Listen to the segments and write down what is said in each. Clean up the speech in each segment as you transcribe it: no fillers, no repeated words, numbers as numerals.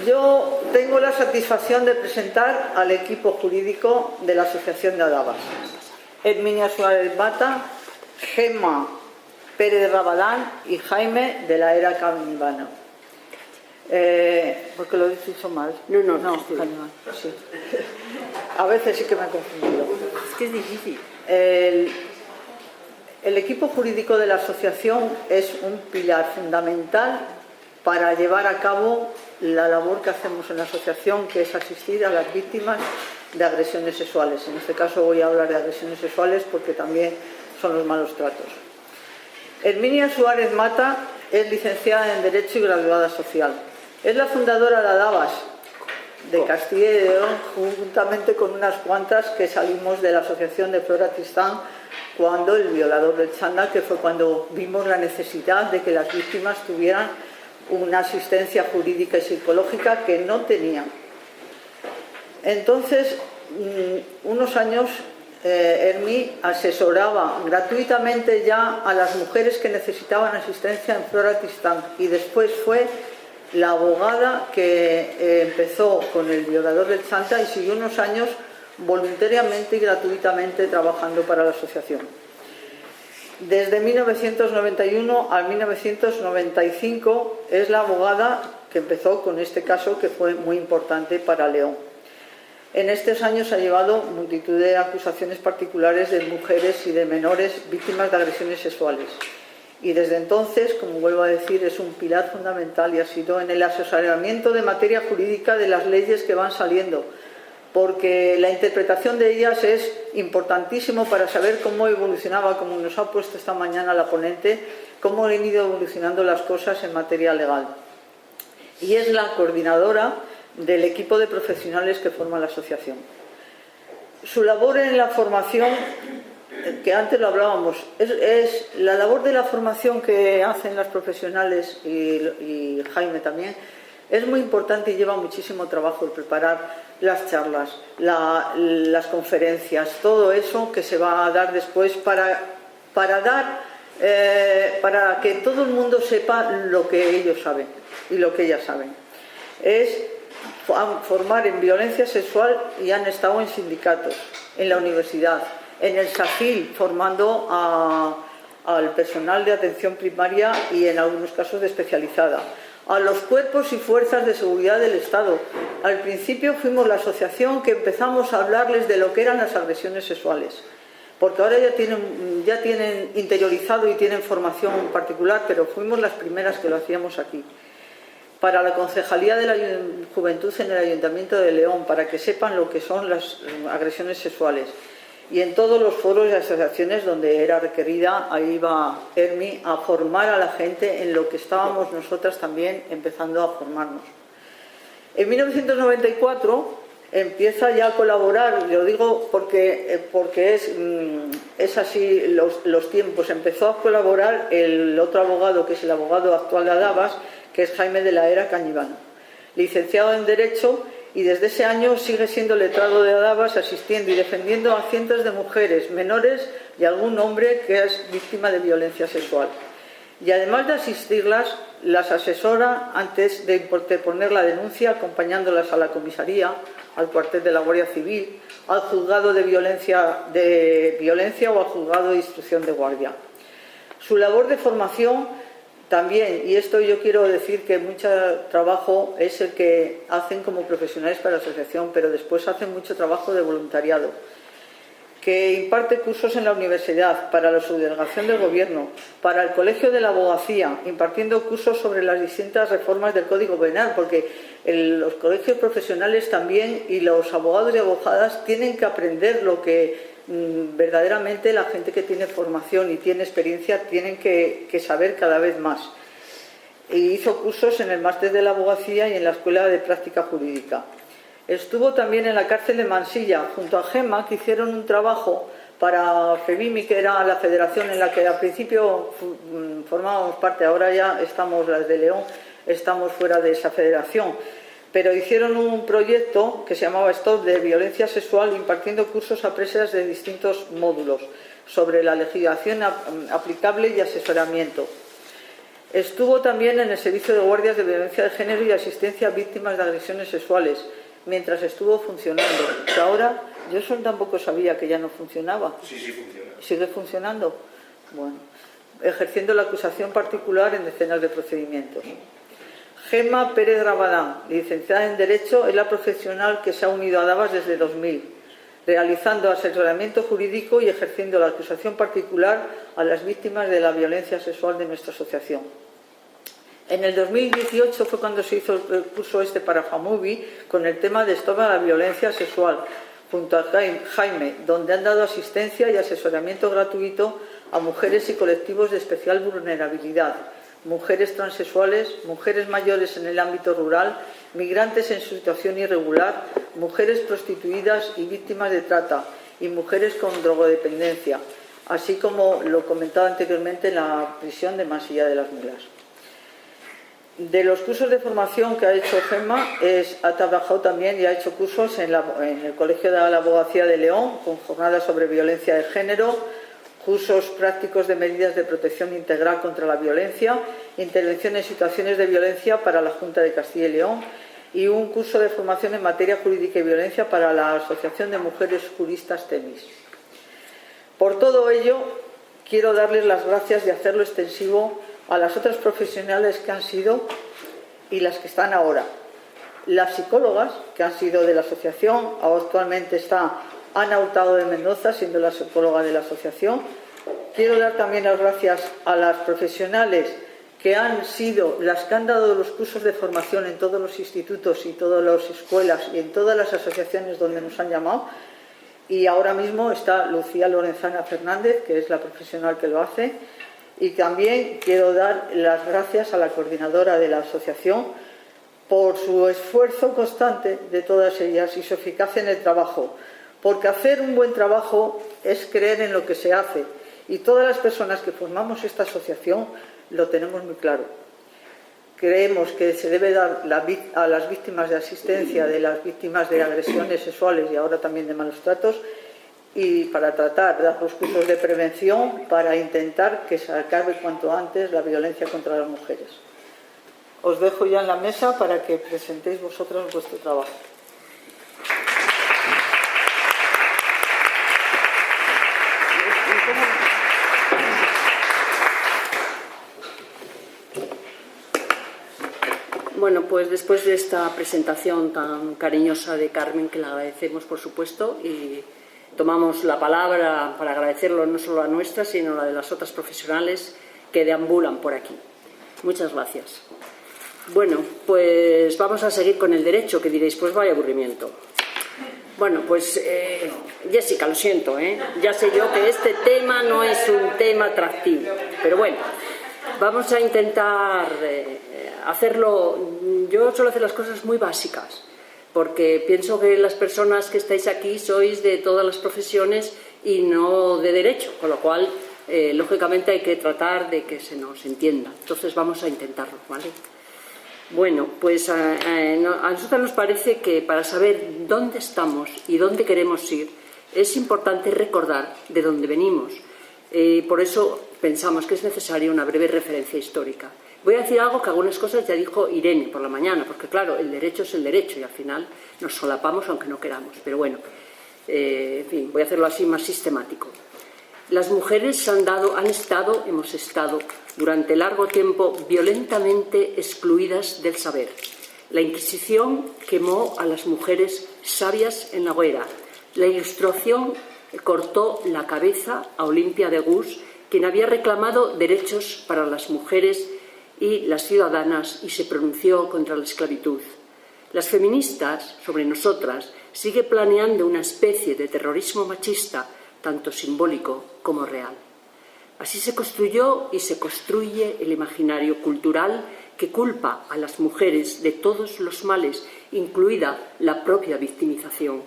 Yo tengo la satisfacción de presentar al equipo jurídico de la Asociación de Adabas. Herminia Suárez Mata, Gemma Pérez Rabadán y Jaime de la Era Cañivano. Porque lo he dicho mal. No, Cañivano, sí. A veces sí que me he confundido. Es que es difícil. El equipo jurídico de la asociación es un pilar fundamental para llevar a cabo la labor que hacemos en la asociación, que es asistir a las víctimas de agresiones sexuales. En este caso voy a hablar de agresiones sexuales porque también son los malos tratos. Herminia Suárez Mata es licenciada en Derecho y graduada social. Es la fundadora de Adabas de Castilla y León, juntamente con unas cuantas que salimos de la asociación de Flora Tristán cuando el violador del chándal, que fue cuando vimos la necesidad de que las víctimas tuvieran una asistencia jurídica y psicológica que no tenían. Entonces, unos años, Hermi asesoraba gratuitamente ya a las mujeres que necesitaban asistencia en Flora Tristán, y después fue la abogada que empezó con el violador del chándal y siguió unos años voluntariamente y gratuitamente trabajando para la asociación. Desde 1991 al 1995 es la abogada que empezó con este caso, que fue muy importante para León. En estos años ha llevado multitud de acusaciones particulares de mujeres y de menores víctimas de agresiones sexuales. Y desde entonces, como vuelvo a decir, es un pilar fundamental y ha sido en el asesoramiento de materia jurídica de las leyes que van saliendo, porque la interpretación de ellas es importantísimo para saber cómo evolucionaba, como nos ha puesto esta mañana la ponente, cómo han ido evolucionando las cosas en materia legal. Y es la coordinadora del equipo de profesionales que forma la asociación. Su labor en la formación, que antes lo hablábamos, es la labor de la formación que hacen las profesionales y Jaime también, es muy importante y lleva muchísimo trabajo el preparar las charlas, las conferencias, todo eso que se va a dar después para que todo el mundo sepa lo que ellos saben y lo que ellas saben. Es formar en violencia sexual, y han estado en sindicatos, en la universidad, en el SACIL, formando al personal de atención primaria y en algunos casos de especializada, a los cuerpos y fuerzas de seguridad del Estado. Al principio fuimos la asociación que empezamos a hablarles de lo que eran las agresiones sexuales, porque ahora ya tienen interiorizado y tienen formación particular, pero fuimos las primeras que lo hacíamos aquí. Para la Concejalía de la Juventud en el Ayuntamiento de León, para que sepan lo que son las agresiones sexuales. Y en todos los foros y asociaciones donde era requerida, ahí iba Hermi a formar a la gente en lo que estábamos nosotras también empezando a formarnos. En 1994 empieza ya a colaborar, lo digo porque es así los tiempos, empezó a colaborar el otro abogado, que es el abogado actual de Adabas, que es Jaime de la Era Cañivano, licenciado en Derecho, y desde ese año sigue siendo letrado de Adabas, asistiendo y defendiendo a cientos de mujeres, menores y algún hombre que es víctima de violencia sexual. Y además de asistirlas, las asesora antes de poner la denuncia, acompañándolas a la comisaría, al cuartel de la Guardia Civil, al juzgado de violencia o al juzgado de instrucción de guardia. Su labor de formación también, y esto yo quiero decir que mucho trabajo es el que hacen como profesionales para la asociación, pero después hacen mucho trabajo de voluntariado, que imparte cursos en la universidad, para la subdelegación del gobierno, para el colegio de la abogacía, impartiendo cursos sobre las distintas reformas del Código Penal, porque los colegios profesionales también y los abogados y abogadas tienen que aprender lo que verdaderamente la gente que tiene formación y tiene experiencia tienen que saber cada vez más. Y hizo cursos en el máster de la abogacía y en la escuela de práctica jurídica. Estuvo también en la cárcel de Mansilla junto a Gemma, que hicieron un trabajo para FEBIMI, que era la federación en la que al principio formábamos parte, ahora ya estamos, las de León, estamos fuera de esa federación. Pero hicieron un proyecto que se llamaba Stop de violencia sexual, impartiendo cursos a presas de distintos módulos sobre la legislación aplicable y asesoramiento. Estuvo también en el Servicio de Guardias de Violencia de Género y Asistencia a Víctimas de Agresiones Sexuales, mientras estuvo funcionando. Que ahora, yo eso tampoco sabía que ya no funcionaba. Sí, sí funciona. ¿Sigue funcionando? Bueno, ejerciendo la acusación particular en decenas de procedimientos. Gemma Pérez Rabadán, licenciada en Derecho, es la profesional que se ha unido a Davas desde 2000, realizando asesoramiento jurídico y ejerciendo la acusación particular a las víctimas de la violencia sexual de nuestra asociación. En el 2018 fue cuando se hizo el curso para FAMUVI con el tema de Stop a la Violencia Sexual, junto a Jaime, donde han dado asistencia y asesoramiento gratuito a mujeres y colectivos de especial vulnerabilidad, mujeres transexuales, mujeres mayores en el ámbito rural, migrantes en situación irregular, mujeres prostituidas y víctimas de trata y mujeres con drogodependencia, así como lo comentaba anteriormente en la prisión de Masilla de las Mulas. De los cursos de formación que ha hecho Gemma, ha trabajado también y ha hecho cursos en el Colegio de la Abogacía de León, con jornadas sobre violencia de género, cursos prácticos de medidas de protección integral contra la violencia, intervención en situaciones de violencia para la Junta de Castilla y León y un curso de formación en materia jurídica y violencia para la Asociación de Mujeres Juristas TEMIS. Por todo ello, quiero darles las gracias y hacerlo extensivo a las otras profesionales que han sido y las que están ahora. Las psicólogas, que han sido de la asociación, actualmente está Ana Hurtado de Mendoza, siendo la psicóloga de la asociación. Quiero dar también las gracias a las profesionales que han sido las que han dado los cursos de formación en todos los institutos y todas las escuelas y en todas las asociaciones donde nos han llamado. Y ahora mismo está Lucía Lorenzana Fernández, que es la profesional que lo hace. Y también quiero dar las gracias a la coordinadora de la asociación por su esfuerzo constante de todas ellas y su eficacia en el trabajo. Porque hacer un buen trabajo es creer en lo que se hace. Y todas las personas que formamos esta asociación lo tenemos muy claro. Creemos que se debe dar a las víctimas de asistencia, de las víctimas de agresiones sexuales y ahora también de malos tratos, y para tratar de dar los cursos de prevención para intentar que se acabe cuanto antes la violencia contra las mujeres. Os dejo ya en la mesa para que presentéis vosotros vuestro trabajo. Bueno, pues después de esta presentación tan cariñosa de Carmen, que le agradecemos por supuesto, y tomamos la palabra para agradecerlo no solo a nuestra, sino a la de las otras profesionales que deambulan por aquí. Muchas gracias. Bueno, pues vamos a seguir con el derecho, que diréis, pues vaya aburrimiento. Bueno, pues Jessica, lo siento, ya sé yo que este tema no es un tema atractivo, pero bueno, vamos a intentar hacerlo. Yo suelo hacer las cosas muy básicas, porque pienso que las personas que estáis aquí sois de todas las profesiones y no de derecho, con lo cual, lógicamente, hay que tratar de que se nos entienda. Entonces vamos a intentarlo, ¿vale? Bueno, pues a nosotros nos parece que para saber dónde estamos y dónde queremos ir, es importante recordar de dónde venimos. Por eso pensamos que es necesaria una breve referencia histórica. Voy a decir algo que algunas cosas ya dijo Irene por la mañana, porque claro, el derecho es el derecho y al final nos solapamos aunque no queramos. Pero bueno, en fin, voy a hacerlo así más sistemático. Las mujeres hemos estado durante largo tiempo violentamente excluidas del saber. La Inquisición quemó a las mujeres sabias en la hoguera. La Ilustración cortó la cabeza a Olimpia de Gus, quien había reclamado derechos para las mujeres y las ciudadanas y se pronunció contra la esclavitud. Las feministas, sobre nosotras, sigue planeando una especie de terrorismo machista, tanto simbólico como real. Así se construyó y se construye el imaginario cultural que culpa a las mujeres de todos los males, incluida la propia victimización,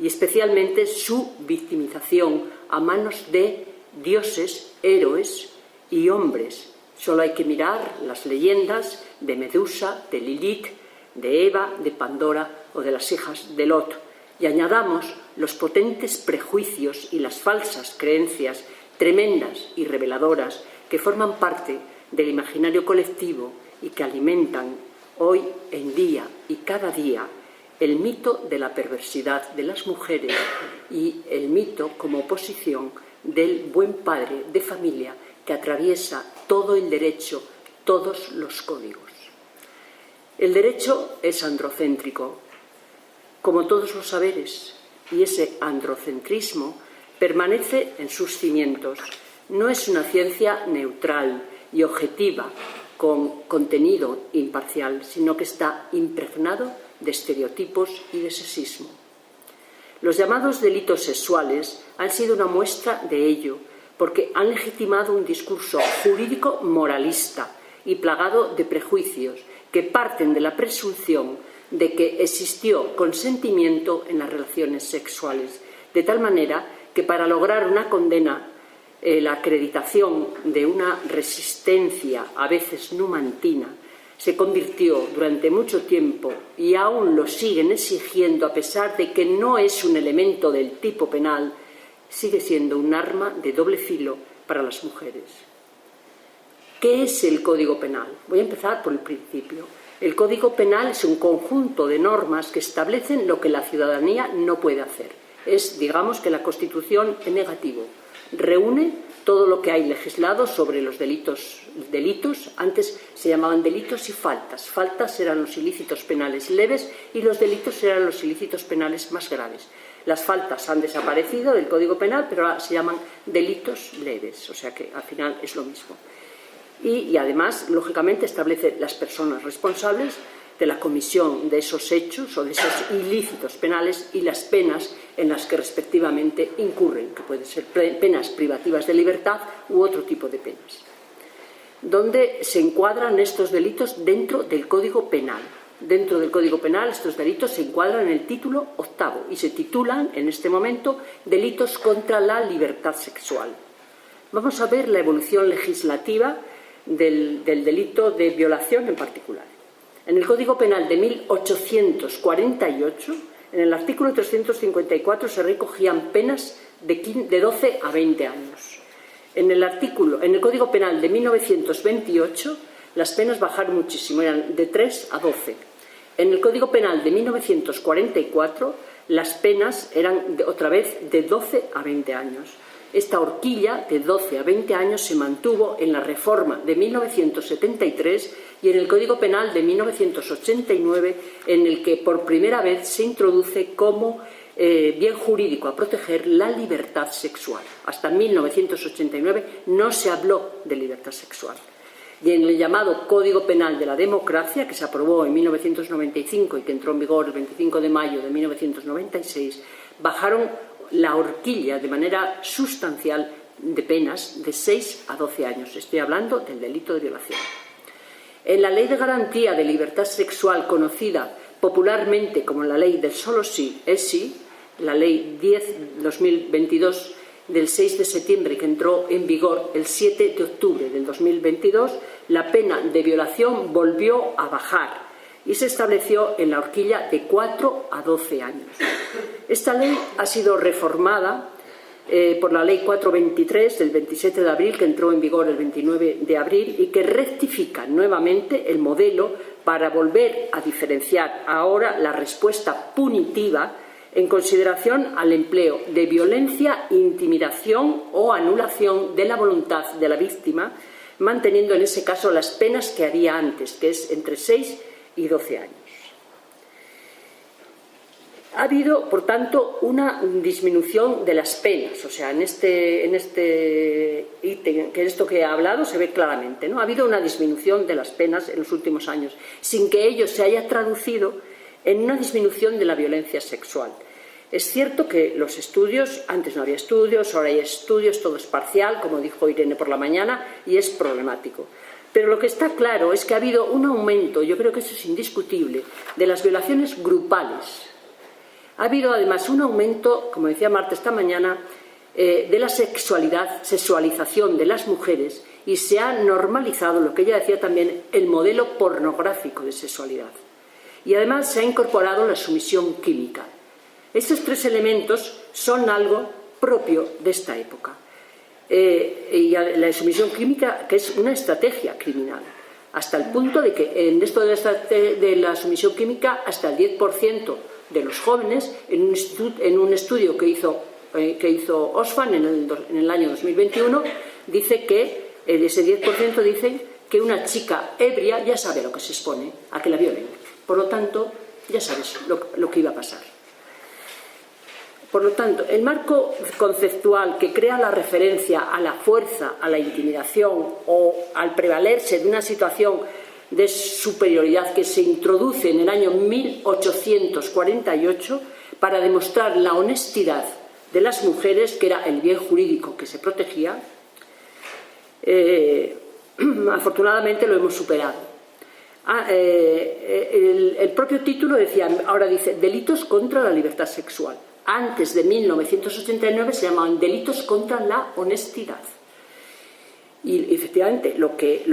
y especialmente su victimización a manos de dioses, héroes y hombres. Solo hay que mirar las leyendas de Medusa, de Lilith, de Eva, de Pandora o de las hijas de Lot, y añadamos los potentes prejuicios y las falsas creencias tremendas y reveladoras que forman parte del imaginario colectivo y que alimentan hoy en día y cada día el mito de la perversidad de las mujeres y el mito como oposición del buen padre de familia que atraviesa todo el derecho, todos los códigos. El derecho es androcéntrico, como todos los saberes, y ese androcentrismo permanece en sus cimientos. No es una ciencia neutral y objetiva, con contenido imparcial, sino que está impregnado de estereotipos y de sexismo. Los llamados delitos sexuales han sido una muestra de ello, porque han legitimado un discurso jurídico moralista y plagado de prejuicios que parten de la presunción de que existió consentimiento en las relaciones sexuales, de tal manera que para lograr una condena, la acreditación de una resistencia a veces numantina se convirtió durante mucho tiempo, y aún lo siguen exigiendo a pesar de que no es un elemento del tipo penal, sigue siendo un arma de doble filo para las mujeres. ¿Qué es el Código Penal? Voy a empezar por el principio. El Código Penal es un conjunto de normas que establecen lo que la ciudadanía no puede hacer. Es, digamos, que la Constitución en negativo. Reúne todo lo que hay legislado sobre los delitos. Antes se llamaban delitos y faltas. Faltas eran los ilícitos penales leves y los delitos eran los ilícitos penales más graves. Las faltas han desaparecido del Código Penal, pero ahora se llaman delitos leves, o sea que al final es lo mismo. Y además, lógicamente, establece las personas responsables de la comisión de esos hechos o de esos ilícitos penales y las penas en las que respectivamente incurren, que pueden ser penas privativas de libertad u otro tipo de penas. ¿Dónde se encuadran estos delitos? Dentro del Código Penal. Dentro del Código Penal estos delitos se encuadran en el título 8 y se titulan en este momento delitos contra la libertad sexual. Vamos a ver la evolución legislativa del delito de violación en particular. En el Código Penal de 1848, en el artículo 354 se recogían penas de 12 a 20 años. En el Código Penal de 1928 las penas bajaron muchísimo, eran de 3 a 12. En el Código Penal de 1944 las penas eran otra vez de 12 a 20 años. Esta horquilla de 12 a 20 años se mantuvo en la reforma de 1973 y en el Código Penal de 1989, en el que por primera vez se introduce como bien jurídico a proteger la libertad sexual. Hasta 1989 no se habló de libertad sexual. Y en el llamado Código Penal de la Democracia, que se aprobó en 1995 y que entró en vigor el 25 de mayo de 1996, bajaron la horquilla de manera sustancial de penas de 6 a 12 años. Estoy hablando del delito de violación. En la Ley de Garantía de Libertad Sexual, conocida popularmente como la Ley del Solo Sí es Sí, la Ley 10/2022 del 6 de septiembre, que entró en vigor el 7 de octubre del 2022, la pena de violación volvió a bajar y se estableció en la horquilla de 4 a 12 años. Esta ley ha sido reformada por la Ley 423 del 27 de abril, que entró en vigor el 29 de abril y que rectifica nuevamente el modelo para volver a diferenciar ahora la respuesta punitiva en consideración al empleo de violencia, intimidación o anulación de la voluntad de la víctima, manteniendo en ese caso las penas que había antes, que es entre 6 y 12 años. Ha habido, por tanto, una disminución de las penas, o sea, en este ítem, que esto que he hablado se ve claramente, ¿no? Ha habido una disminución de las penas en los últimos años, sin que ello se haya traducido en una disminución de la violencia sexual. Es cierto que los estudios, antes no había estudios, ahora hay estudios, todo es parcial, como dijo Irene por la mañana, y es problemático. Pero lo que está claro es que ha habido un aumento, yo creo que eso es indiscutible, de las violaciones grupales. Ha habido además un aumento, como decía Marta esta mañana, de la sexualización de las mujeres, y se ha normalizado, lo que ella decía también, el modelo pornográfico de sexualidad. Y además se ha incorporado la sumisión química. Estos tres elementos son algo propio de esta época. y la sumisión química, que es una estrategia criminal, hasta el punto de que en esto de la sumisión química, hasta el 10% de los jóvenes, en un estudio que hizo Oxfam en el año 2021, dice que ese 10% dicen que una chica ebria ya sabe a lo que se expone, a que la violen. Por lo tanto, ya sabes lo que iba a pasar. Por lo tanto, el marco conceptual que crea la referencia a la fuerza, a la intimidación o al prevalerse de una situación de superioridad que se introduce en el año 1848 para demostrar la honestidad de las mujeres, que era el bien jurídico que se protegía, afortunadamente lo hemos superado. El propio título decía, ahora dice, delitos contra la libertad sexual. Antes de 1989 se llamaban delitos contra la honestidad. Y efectivamente lo que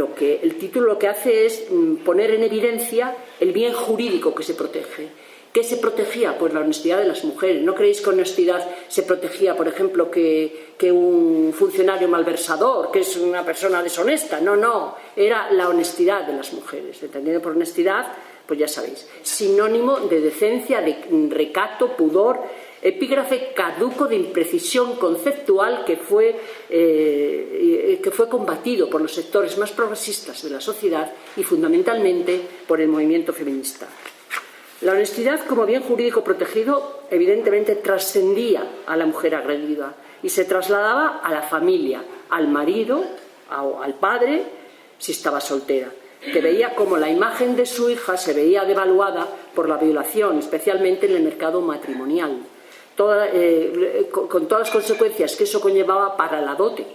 el título lo que hace es poner en evidencia el bien jurídico que se protege. ¿Qué se protegía? Pues la honestidad de las mujeres. ¿No creéis que honestidad se protegía, por ejemplo, que un funcionario malversador, que es una persona deshonesta? No, era la honestidad de las mujeres. Entendiendo por honestidad, pues ya sabéis, sinónimo de decencia, de recato, pudor, epígrafe caduco de imprecisión conceptual que fue combatido por los sectores más progresistas de la sociedad y fundamentalmente por el movimiento feminista. La honestidad como bien jurídico protegido evidentemente trascendía a la mujer agredida y se trasladaba a la familia, al marido, al padre, si estaba soltera, que veía como la imagen de su hija se veía devaluada por la violación, especialmente en el mercado matrimonial, con todas las consecuencias que eso conllevaba para la dote,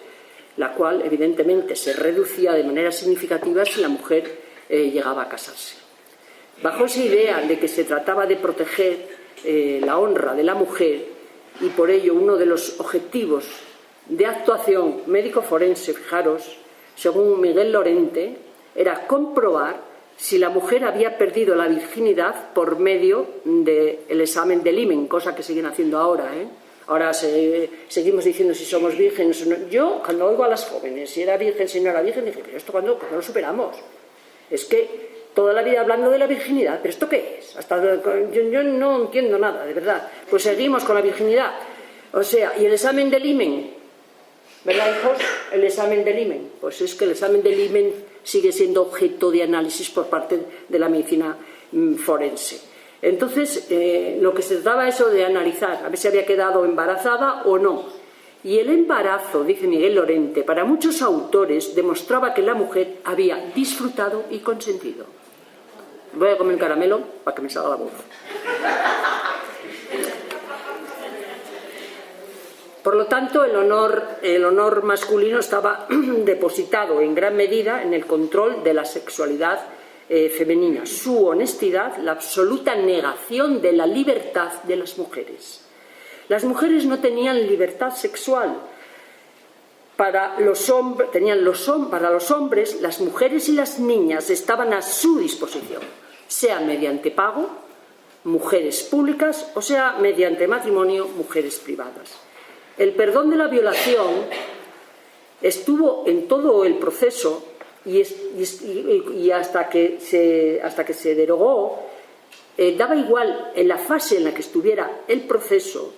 la cual evidentemente se reducía de manera significativa si la mujer llegaba a casarse. Bajo esa idea de que se trataba de proteger la honra de la mujer y por ello uno de los objetivos de actuación médico-forense, fijaros, según Miguel Lorente, era comprobar si la mujer había perdido la virginidad por medio del examen del himen, cosa que siguen haciendo ahora, Ahora seguimos diciendo si somos vírgenes o no. Yo, cuando oigo a las jóvenes, si era virgen, si no era virgen, dije, pero esto ¿cuándo lo superamos? Es que toda la vida hablando de la virginidad, ¿pero esto qué es? Yo no entiendo nada, de verdad. Pues seguimos con la virginidad. O sea, y el examen del himen, ¿verdad, hijos? El examen del himen. Pues es que el examen del himen sigue siendo objeto de análisis por parte de la medicina forense. Entonces, lo que se trataba eso de analizar, a ver si había quedado embarazada o no. Y el embarazo, dice Miguel Lorente, para muchos autores demostraba que la mujer había disfrutado y consentido. Voy a comer un caramelo para que me salga la voz. Por lo tanto, el honor masculino estaba depositado en gran medida en el control de la sexualidad femenina, su honestidad, la absoluta negación de la libertad de las mujeres. Las mujeres no tenían libertad sexual. Para los hombres, las mujeres y las niñas estaban a su disposición, sea mediante pago, mujeres públicas, o sea mediante matrimonio, mujeres privadas. El perdón de la violación estuvo en todo el proceso y hasta que se derogó, daba igual en la fase en la que estuviera el proceso,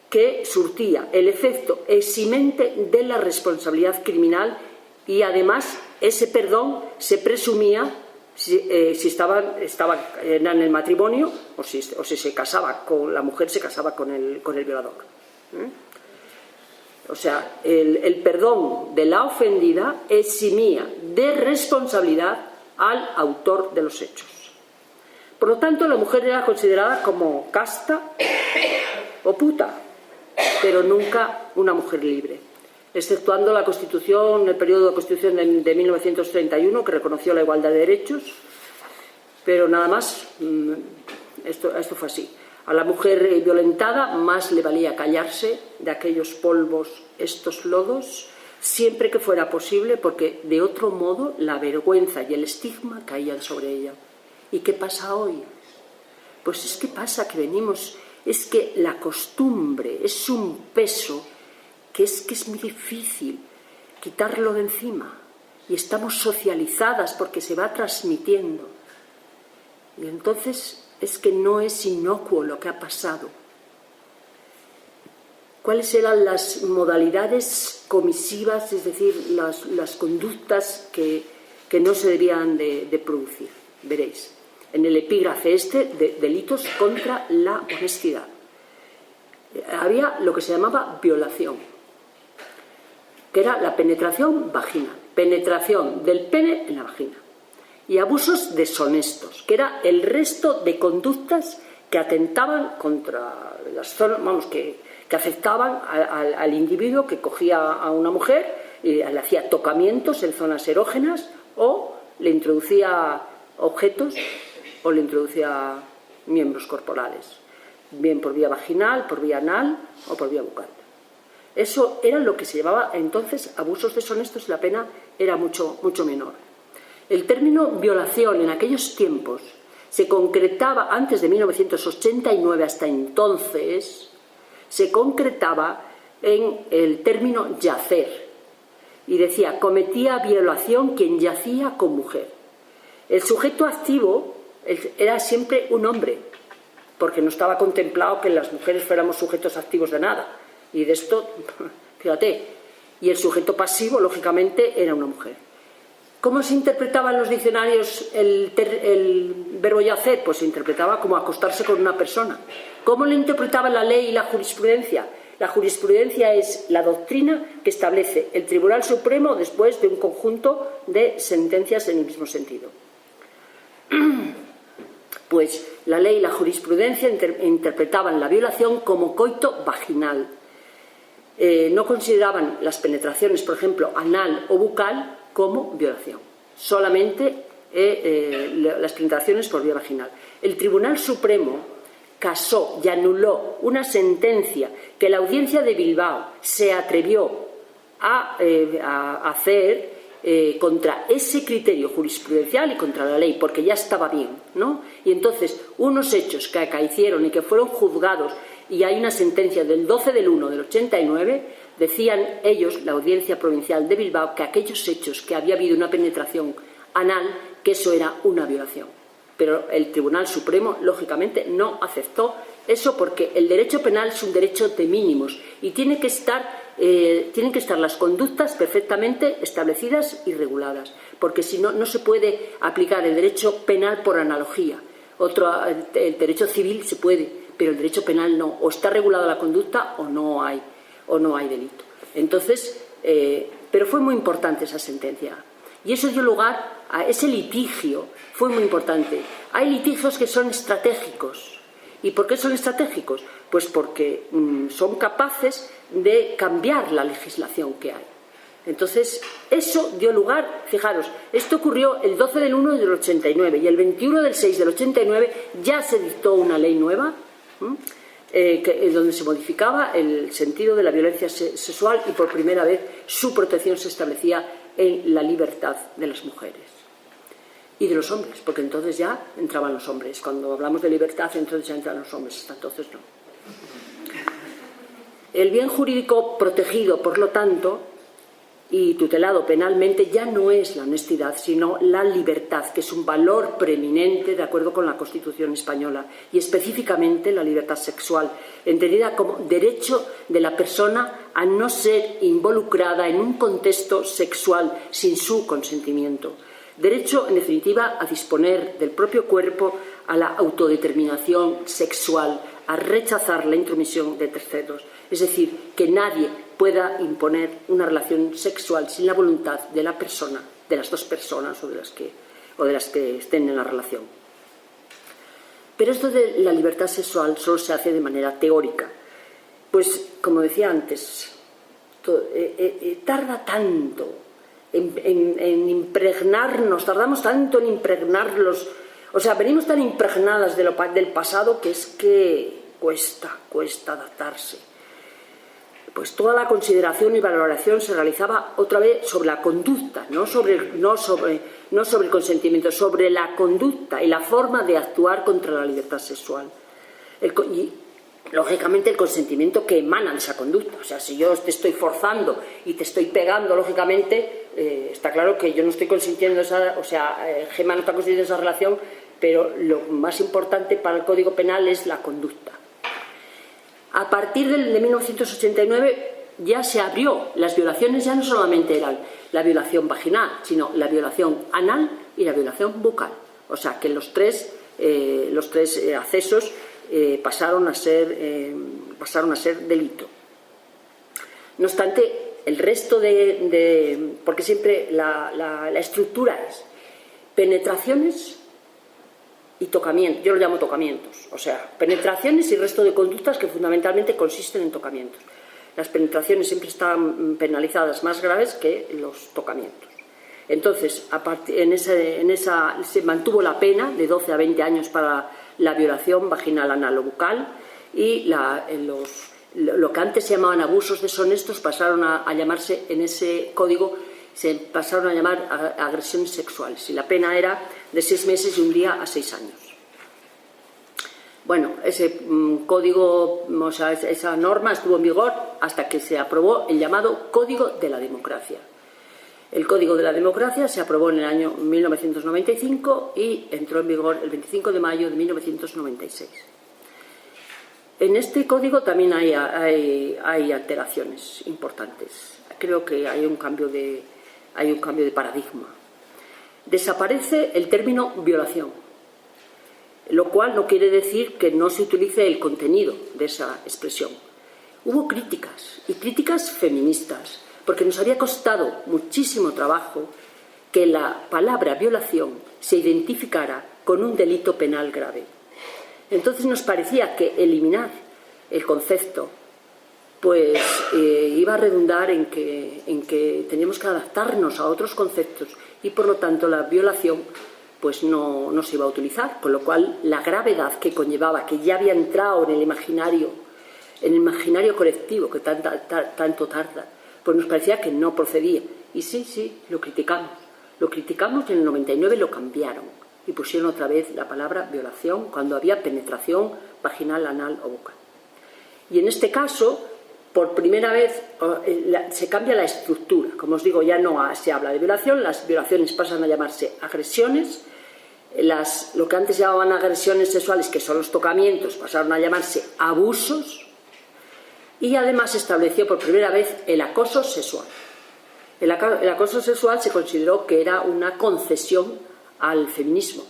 que surtía el efecto eximente de la responsabilidad criminal y además ese perdón se presumía si eran en el matrimonio o si se casaba con la mujer, se casaba con el violador. O sea, el perdón de la ofendida eximía de responsabilidad al autor de los hechos. Por lo tanto, la mujer era considerada como casta o puta, pero nunca una mujer libre, exceptuando la Constitución, el periodo de Constitución de 1931, que reconoció la igualdad de derechos, pero nada más, esto fue así. A la mujer violentada más le valía callarse de aquellos polvos, estos lodos, siempre que fuera posible, porque de otro modo la vergüenza y el estigma caían sobre ella. ¿Y qué pasa hoy? Pues es que pasa que es que la costumbre es un peso que es muy difícil quitarlo de encima, y estamos socializadas porque se va transmitiendo. Y entonces es que no es inocuo lo que ha pasado. ¿Cuáles eran las modalidades comisivas, es decir, las conductas que no se debían de producir? Veréis, en el epígrafe de delitos contra la honestidad. Había lo que se llamaba violación, que era la penetración vaginal, penetración del pene en la vagina. Y abusos deshonestos, que era el resto de conductas que atentaban contra las zonas, que afectaban al individuo que cogía a una mujer y le hacía tocamientos en zonas erógenas, o le introducía objetos o le introducía miembros corporales, bien por vía vaginal, por vía anal o por vía bucal. Eso era lo que se llamaba entonces abusos deshonestos, y la pena era mucho menor. El término violación en aquellos tiempos se concretaba, antes de 1989 hasta entonces, se concretaba en el término yacer, y decía: cometía violación quien yacía con mujer. El sujeto activo era siempre un hombre, porque no estaba contemplado que las mujeres fuéramos sujetos activos de nada, y de esto, fíjate, y el sujeto pasivo, lógicamente, era una mujer. ¿Cómo se interpretaba en los diccionarios el verbo yacer? Pues se interpretaba como acostarse con una persona. ¿Cómo lo interpretaba la ley y la jurisprudencia? La jurisprudencia es la doctrina que establece el Tribunal Supremo después de un conjunto de sentencias en el mismo sentido. Pues la ley y la jurisprudencia interpretaban la violación como coito vaginal. No consideraban las penetraciones, por ejemplo, anal o bucal, como violación. Solamente las penetraciones por vía vaginal. El Tribunal Supremo casó y anuló una sentencia que la Audiencia de Bilbao se atrevió a hacer contra ese criterio jurisprudencial y contra la ley, porque ya estaba bien, ¿no? Y entonces unos hechos que acaecieron y que fueron juzgados, y hay una sentencia del 12 del 1 del 89, decían ellos, la Audiencia Provincial de Bilbao, que aquellos hechos que había habido una penetración anal, que eso era una violación. Pero el Tribunal Supremo, lógicamente, no aceptó eso, porque el derecho penal es un derecho de mínimos y tienen que estar las conductas perfectamente establecidas y reguladas, porque si no, no se puede aplicar el derecho penal por analogía. El derecho civil se puede, pero el derecho penal no. O está regulada la conducta o no hay delito. Entonces, pero fue muy importante esa sentencia. Y eso dio lugar a ese litigio, fue muy importante. Hay litigios que son estratégicos. ¿Y por qué son estratégicos? Pues porque son capaces de cambiar la legislación que hay. Entonces, eso dio lugar, fijaros, esto ocurrió el 12 del 1 del 89 y el 21 del 6 del 89 ya se dictó una ley nueva, donde se modificaba el sentido de la violencia sexual, y por primera vez su protección se establecía en la libertad de las mujeres y de los hombres, porque entonces ya entraban los hombres. Cuando hablamos de libertad, entonces ya entran los hombres, hasta entonces no. El bien jurídico protegido, por lo tanto, y tutelado penalmente, ya no es la honestidad, sino la libertad, que es un valor preeminente de acuerdo con la Constitución española, y específicamente la libertad sexual, entendida como derecho de la persona a no ser involucrada en un contexto sexual sin su consentimiento. Derecho, en definitiva, a disponer del propio cuerpo, a la autodeterminación sexual, a rechazar la intromisión de terceros. Es decir, que nadie pueda imponer una relación sexual sin la voluntad de la persona, de las dos personas o de las que estén en la relación. Pero esto de la libertad sexual solo se hace de manera teórica. Pues, como decía antes, tarda tanto en impregnarnos, tardamos tanto en impregnarlos, o sea, venimos tan impregnadas del pasado que es que cuesta adaptarse. Pues toda la consideración y valoración se realizaba otra vez sobre la conducta, no sobre el consentimiento, sobre la conducta y la forma de actuar contra la libertad sexual. lógicamente, el consentimiento que emana de esa conducta. O sea, si yo te estoy forzando y te estoy pegando, lógicamente, está claro que yo no estoy consintiendo Gemma no está consintiendo esa relación, pero lo más importante para el Código Penal es la conducta. A partir de 1989 ya se abrió. Las violaciones ya no solamente eran la violación vaginal, sino la violación anal y la violación bucal. O sea, que los tres accesos pasaron a ser delito. No obstante, el resto porque siempre la estructura es penetraciones y tocamientos. Yo lo llamo tocamientos. O sea, penetraciones y resto de conductas que fundamentalmente consisten en tocamientos. Las penetraciones siempre están penalizadas más graves que los tocamientos. Entonces, se mantuvo la pena de 12 a 20 años para la violación vaginal, anal o bucal, y lo que antes se llamaban abusos deshonestos pasaron a llamarse, en ese código, se pasaron a llamar agresiones sexuales, y la pena era de 6 meses y 1 día a 6 años. Bueno, ese código, o sea, esa norma estuvo en vigor hasta que se aprobó el llamado Código de la Democracia. El Código de la Democracia se aprobó en el año 1995 y entró en vigor el 25 de mayo de 1996. En este código también hay alteraciones importantes. Creo que hay un cambio de paradigma. Desaparece el término violación, lo cual no quiere decir que no se utilice el contenido de esa expresión. Hubo críticas, y críticas feministas, porque nos había costado muchísimo trabajo que la palabra violación se identificara con un delito penal grave. Entonces nos parecía que eliminar el concepto pues iba a redundar en que teníamos que adaptarnos a otros conceptos y por lo tanto la violación pues no se iba a utilizar, con lo cual la gravedad que conllevaba, que ya había entrado en el imaginario colectivo que tanto tarda, pues nos parecía que no procedía. Y sí, lo criticamos y en el 99 lo cambiaron y pusieron otra vez la palabra violación cuando había penetración vaginal, anal o bucal. Y en este caso, por primera vez, se cambia la estructura. Como os digo, ya no se habla de violación, las violaciones pasan a llamarse agresiones, lo que antes llamaban agresiones sexuales, que son los tocamientos, pasaron a llamarse abusos, y además se estableció por primera vez el acoso sexual. El acoso sexual se consideró que era una concesión al feminismo,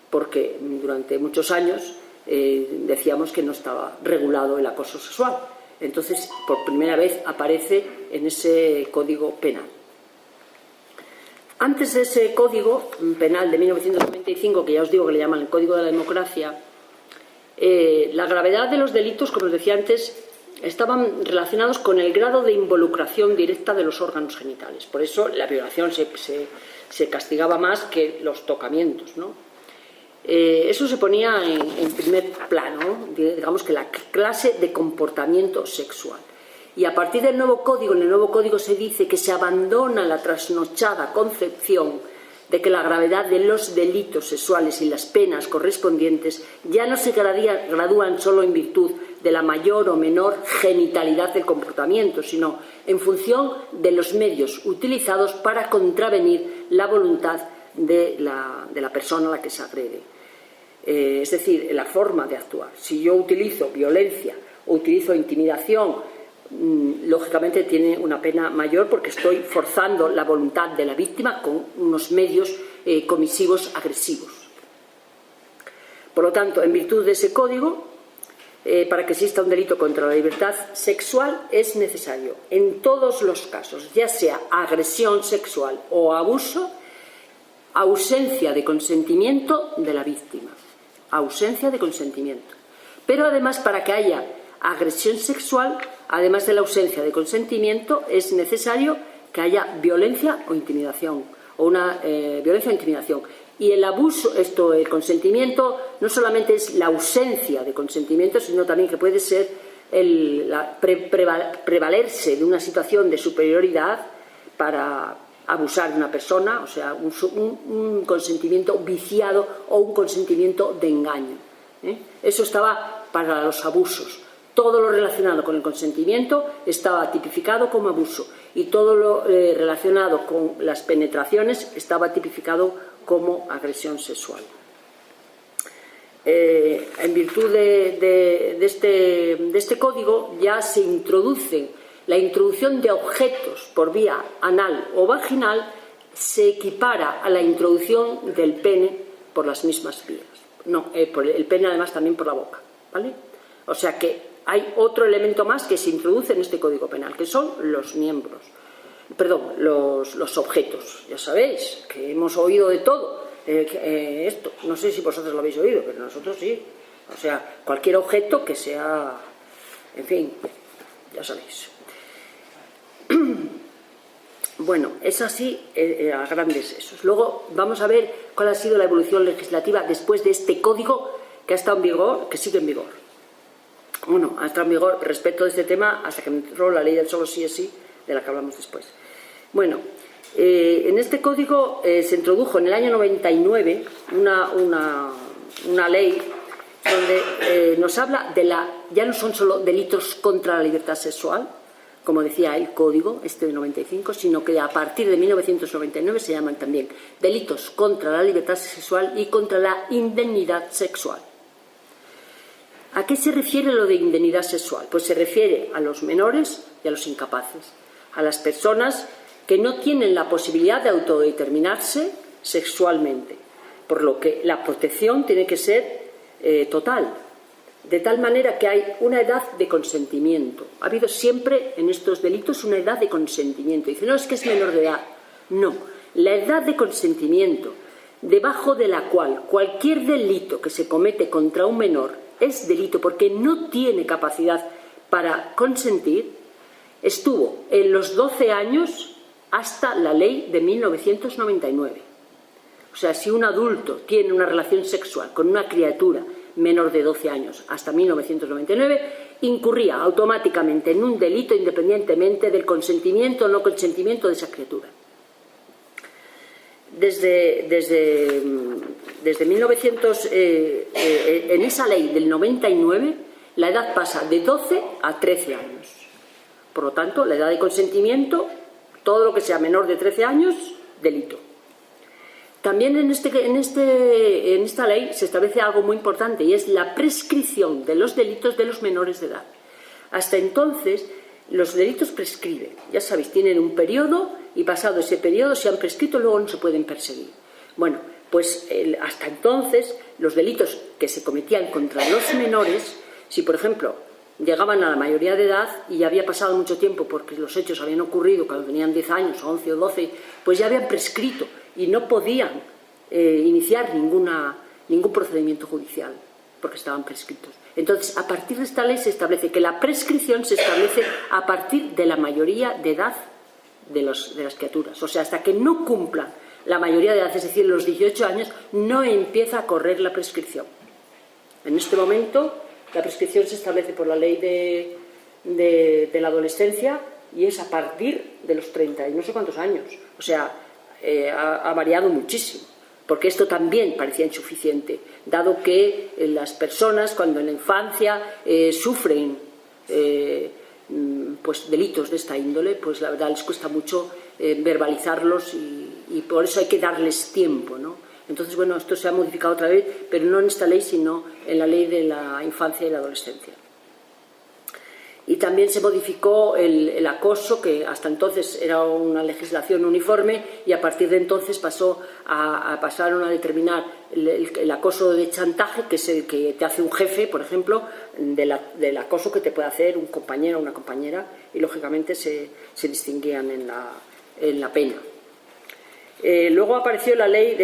porque durante muchos años decíamos que no estaba regulado el acoso sexual. Entonces, por primera vez aparece en ese Código Penal. Antes de ese Código Penal de 1995, que ya os digo que le llaman el Código de la Democracia, la gravedad de los delitos, como os decía antes, estaban relacionados con el grado de involucración directa de los órganos genitales. Por eso la violación se castigaba más que los tocamientos, ¿no? Eso se ponía en primer plano, digamos que la clase de comportamiento sexual. Y a partir del nuevo código, en el nuevo código se dice que se abandona la trasnochada concepción de que la gravedad de los delitos sexuales y las penas correspondientes ya no se gradúan solo en virtud de la mayor o menor genitalidad del comportamiento, sino en función de los medios utilizados para contravenir la voluntad de la persona a la que se agrede. Es decir, la forma de actuar. Si yo utilizo violencia o utilizo intimidación, lógicamente tiene una pena mayor porque estoy forzando la voluntad de la víctima con unos medios comisivos agresivos. Por lo tanto, en virtud de ese código, para que exista un delito contra la libertad sexual es necesario, en todos los casos, ya sea agresión sexual o abuso, ausencia de consentimiento de la víctima. Ausencia de consentimiento. Pero además, para que haya agresión sexual, además de la ausencia de consentimiento, es necesario que haya violencia o intimidación, o una violencia o intimidación. Y el abuso, el consentimiento, no solamente es la ausencia de consentimiento, sino también que puede ser prevalerse de una situación de superioridad para abusar de una persona, o sea, un consentimiento viciado o un consentimiento de engaño. Eso estaba para los abusos. Todo lo relacionado con el consentimiento estaba tipificado como abuso y todo lo relacionado con las penetraciones estaba tipificado como agresión sexual. En virtud de este código ya se introduce la introducción de objetos por vía anal o vaginal, se equipara a la introducción del pene por las mismas vías. No, el pene además también por la boca, ¿vale? O sea que hay otro elemento más que se introduce en este Código Penal, que son los miembros, perdón, los objetos. Ya sabéis que hemos oído de todo. Esto, no sé si vosotros lo habéis oído, pero nosotros sí. O sea, cualquier objeto que sea, en fin, ya sabéis. Bueno, es así a grandes esos. Luego vamos a ver cuál ha sido la evolución legislativa después de este código que ha estado en vigor, que sigue en vigor. Bueno, ha estado en vigor respecto de este tema hasta que entró la ley del solo sí es sí, de la que hablamos después. Bueno, en este código se introdujo en el año 99 una ley donde nos habla de ya no son solo delitos contra la libertad sexual, como decía el código de 95, sino que a partir de 1999 se llaman también delitos contra la libertad sexual y contra la indemnidad sexual. ¿A qué se refiere lo de indemnidad sexual? Pues se refiere a los menores y a los incapaces, a las personas que no tienen la posibilidad de autodeterminarse sexualmente, por lo que la protección tiene que ser total, de tal manera que hay una edad de consentimiento. Ha habido siempre en estos delitos una edad de consentimiento. Dice, no, es que es menor de edad. No, la edad de consentimiento, debajo de la cual cualquier delito que se comete contra un menor es delito porque no tiene capacidad para consentir, estuvo en los 12 años hasta la ley de 1999. O sea, si un adulto tiene una relación sexual con una criatura menor de 12 años hasta 1999, incurría automáticamente en un delito independientemente del consentimiento o no consentimiento de esa criatura. Desde 1900, en esa ley del 99, la edad pasa de 12 a 13 años. Por lo tanto, la edad de consentimiento, todo lo que sea menor de 13 años, delito. También en esta ley se establece algo muy importante y es la prescripción de los delitos de los menores de edad. Hasta entonces, los delitos prescriben. Ya sabéis, tienen un periodo y pasado ese periodo, si han prescrito, luego no se pueden perseguir. Bueno, pues hasta entonces, los delitos que se cometían contra los menores, si por ejemplo llegaban a la mayoría de edad y ya había pasado mucho tiempo porque los hechos habían ocurrido cuando tenían 10 años, 11 o 12, pues ya habían prescrito y no podían iniciar ningún procedimiento judicial porque estaban prescritos. Entonces, a partir de esta ley se establece que la prescripción se establece a partir de la mayoría de edad de las criaturas. O sea, hasta que no cumplan la mayoría de edad, es decir, los 18 años, no empieza a correr la prescripción. En este momento, la prescripción se establece por la ley de la adolescencia y es a partir de los 30 y no sé cuántos años. O sea, ha variado muchísimo, porque esto también parecía insuficiente, dado que las personas cuando en la infancia sufren pues delitos de esta índole, pues la verdad les cuesta mucho verbalizarlos y por eso hay que darles tiempo, ¿no? Entonces, bueno, esto se ha modificado otra vez, pero no en esta ley, sino en la ley de la infancia y la adolescencia. Y también se modificó el acoso, que hasta entonces era una legislación uniforme, y a partir de entonces pasaron a determinar el acoso de chantaje, que es el que te hace un jefe, por ejemplo, del acoso que te puede hacer un compañero o una compañera, y lógicamente se distinguían en la pena. Luego apareció la ley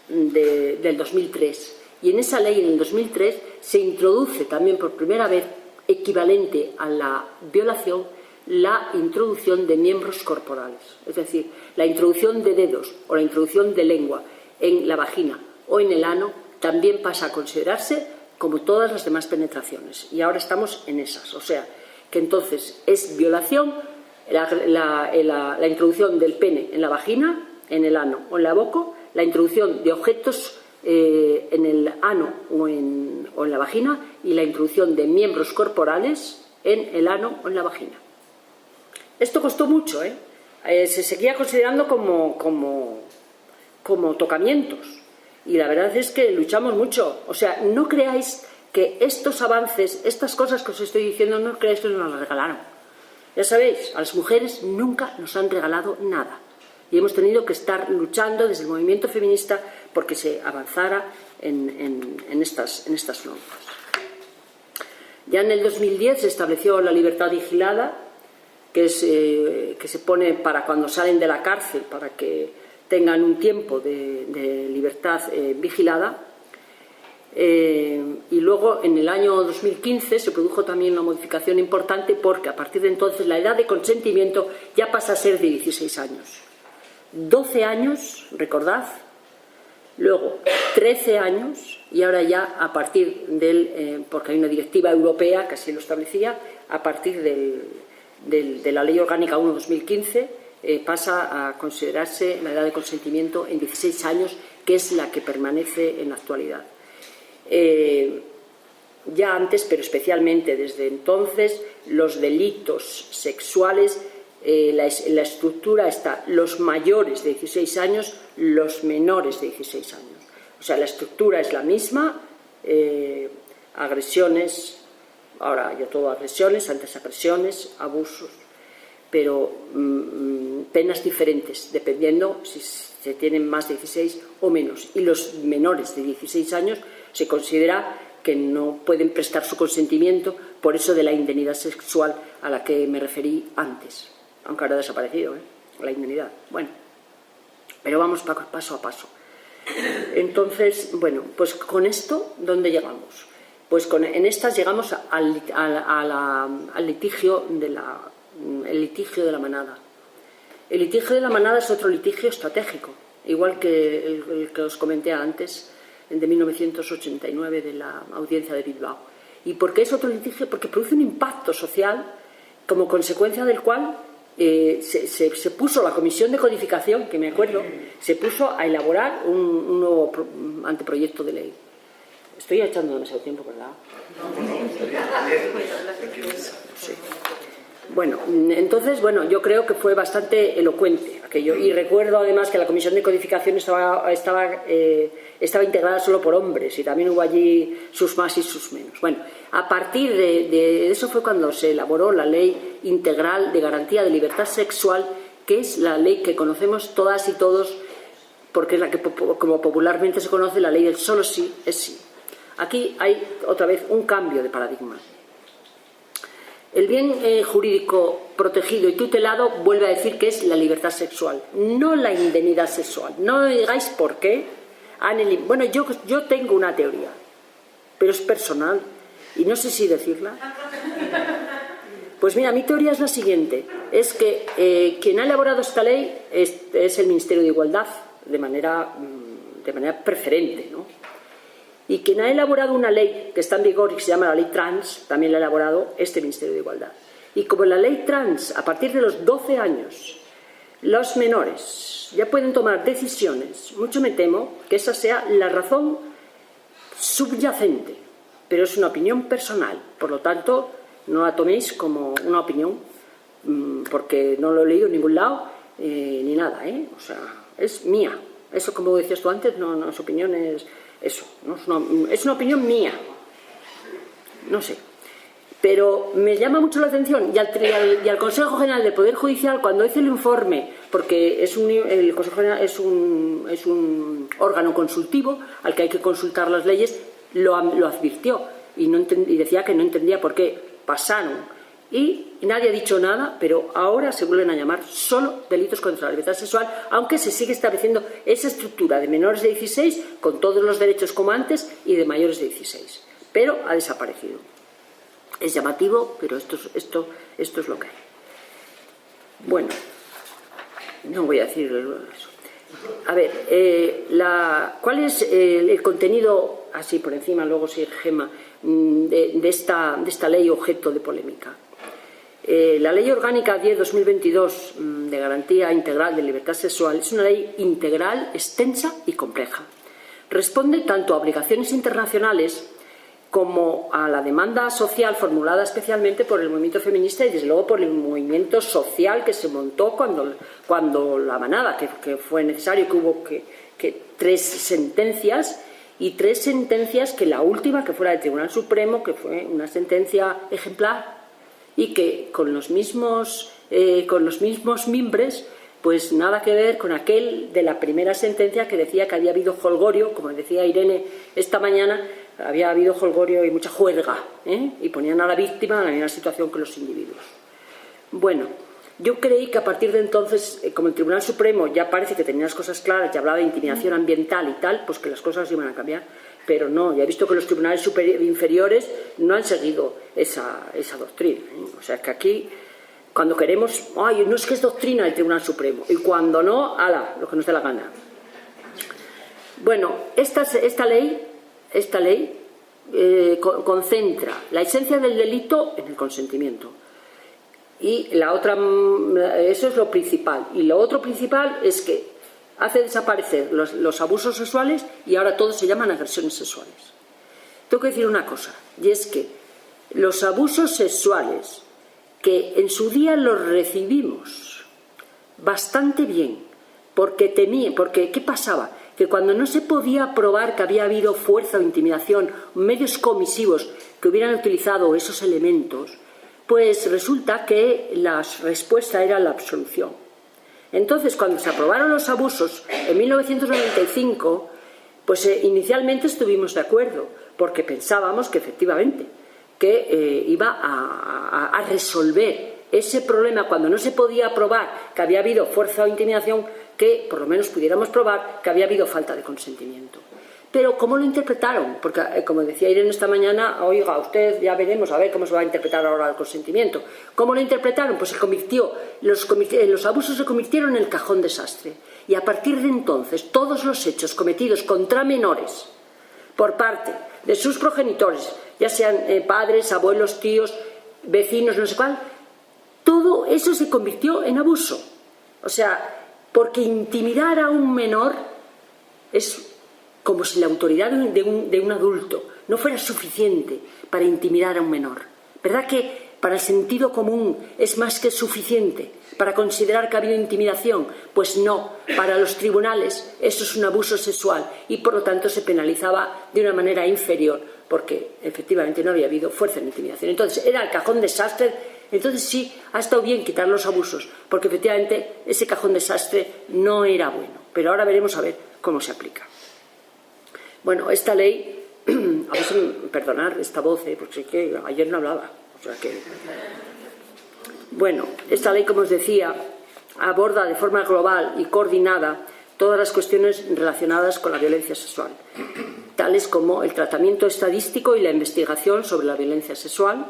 del 2003, y en esa ley, en el 2003, se introduce también por primera vez, equivalente a la violación, la introducción de miembros corporales, es decir, la introducción de dedos o la introducción de lengua en la vagina o en el ano también pasa a considerarse como todas las demás penetraciones, y ahora estamos en esas. O sea, que entonces es violación la introducción del pene en la vagina, en el ano o en la boca, la introducción de objetos en el ano o en la vagina y la introducción de miembros corporales en el ano o en la vagina. Esto costó mucho, se seguía considerando como tocamientos, y la verdad es que luchamos mucho. O sea, no creáis que estos avances, estas cosas que os estoy diciendo, no creáis que nos las regalaron. Ya sabéis, a las mujeres nunca nos han regalado nada, y hemos tenido que estar luchando desde el movimiento feminista porque se avanzara en estas normas. Ya en el 2010 se estableció la libertad vigilada, que se pone para cuando salen de la cárcel, para que tengan un tiempo de libertad vigilada. Y luego en el año 2015 se produjo también una modificación importante, porque a partir de entonces la edad de consentimiento ya pasa a ser de 16 años. 12 años, recordad, luego 13 años, y ahora ya a partir porque hay una directiva europea que así lo establecía, a partir de la Ley Orgánica 1/2015 pasa a considerarse la edad de consentimiento en 16 años, que es la que permanece en la actualidad. Ya antes, pero especialmente desde entonces, los delitos sexuales, la estructura está los mayores de 16 años, los menores de 16 años. O sea, la estructura es la misma, agresiones, ahora ya todo agresiones, antes agresiones, abusos, pero penas diferentes, dependiendo si se tienen más de 16 o menos. Y los menores de 16 años se considera que no pueden prestar su consentimiento, por eso de la indemnidad sexual a la que me referí antes, aunque ahora ha desaparecido, la indemnidad. Bueno, pero vamos paso a paso. Entonces, bueno, pues con esto, ¿dónde llegamos? Pues en estas llegamos al litigio de el litigio de la manada. El litigio de la manada es otro litigio estratégico, igual que el que os comenté antes, de 1989, de la audiencia de Bilbao. ¿Y por qué es otro litigio? Porque produce un impacto social, como consecuencia del cual se puso la Comisión de Codificación, que me acuerdo, se puso a elaborar un nuevo anteproyecto de ley. Estoy echando demasiado tiempo, ¿verdad? Sí. Bueno, entonces, yo creo que fue bastante elocuente aquello. Y recuerdo además que la Comisión de Codificación estaba integrada solo por hombres, y también hubo allí sus más y sus menos. Bueno, a partir de eso fue cuando se elaboró la Ley Integral de Garantía de Libertad Sexual, que es la ley que conocemos todas y todos, porque es la que, como popularmente se conoce, la ley del solo sí es sí. Aquí hay otra vez un cambio de paradigma. El bien jurídico protegido y tutelado vuelve a decir que es la libertad sexual, no la indemnidad sexual. No me digáis por qué. Bueno, yo tengo una teoría, pero es personal y no sé si decirla. Pues mira, mi teoría es la siguiente: es que quien ha elaborado esta ley es el Ministerio de Igualdad de manera preferente, ¿no? Y quien ha elaborado una ley que está en vigor y que se llama la ley trans, también la ha elaborado este Ministerio de Igualdad. Y como la ley trans, a partir de los 12 años, los menores ya pueden tomar decisiones, mucho me temo que esa sea la razón subyacente, pero es una opinión personal. Por lo tanto, no la toméis como una opinión, porque no lo he leído en ningún lado, ni nada, O sea, es mía. Eso, como decías tú antes, no es opinión, es eso, ¿no? Es una opinión mía, no sé, pero me llama mucho la atención, y al Consejo General del Poder Judicial, cuando hice el informe, porque el Consejo General es un órgano consultivo al que hay que consultar las leyes, lo advirtió y decía que no entendía por qué pasaron. Y nadie ha dicho nada, pero ahora se vuelven a llamar solo delitos contra la libertad sexual, aunque se sigue estableciendo esa estructura de menores de 16 con todos los derechos como antes y de mayores de 16. Pero ha desaparecido. Es llamativo, pero esto es lo que hay. Bueno, no voy a decir eso. A ver, ¿cuál es el contenido, así por encima, luego si Gemma, de esta ley objeto de polémica? La Ley Orgánica 10/2022 de Garantía Integral de Libertad Sexual es una ley integral, extensa y compleja. responde tanto a obligaciones internacionales como a la demanda social formulada especialmente por el movimiento feminista y desde luego por el movimiento social que se montó cuando la manada, que fue necesario, que hubo que 3 sentencias, y 3 sentencias que la última, que fuera del Tribunal Supremo, que fue una sentencia ejemplar y que con los mismos mimbres, pues nada que ver con aquel de la primera sentencia que decía que había habido jolgorio, como decía Irene esta mañana, había habido jolgorio y mucha juerga, y ponían a la víctima en la misma situación que los individuos. Bueno, yo creí que a partir de entonces, como el Tribunal Supremo ya parece que tenía las cosas claras y hablaba de intimidación ambiental y tal, pues que las cosas iban a cambiar, pero no, ya he visto que los tribunales inferiores no han seguido esa doctrina, O sea que aquí, cuando queremos, ay, no es que es doctrina del Tribunal Supremo, y cuando no, ala, lo que nos dé la gana. Bueno, esta ley concentra la esencia del delito en el consentimiento. Y eso es lo principal. Y lo otro principal es que hace desaparecer los abusos sexuales y ahora todos se llaman agresiones sexuales. Tengo que decir una cosa, y es que los abusos sexuales, que en su día los recibimos bastante bien, porque ¿qué pasaba? Que cuando no se podía probar que había habido fuerza o intimidación, medios comisivos que hubieran utilizado esos elementos, pues resulta que la respuesta era la absolución. Entonces, cuando se aprobaron los abusos en 1995, pues inicialmente estuvimos de acuerdo, porque pensábamos que efectivamente que iba a resolver ese problema cuando no se podía probar que había habido fuerza o intimidación, que por lo menos pudiéramos probar que había habido falta de consentimiento. Pero ¿cómo lo interpretaron? Porque, como decía Irene esta mañana, oiga, usted ya veremos a ver cómo se va a interpretar ahora el consentimiento. ¿Cómo lo interpretaron? Pues los abusos se convirtieron en el cajón desastre. Y a partir de entonces, todos los hechos cometidos contra menores por parte de sus progenitores, ya sean padres, abuelos, tíos, vecinos, no sé cuál, todo eso se convirtió en abuso. O sea, porque intimidar a un menor es como si la autoridad de un adulto no fuera suficiente para intimidar a un menor. ¿Verdad que para el sentido común es más que suficiente para considerar que ha habido intimidación? Pues no, para los tribunales eso es un abuso sexual y por lo tanto se penalizaba de una manera inferior porque efectivamente no había habido fuerza en intimidación. Entonces era el cajón desastre. Entonces sí, ha estado bien quitar los abusos porque efectivamente ese cajón desastre no era bueno. Pero ahora veremos a ver cómo se aplica. Bueno, esta ley, a ver si perdonar esta voz, porque es que ayer no hablaba. O sea que... Bueno, esta ley, como os decía, aborda de forma global y coordinada todas las cuestiones relacionadas con la violencia sexual, tales como el tratamiento estadístico y la investigación sobre la violencia sexual,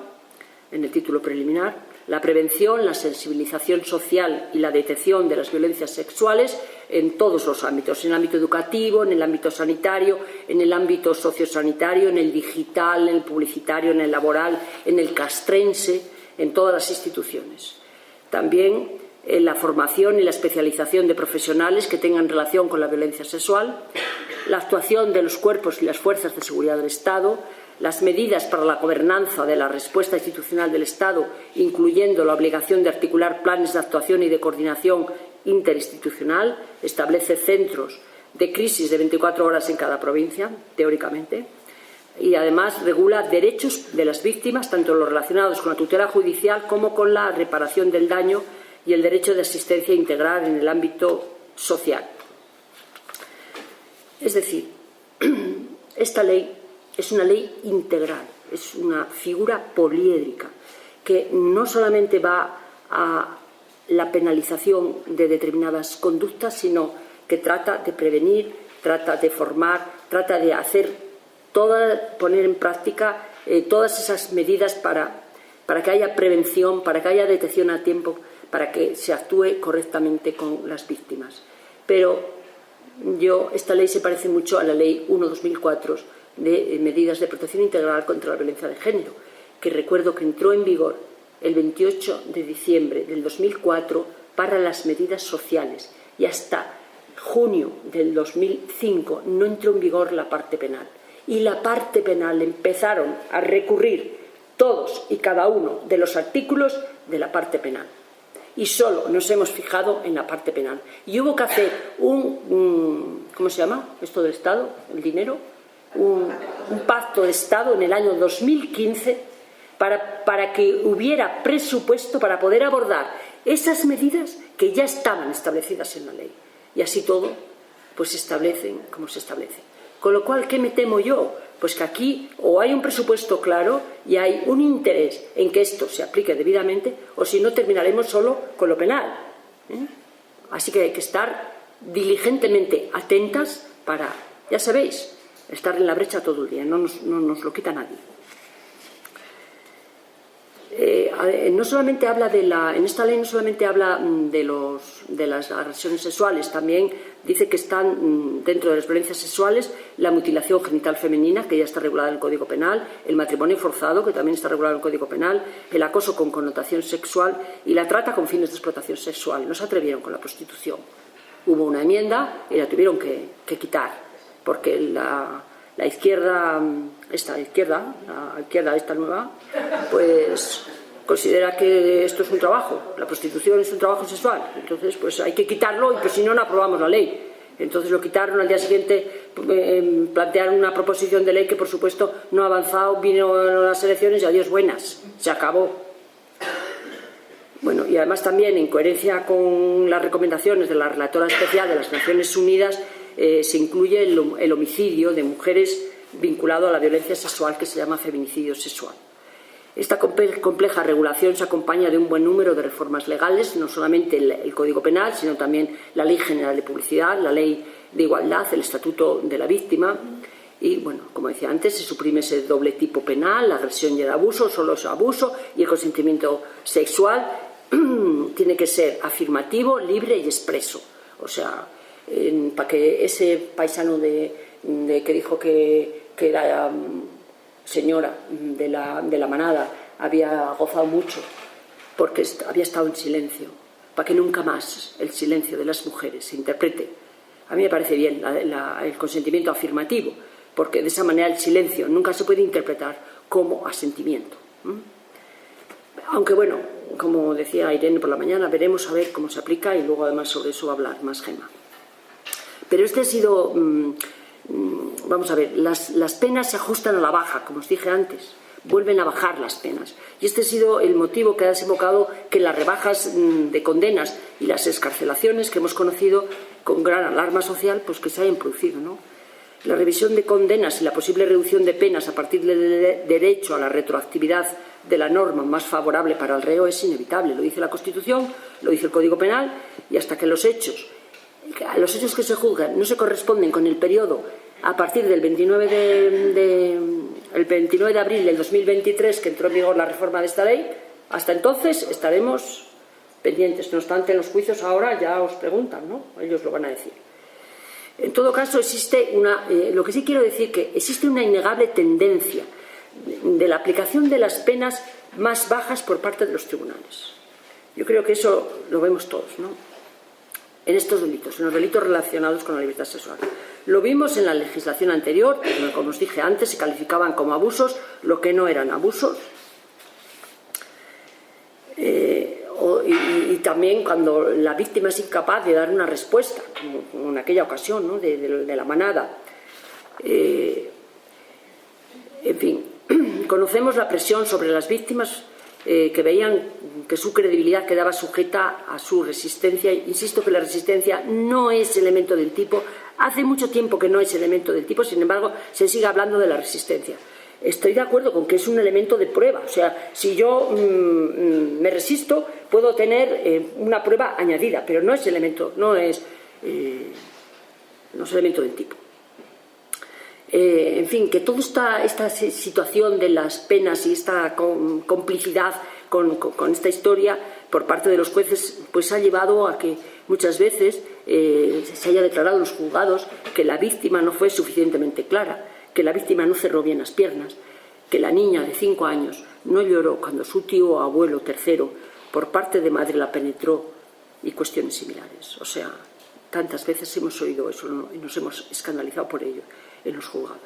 en el título preliminar, la prevención, la sensibilización social y la detección de las violencias sexuales en todos los ámbitos, en el ámbito educativo, en el ámbito sanitario, en el ámbito sociosanitario, en el digital, en el publicitario, en el laboral, en el castrense, en todas las instituciones. También la formación y la especialización de profesionales que tengan relación con la violencia sexual, la actuación de los cuerpos y las fuerzas de seguridad del Estado, las medidas para la gobernanza de la respuesta institucional del Estado, incluyendo la obligación de articular planes de actuación y de coordinación interinstitucional, establece centros de crisis de 24 horas en cada provincia, teóricamente, y además regula derechos de las víctimas, tanto los relacionados con la tutela judicial como con la reparación del daño y el derecho de asistencia integral en el ámbito social. Es decir, esta ley es una ley integral, es una figura poliédrica que no solamente va a la penalización de determinadas conductas, sino que trata de prevenir, trata de formar, trata de poner en práctica todas esas medidas para que haya prevención, para que haya detección a tiempo, para que se actúe correctamente con las víctimas. Pero esta ley se parece mucho a la Ley 1/2004 de medidas de protección integral contra la violencia de género, que recuerdo que entró en vigor el 28 de diciembre del 2004 para las medidas sociales y hasta junio del 2005 no entró en vigor la parte penal y la parte penal empezaron a recurrir todos y cada uno de los artículos de la parte penal y solo nos hemos fijado en la parte penal y hubo que hacer ¿cómo se llama? Esto del Estado, el dinero, un pacto de Estado en el año 2015 para que hubiera presupuesto para poder abordar esas medidas que ya estaban establecidas en la ley. Y así todo, pues se establecen como se establecen. Con lo cual, ¿qué me temo yo? Pues que aquí o hay un presupuesto claro y hay un interés en que esto se aplique debidamente, o si no terminaremos solo con lo penal. Así que hay que estar diligentemente atentas para, ya sabéis, estar en la brecha todo el día, no nos lo quita nadie. No solamente habla en esta ley no solamente habla de las agresiones sexuales, también dice que están dentro de las violencias sexuales la mutilación genital femenina, que ya está regulada en el Código Penal, el matrimonio forzado, que también está regulado en el Código Penal, el acoso con connotación sexual y la trata con fines de explotación sexual. No se atrevieron con la prostitución. Hubo una enmienda y la tuvieron que quitar, porque la izquierda esta nueva, pues considera que esto es un trabajo, la prostitución es un trabajo sexual, entonces pues hay que quitarlo y pues si no aprobamos la ley. Entonces lo quitaron, al día siguiente plantearon una proposición de ley que por supuesto no ha avanzado, vino las elecciones y adiós buenas, se acabó. Bueno, y además también en coherencia con las recomendaciones de la relatora especial de las Naciones Unidas se incluye el homicidio de mujeres vinculado a la violencia sexual, que se llama feminicidio sexual. Esta compleja regulación se acompaña de un buen número de reformas legales, no solamente el Código Penal, sino también la Ley General de Publicidad, la Ley de Igualdad, el Estatuto de la Víctima. Y, bueno, como decía antes, se suprime ese doble tipo penal, la agresión y el abuso, solo es abuso, y el consentimiento sexual tiene que ser afirmativo, libre y expreso. O sea, para que ese paisano que dijo que era señora de la manada había gozado mucho porque había estado en silencio, para que nunca más el silencio de las mujeres se interprete. A mí me parece bien el consentimiento afirmativo, porque de esa manera el silencio nunca se puede interpretar como asentimiento. Aunque bueno, como decía Irene por la mañana, veremos a ver cómo se aplica y luego además sobre eso va a hablar más Gemma. Pero este ha sido... vamos a ver, las penas se ajustan a la baja, como os dije antes, vuelven a bajar las penas. Y este ha sido el motivo que ha desembocado que las rebajas de condenas y las excarcelaciones que hemos conocido con gran alarma social, pues que se hayan producido, ¿no? La revisión de condenas y la posible reducción de penas a partir del derecho a la retroactividad de la norma más favorable para el reo es inevitable. Lo dice la Constitución, lo dice el Código Penal, y hasta que los hechos que se juzgan no se corresponden con el periodo a partir del 29 de abril del 2023 que entró en vigor la reforma de esta ley, hasta entonces estaremos pendientes. No obstante, en los juicios ahora ya os preguntan, ¿no? Ellos lo van a decir. En todo caso, lo que sí quiero decir que existe una innegable tendencia de la aplicación de las penas más bajas por parte de los tribunales. Yo creo que eso lo vemos todos, ¿no? En estos delitos, en los delitos relacionados con la libertad sexual. Lo vimos en la legislación anterior, como os dije antes, se calificaban como abusos lo que no eran abusos. Y también cuando la víctima es incapaz de dar una respuesta, como en aquella ocasión, ¿no? de la manada. En fin, conocemos la presión sobre las víctimas que veían que su credibilidad quedaba sujeta a su resistencia. Insisto que la resistencia no es elemento del tipo. Hace mucho tiempo que no es elemento del tipo, sin embargo, se sigue hablando de la resistencia. Estoy de acuerdo con que es un elemento de prueba. O sea, si yo me resisto, puedo tener una prueba añadida, pero no es elemento del tipo. En fin, que toda esta situación de las penas y esta complicidad con esta historia por parte de los jueces pues ha llevado a que muchas veces se haya declarado en los juzgados que la víctima no fue suficientemente clara, que la víctima no cerró bien las piernas, que la niña de 5 años no lloró cuando su tío o abuelo tercero por parte de madre la penetró y cuestiones similares. O sea, tantas veces hemos oído eso y nos hemos escandalizado por ello en los juzgados.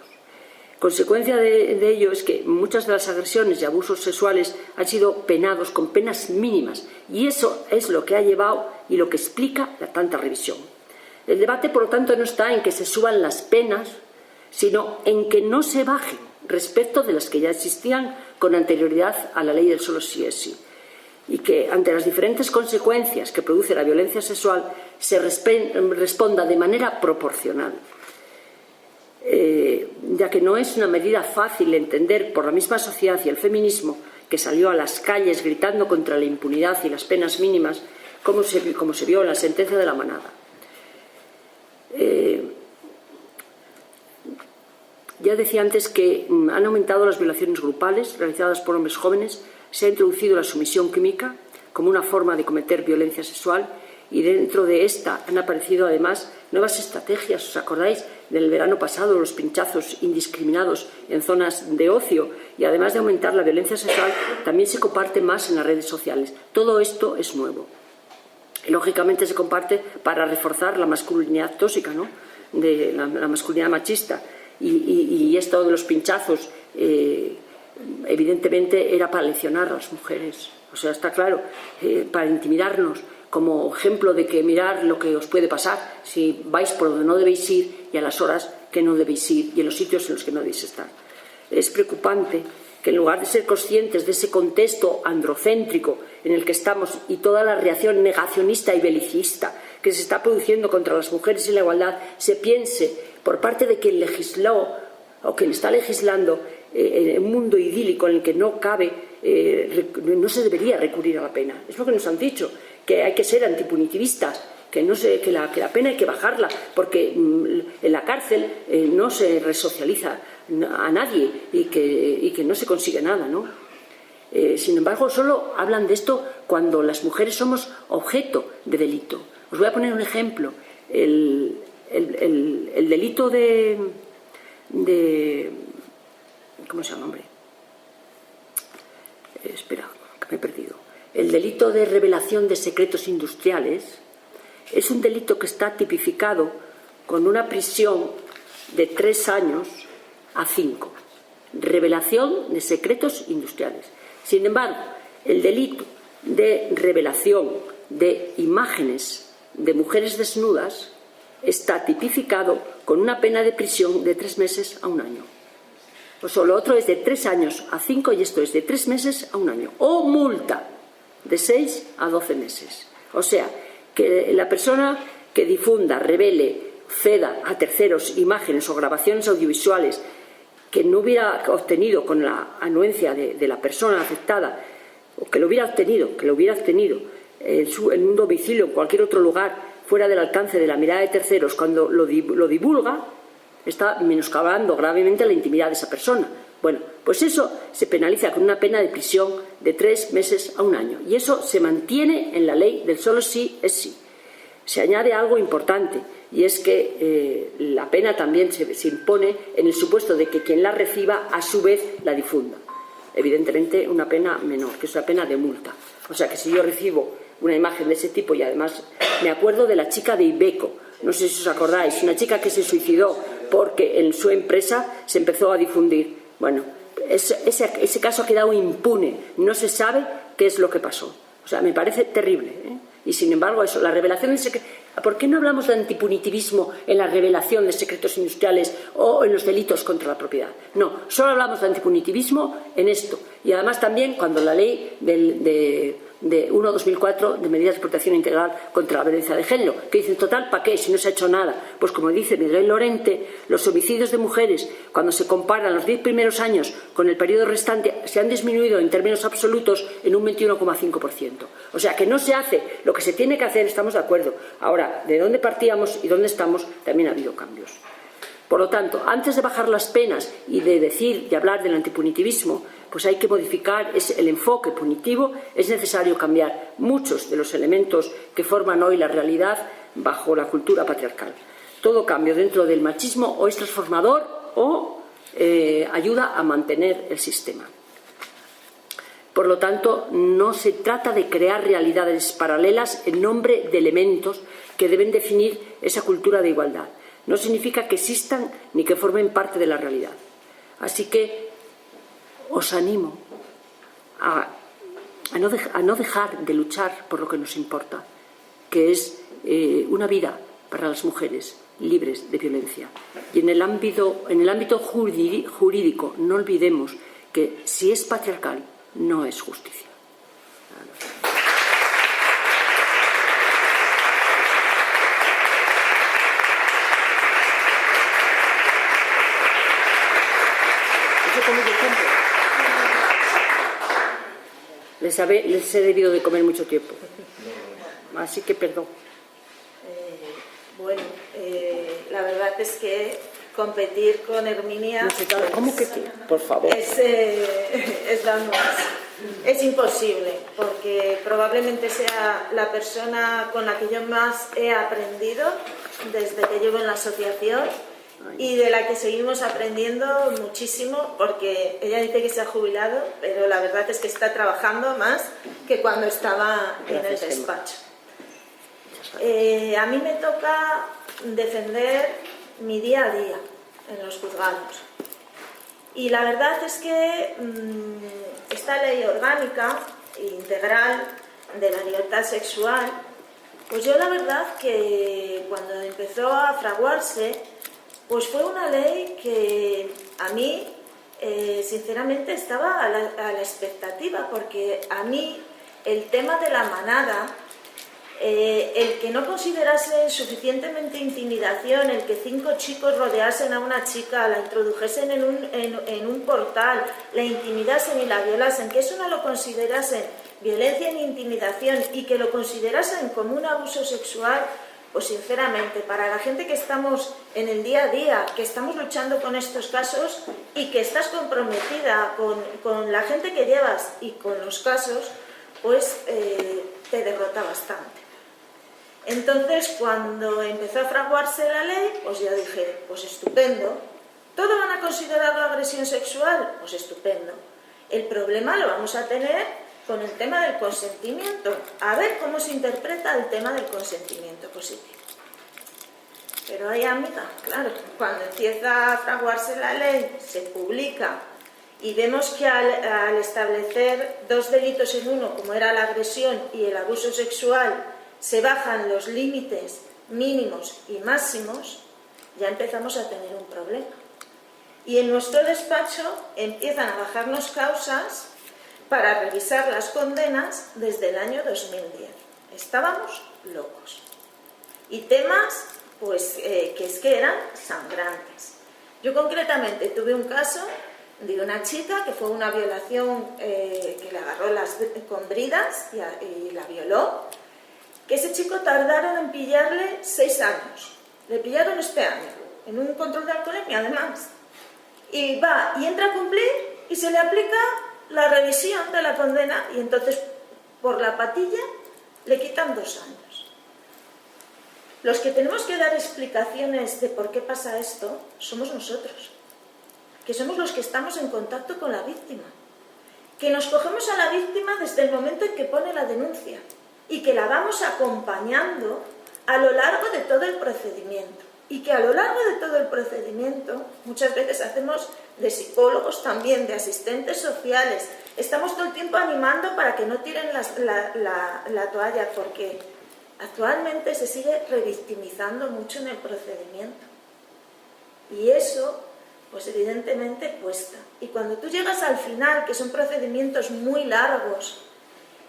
Consecuencia de ello es que muchas de las agresiones y abusos sexuales han sido penados con penas mínimas, y eso es lo que ha llevado y lo que explica la tanta revisión. El debate, por lo tanto, no está en que se suban las penas, sino en que no se bajen respecto de las que ya existían con anterioridad a la ley del solo sí es sí, y que ante las diferentes consecuencias que produce la violencia sexual se responda de manera proporcional. Ya que no es una medida fácil de entender por la misma sociedad y el feminismo, que salió a las calles gritando contra la impunidad y las penas mínimas, como se vio en la sentencia de la Manada. Ya decía antes que han aumentado las violaciones grupales realizadas por hombres jóvenes, se ha introducido la sumisión química como una forma de cometer violencia sexual, y dentro de esta han aparecido además nuevas estrategias. ¿Os acordáis del verano pasado, los pinchazos indiscriminados en zonas de ocio? Y además de aumentar la violencia sexual, también se comparte más en las redes sociales. Todo esto es nuevo. Y lógicamente se comparte para reforzar la masculinidad tóxica, ¿no? De la masculinidad machista. Y esto de los pinchazos, evidentemente, era para leccionar a las mujeres. O sea, está claro, para intimidarnos, como ejemplo de que mirar lo que os puede pasar si vais por donde no debéis ir y a las horas que no debéis ir y en los sitios en los que no debéis estar. Es preocupante que en lugar de ser conscientes de ese contexto androcéntrico en el que estamos y toda la reacción negacionista y belicista que se está produciendo contra las mujeres y la igualdad, se piense por parte de quien legisló o quien está legislando en un mundo idílico en el que no cabe, no se debería recurrir a la pena. Es lo que nos han dicho, que hay que ser antipunitivistas, que la pena hay que bajarla, porque en la cárcel no se resocializa a nadie y que no se consigue nada, ¿no? Sin embargo, solo hablan de esto cuando las mujeres somos objeto de delito. Os voy a poner un ejemplo. El delito de ¿cómo se llama, hombre? Espera, que me he perdido. El delito de revelación de secretos industriales es un delito que está tipificado con una prisión de 3 años a 5. Revelación de secretos industriales. Sin embargo, el delito de revelación de imágenes de mujeres desnudas está tipificado con una pena de prisión de 3 meses a 1 año. O sea, lo otro es de 3 años a 5 y esto es de 3 meses a 1 año. O multa de 6 a 12 meses. O sea, que la persona que difunda, revele, ceda a terceros imágenes o grabaciones audiovisuales que no hubiera obtenido con la anuencia de la persona afectada, o que lo hubiera obtenido en un domicilio o en cualquier otro lugar fuera del alcance de la mirada de terceros, cuando lo divulga, está menoscabando gravemente la intimidad de esa persona. Bueno, pues eso se penaliza con una pena de prisión de 3 meses a 1 año. Y eso se mantiene en la ley del solo sí es sí. Se añade algo importante, y es que la pena también se impone en el supuesto de que quien la reciba a su vez la difunda. Evidentemente una pena menor, que es una pena de multa. O sea que si yo recibo una imagen de ese tipo, y además me acuerdo de la chica de Iveco, no sé si os acordáis, una chica que se suicidó porque en su empresa se empezó a difundir. Bueno, ese caso ha quedado impune, no se sabe qué es lo que pasó. O sea, me parece terrible, ¿eh? Y sin embargo, eso, la revelación de secretos. ¿Por qué no hablamos de antipunitivismo en la revelación de secretos industriales o en los delitos contra la propiedad? No, solo hablamos de antipunitivismo en esto. Y además también cuando la ley de 1/2004 de medidas de protección integral contra la violencia de género, que dicen, total, ¿para qué? Si no se ha hecho nada. Pues como dice Miguel Lorente, los homicidios de mujeres, cuando se comparan los 10 primeros años con el periodo restante, se han disminuido en términos absolutos en un 21,5%. O sea que no se hace lo que se tiene que hacer, estamos de acuerdo. Ahora, de dónde partíamos y dónde estamos, también ha habido cambios. Por lo tanto, antes de bajar las penas y de hablar del antipunitivismo, pues hay que modificar el enfoque punitivo. Es necesario cambiar muchos de los elementos que forman hoy la realidad bajo la cultura patriarcal. Todo cambio dentro del machismo o es transformador o ayuda a mantener el sistema. Por lo tanto, no se trata de crear realidades paralelas en nombre de elementos que deben definir esa cultura de igualdad. No significa que existan ni que formen parte de la realidad. Así que os animo a no dejar de luchar por lo que nos importa, que es una vida para las mujeres libres de violencia. Y en el ámbito jurídico no olvidemos que si es patriarcal no es justicia. Les he debido de comer mucho tiempo, así que perdón. Bueno, la verdad es que competir con Herminia, no sé, ¿cómo que sí? Por favor. Es imposible, porque probablemente sea la persona con la que yo más he aprendido desde que llevo en la asociación y de la que seguimos aprendiendo muchísimo, porque ella dice que se ha jubilado, pero la verdad es que está trabajando más que cuando estaba en el despacho. A mí me toca defender mi día a día en los juzgados. Y la verdad es que esta ley orgánica e integral de la libertad sexual, pues yo la verdad que cuando empezó a fraguarse, pues fue una ley que a mí, sinceramente, estaba a la expectativa, porque a mí el tema de la manada, el que no considerase suficientemente intimidación, el que 5 chicos rodeasen a una chica, la introdujesen en un portal, la intimidasen y la violasen, que eso no lo considerasen violencia ni intimidación y que lo considerasen como un abuso sexual, pues sinceramente, para la gente que estamos en el día a día, que estamos luchando con estos casos y que estás comprometida con la gente que llevas y con los casos, pues te derrota bastante. Entonces, cuando empezó a fraguarse la ley, pues yo dije, pues estupendo. ¿Todo van a considerarlo agresión sexual? Pues estupendo. El problema lo vamos a tener con el tema del consentimiento. A ver cómo se interpreta el tema del consentimiento positivo. Pero ahí, amiga, claro, cuando empieza a fraguarse la ley, se publica y vemos que al establecer 2 delitos en uno, como era la agresión y el abuso sexual, se bajan los límites mínimos y máximos, ya empezamos a tener un problema. Y en nuestro despacho empiezan a bajarnos causas para revisar las condenas desde el año 2010. Estábamos locos. Y temas, pues, que eran sangrantes. Yo concretamente tuve un caso de una chica que fue una violación, que le agarró con bridas y la violó, que ese chico tardaron en pillarle 6 años. Le pillaron este año, en un control de alcoholemia además. Y va y entra a cumplir y se le aplica la revisión de la condena y entonces por la patilla le quitan 2 años. Los que tenemos que dar explicaciones de por qué pasa esto somos nosotros, que somos los que estamos en contacto con la víctima, que nos cogemos a la víctima desde el momento en que pone la denuncia y que la vamos acompañando a lo largo de todo el procedimiento. Y que a lo largo de todo el procedimiento muchas veces hacemos de psicólogos también, de asistentes sociales. Estamos todo el tiempo animando para que no tiren la toalla, porque actualmente se sigue revictimizando mucho en el procedimiento. Y eso, pues evidentemente cuesta. Y cuando tú llegas al final, que son procedimientos muy largos,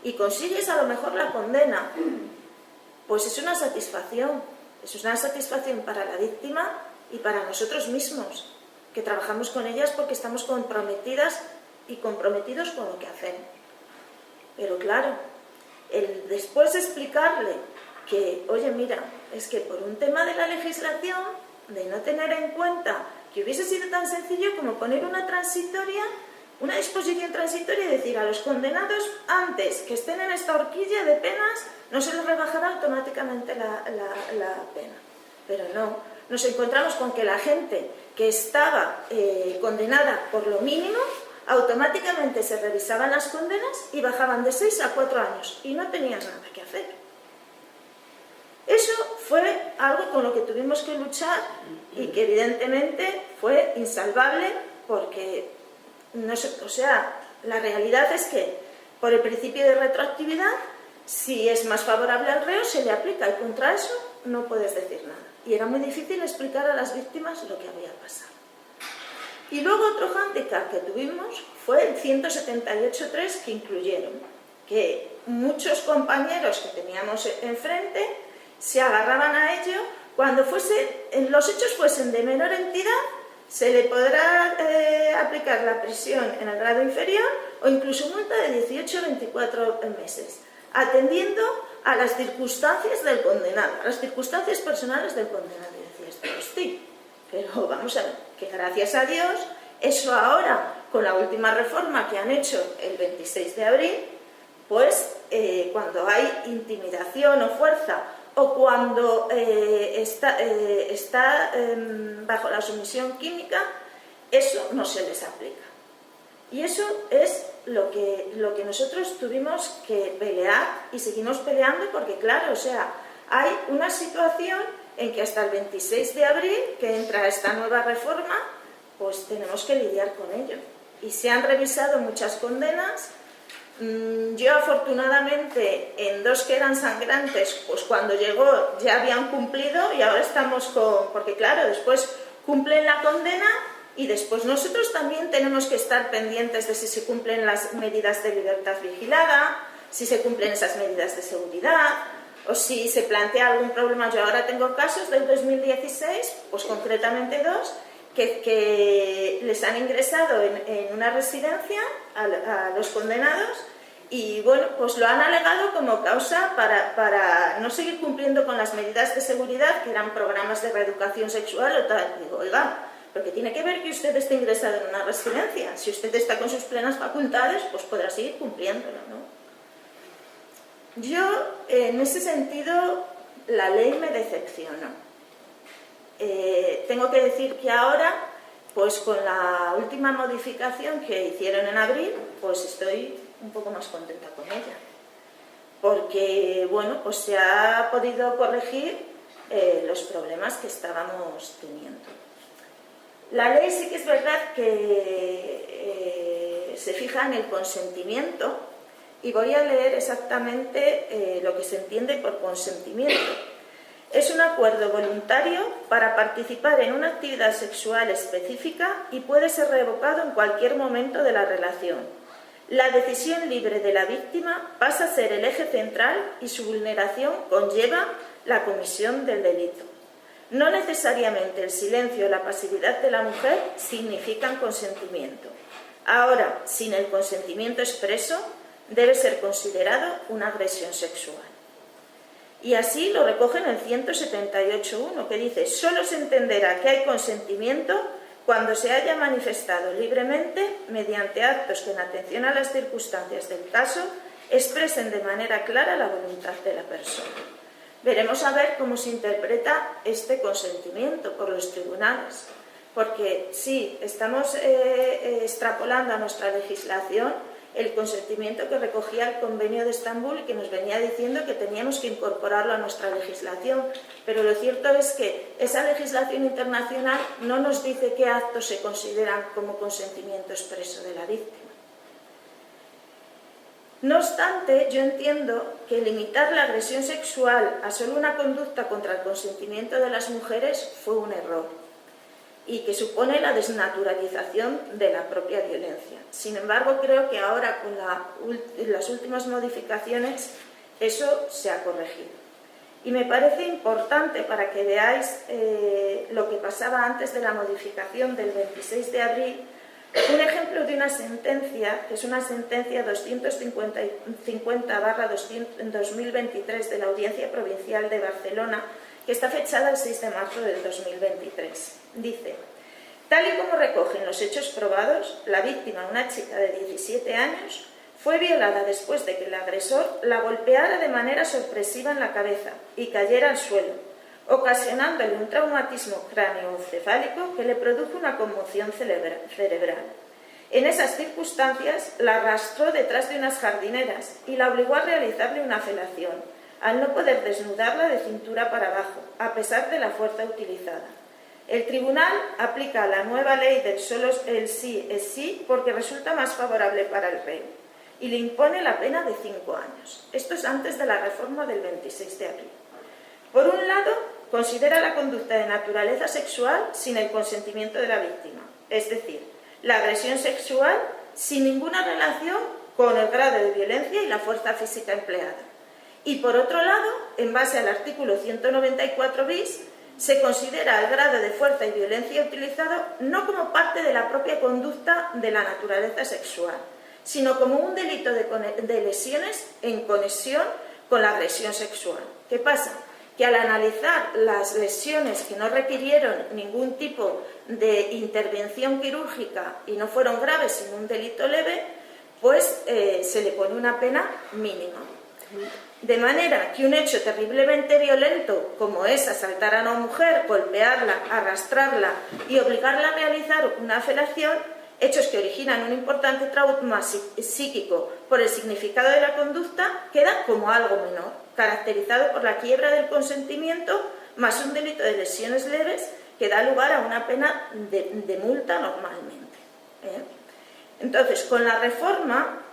y consigues a lo mejor la condena, pues es una satisfacción. Es una satisfacción para la víctima y para nosotros mismos, que trabajamos con ellas porque estamos comprometidas y comprometidos con lo que hacemos. Pero claro, después de explicarle que, oye, mira, es que por un tema de la legislación, de no tener en cuenta que hubiese sido tan sencillo como poner una transitoria, una disposición transitoria y decir a los condenados antes que estén en esta horquilla de penas no se les rebajará automáticamente la pena. Pero no, nos encontramos con que la gente que estaba condenada por lo mínimo, automáticamente se revisaban las condenas y bajaban de 6 a 4 años y no tenías nada que hacer. Eso fue algo con lo que tuvimos que luchar y que evidentemente fue insalvable porque, no sé, o sea, la realidad es que por el principio de retroactividad, si es más favorable al reo, se le aplica y contra eso no puedes decir nada. Y era muy difícil explicar a las víctimas lo que había pasado. Y luego otro hándicap que tuvimos fue el 178.3 que incluyeron que muchos compañeros que teníamos enfrente se agarraban a ello cuando los hechos fuesen de menor entidad, se le podrá aplicar la prisión en el grado inferior o incluso multa de 18 a 24 meses, atendiendo a las circunstancias del condenado, a las circunstancias personales del condenado. Y decías, pues sí, pero vamos a ver, que gracias a Dios, eso ahora, con la última reforma que han hecho el 26 de abril, pues cuando hay intimidación o fuerza o cuando está bajo la sumisión química, eso no se les aplica. Y eso es lo que nosotros tuvimos que pelear y seguimos peleando porque, claro, o sea, hay una situación en que hasta el 26 de abril, que entra esta nueva reforma, pues tenemos que lidiar con ello. Y se han revisado muchas condenas. Yo afortunadamente en 2 que eran sangrantes, pues cuando llegó ya habían cumplido y ahora estamos porque claro, después cumplen la condena y después nosotros también tenemos que estar pendientes de si se cumplen las medidas de libertad vigilada, si se cumplen esas medidas de seguridad o si se plantea algún problema. Yo ahora tengo casos del 2016, pues concretamente 2, que les han ingresado en una residencia a los condenados y bueno, pues lo han alegado como causa para no seguir cumpliendo con las medidas de seguridad, que eran programas de reeducación sexual o tal. Digo, oiga, porque tiene que ver que usted esté ingresado en una residencia. Si usted está con sus plenas facultades, pues podrá seguir cumpliéndolo, ¿no? Yo, en ese sentido, la ley me decepcionó. Tengo que decir que ahora, pues con la última modificación que hicieron en abril, pues estoy un poco más contenta con ella. Porque, bueno, pues se ha podido corregir los problemas que estábamos teniendo. La ley sí que es verdad que se fija en el consentimiento y voy a leer exactamente lo que se entiende por consentimiento. Es un acuerdo voluntario para participar en una actividad sexual específica y puede ser revocado en cualquier momento de la relación. La decisión libre de la víctima pasa a ser el eje central y su vulneración conlleva la comisión del delito. No necesariamente el silencio o la pasividad de la mujer significan consentimiento. Ahora, sin el consentimiento expreso, debe ser considerado una agresión sexual. Y así lo recoge en el 178.1, que dice: solo se entenderá que hay consentimiento cuando se haya manifestado libremente mediante actos que, en atención a las circunstancias del caso, expresen de manera clara la voluntad de la persona. Veremos a ver cómo se interpreta este consentimiento por los tribunales, porque sí, estamos extrapolando a nuestra legislación el consentimiento que recogía el Convenio de Estambul y que nos venía diciendo que teníamos que incorporarlo a nuestra legislación, pero lo cierto es que esa legislación internacional no nos dice qué actos se consideran como consentimiento expreso de la víctima. No obstante, yo entiendo que limitar la agresión sexual a solo una conducta contra el consentimiento de las mujeres fue un error y que supone la desnaturalización de la propia violencia. Sin embargo, creo que ahora con las últimas modificaciones eso se ha corregido. Y me parece importante para que veáis lo que pasaba antes de la modificación del 26 de abril, un ejemplo de una sentencia, que es una sentencia 250/2023 de la Audiencia Provincial de Barcelona, que está fechada el 6 de marzo del 2023. Dice: tal y como recogen los hechos probados, la víctima, una chica de 17 años, fue violada después de que el agresor la golpeara de manera sorpresiva en la cabeza y cayera al suelo, ocasionándole un traumatismo cráneoencefálico que le produjo una conmoción cerebral. En esas circunstancias la arrastró detrás de unas jardineras y la obligó a realizarle una felación, al no poder desnudarla de cintura para abajo, a pesar de la fuerza utilizada. El tribunal aplica la nueva ley del solo el sí es sí porque resulta más favorable para el reo y le impone la pena de 5 años. Esto es antes de la reforma del 26 de abril. Por un lado, considera la conducta de naturaleza sexual sin el consentimiento de la víctima, es decir, la agresión sexual sin ninguna relación con el grado de violencia y la fuerza física empleada. Y por otro lado, en base al artículo 194 bis, se considera el grado de fuerza y violencia utilizado no como parte de la propia conducta de la naturaleza sexual, sino como un delito de lesiones en conexión con la agresión sexual. ¿Qué pasa? Que al analizar las lesiones que no requirieron ningún tipo de intervención quirúrgica y no fueron graves sino un delito leve, pues se le pone una pena mínima. De manera que un hecho terriblemente violento como es asaltar a una mujer, golpearla, arrastrarla y obligarla a realizar una felación, hechos que originan un importante trauma psíquico por el significado de la conducta, queda como algo menor, caracterizado por la quiebra del consentimiento más un delito de lesiones leves que da lugar a una pena de multa normalmente. Entonces, con la reforma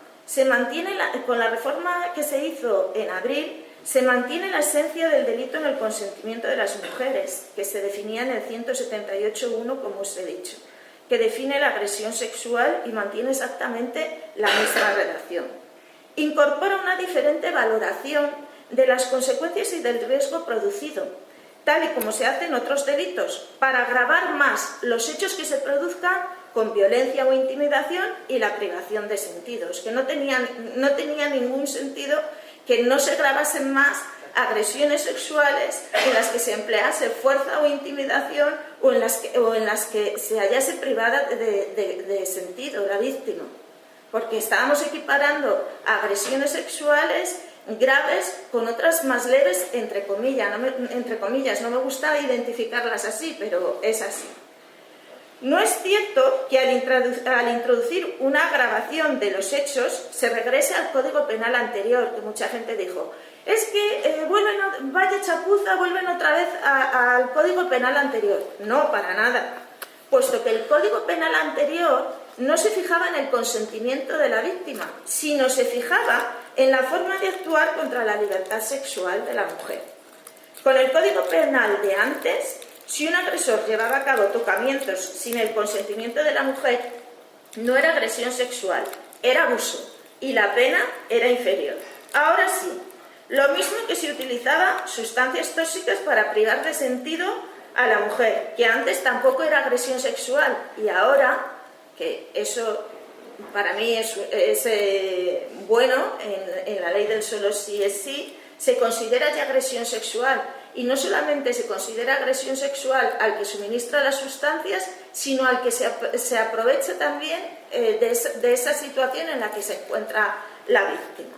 que se hizo en abril, se mantiene la esencia del delito en el consentimiento de las mujeres, que se definía en el 178.1, como os he dicho, que define la agresión sexual y mantiene exactamente la misma redacción. Incorpora una diferente valoración de las consecuencias y del riesgo producido, tal y como se hace en otros delitos, para agravar más los hechos que se produzcan con violencia o intimidación y la privación de sentidos, que no tenía ningún sentido que no se gravasen más agresiones sexuales en las que se emplease fuerza o intimidación o en las que se hallase privada de sentido la víctima, porque estábamos equiparando agresiones sexuales graves con otras más leves, entre comillas, no me gusta identificarlas así, pero es así. No es cierto que al introducir una agravación de los hechos se regrese al Código Penal anterior, que mucha gente dijo, es que vaya chapuza, vuelven otra vez al Código Penal anterior. No, para nada, puesto que el Código Penal anterior no se fijaba en el consentimiento de la víctima, sino se fijaba en la forma de actuar contra la libertad sexual de la mujer. Con el Código Penal de antes, si un agresor llevaba a cabo tocamientos sin el consentimiento de la mujer, no era agresión sexual, era abuso, y la pena era inferior. Ahora sí, lo mismo que si utilizaba sustancias tóxicas para privar de sentido a la mujer, que antes tampoco era agresión sexual, y ahora, que eso para mí es bueno, en la ley del solo sí es sí, se considera ya agresión sexual. Y no solamente se considera agresión sexual al que suministra las sustancias, sino al que se aprovecha también de esa situación en la que se encuentra la víctima.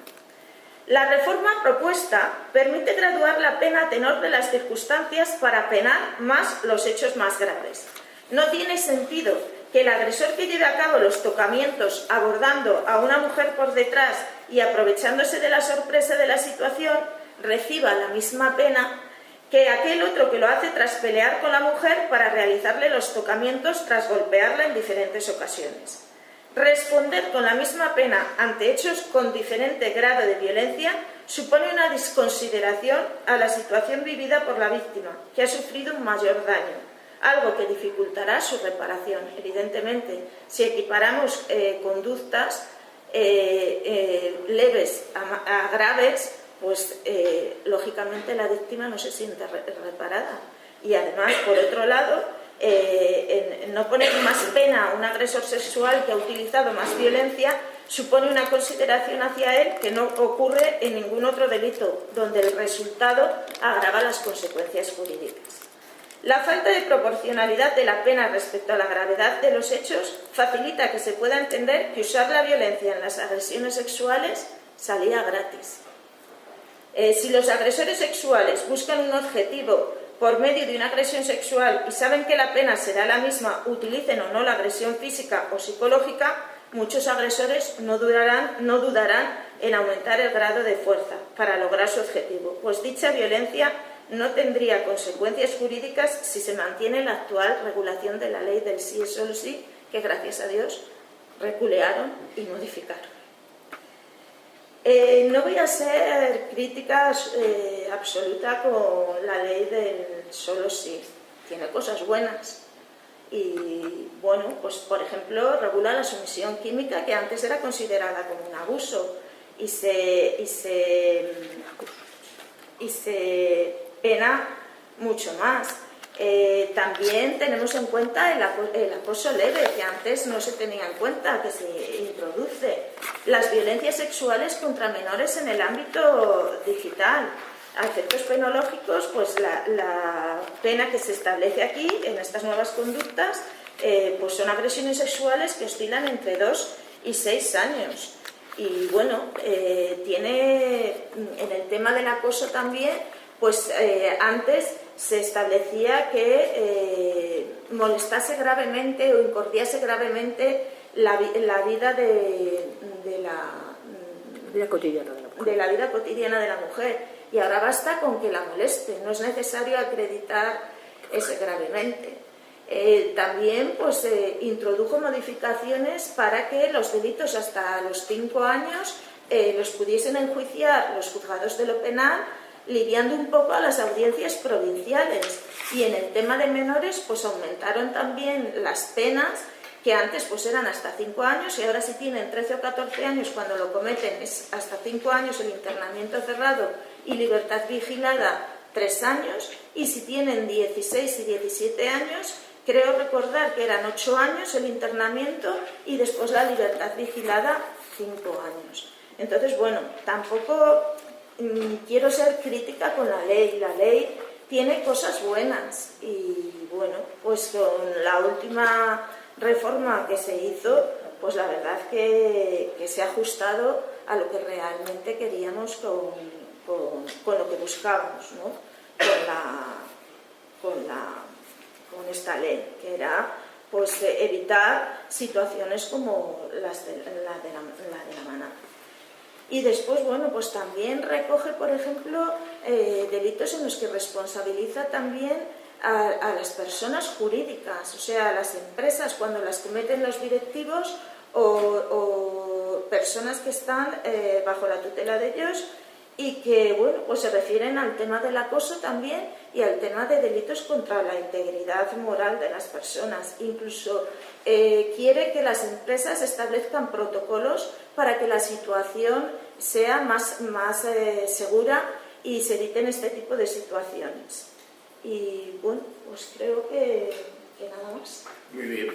La reforma propuesta permite graduar la pena a tenor de las circunstancias para penar más los hechos más graves. No tiene sentido que el agresor que lleve a cabo los tocamientos abordando a una mujer por detrás y aprovechándose de la sorpresa de la situación reciba la misma pena que aquel otro que lo hace tras pelear con la mujer para realizarle los tocamientos tras golpearla en diferentes ocasiones. Responder con la misma pena ante hechos con diferente grado de violencia supone una desconsideración a la situación vivida por la víctima, que ha sufrido un mayor daño, algo que dificultará su reparación. Evidentemente, si equiparamos conductas leves a graves, pues lógicamente la víctima no se siente reparada. Y además, por otro lado, no poner más pena a un agresor sexual que ha utilizado más violencia supone una consideración hacia él que no ocurre en ningún otro delito, donde el resultado agrava las consecuencias jurídicas. La falta de proporcionalidad de la pena respecto a la gravedad de los hechos facilita que se pueda entender que usar la violencia en las agresiones sexuales salía gratis. Si los agresores sexuales buscan un objetivo por medio de una agresión sexual y saben que la pena será la misma, utilicen o no la agresión física o psicológica, muchos agresores no dudarán en aumentar el grado de fuerza para lograr su objetivo, pues dicha violencia no tendría consecuencias jurídicas si se mantiene la actual regulación de la ley del sí es solo sí, que gracias a Dios reculearon y modificaron. No voy a ser crítica absoluta con la ley del solo sí, tiene cosas buenas. Y bueno, pues por ejemplo, regula la sumisión química, que antes era considerada como un abuso, y se pena mucho más. También tenemos en cuenta el acoso leve, que antes no se tenía en cuenta, que se introduce. Las violencias sexuales contra menores en el ámbito digital. A efectos penológicos, pues la pena que se establece aquí, en estas nuevas conductas, pues son agresiones sexuales que oscilan entre 2 y 6 años. Y bueno, tiene en el tema del acoso también, pues antes se establecía que molestase gravemente o incordiase gravemente la vida de la vida cotidiana de la mujer. Y ahora basta con que la moleste, no es necesario acreditar ese gravemente. También pues, introdujo modificaciones para que los delitos hasta los 5 años los pudiesen enjuiciar los juzgados de lo penal, lidiando un poco a las audiencias provinciales. Y en el tema de menores pues aumentaron también las penas, que antes pues eran hasta 5 años y ahora si tienen 13 o 14 años cuando lo cometen es hasta 5 años el internamiento cerrado y libertad vigilada 3 años, y si tienen 16 y 17 años creo recordar que eran 8 años el internamiento y después la libertad vigilada 5 años. Entonces bueno, tampoco quiero ser crítica con la ley tiene cosas buenas y bueno, pues con la última reforma que se hizo, pues la verdad que se ha ajustado a lo que realmente queríamos con lo que buscábamos, ¿no? con esta ley, que era pues evitar situaciones como la de la manada. Y después, bueno, pues también recoge, por ejemplo, delitos en los que responsabiliza también a las personas jurídicas, o sea, a las empresas cuando las cometen los directivos o personas que están bajo la tutela de ellos y que, bueno, pues se refieren al tema del acoso también y al tema de delitos contra la integridad moral de las personas. Incluso quiere que las empresas establezcan protocolos para que la situación sea más segura y se eviten este tipo de situaciones. Y bueno, pues creo que nada más. Muy bien.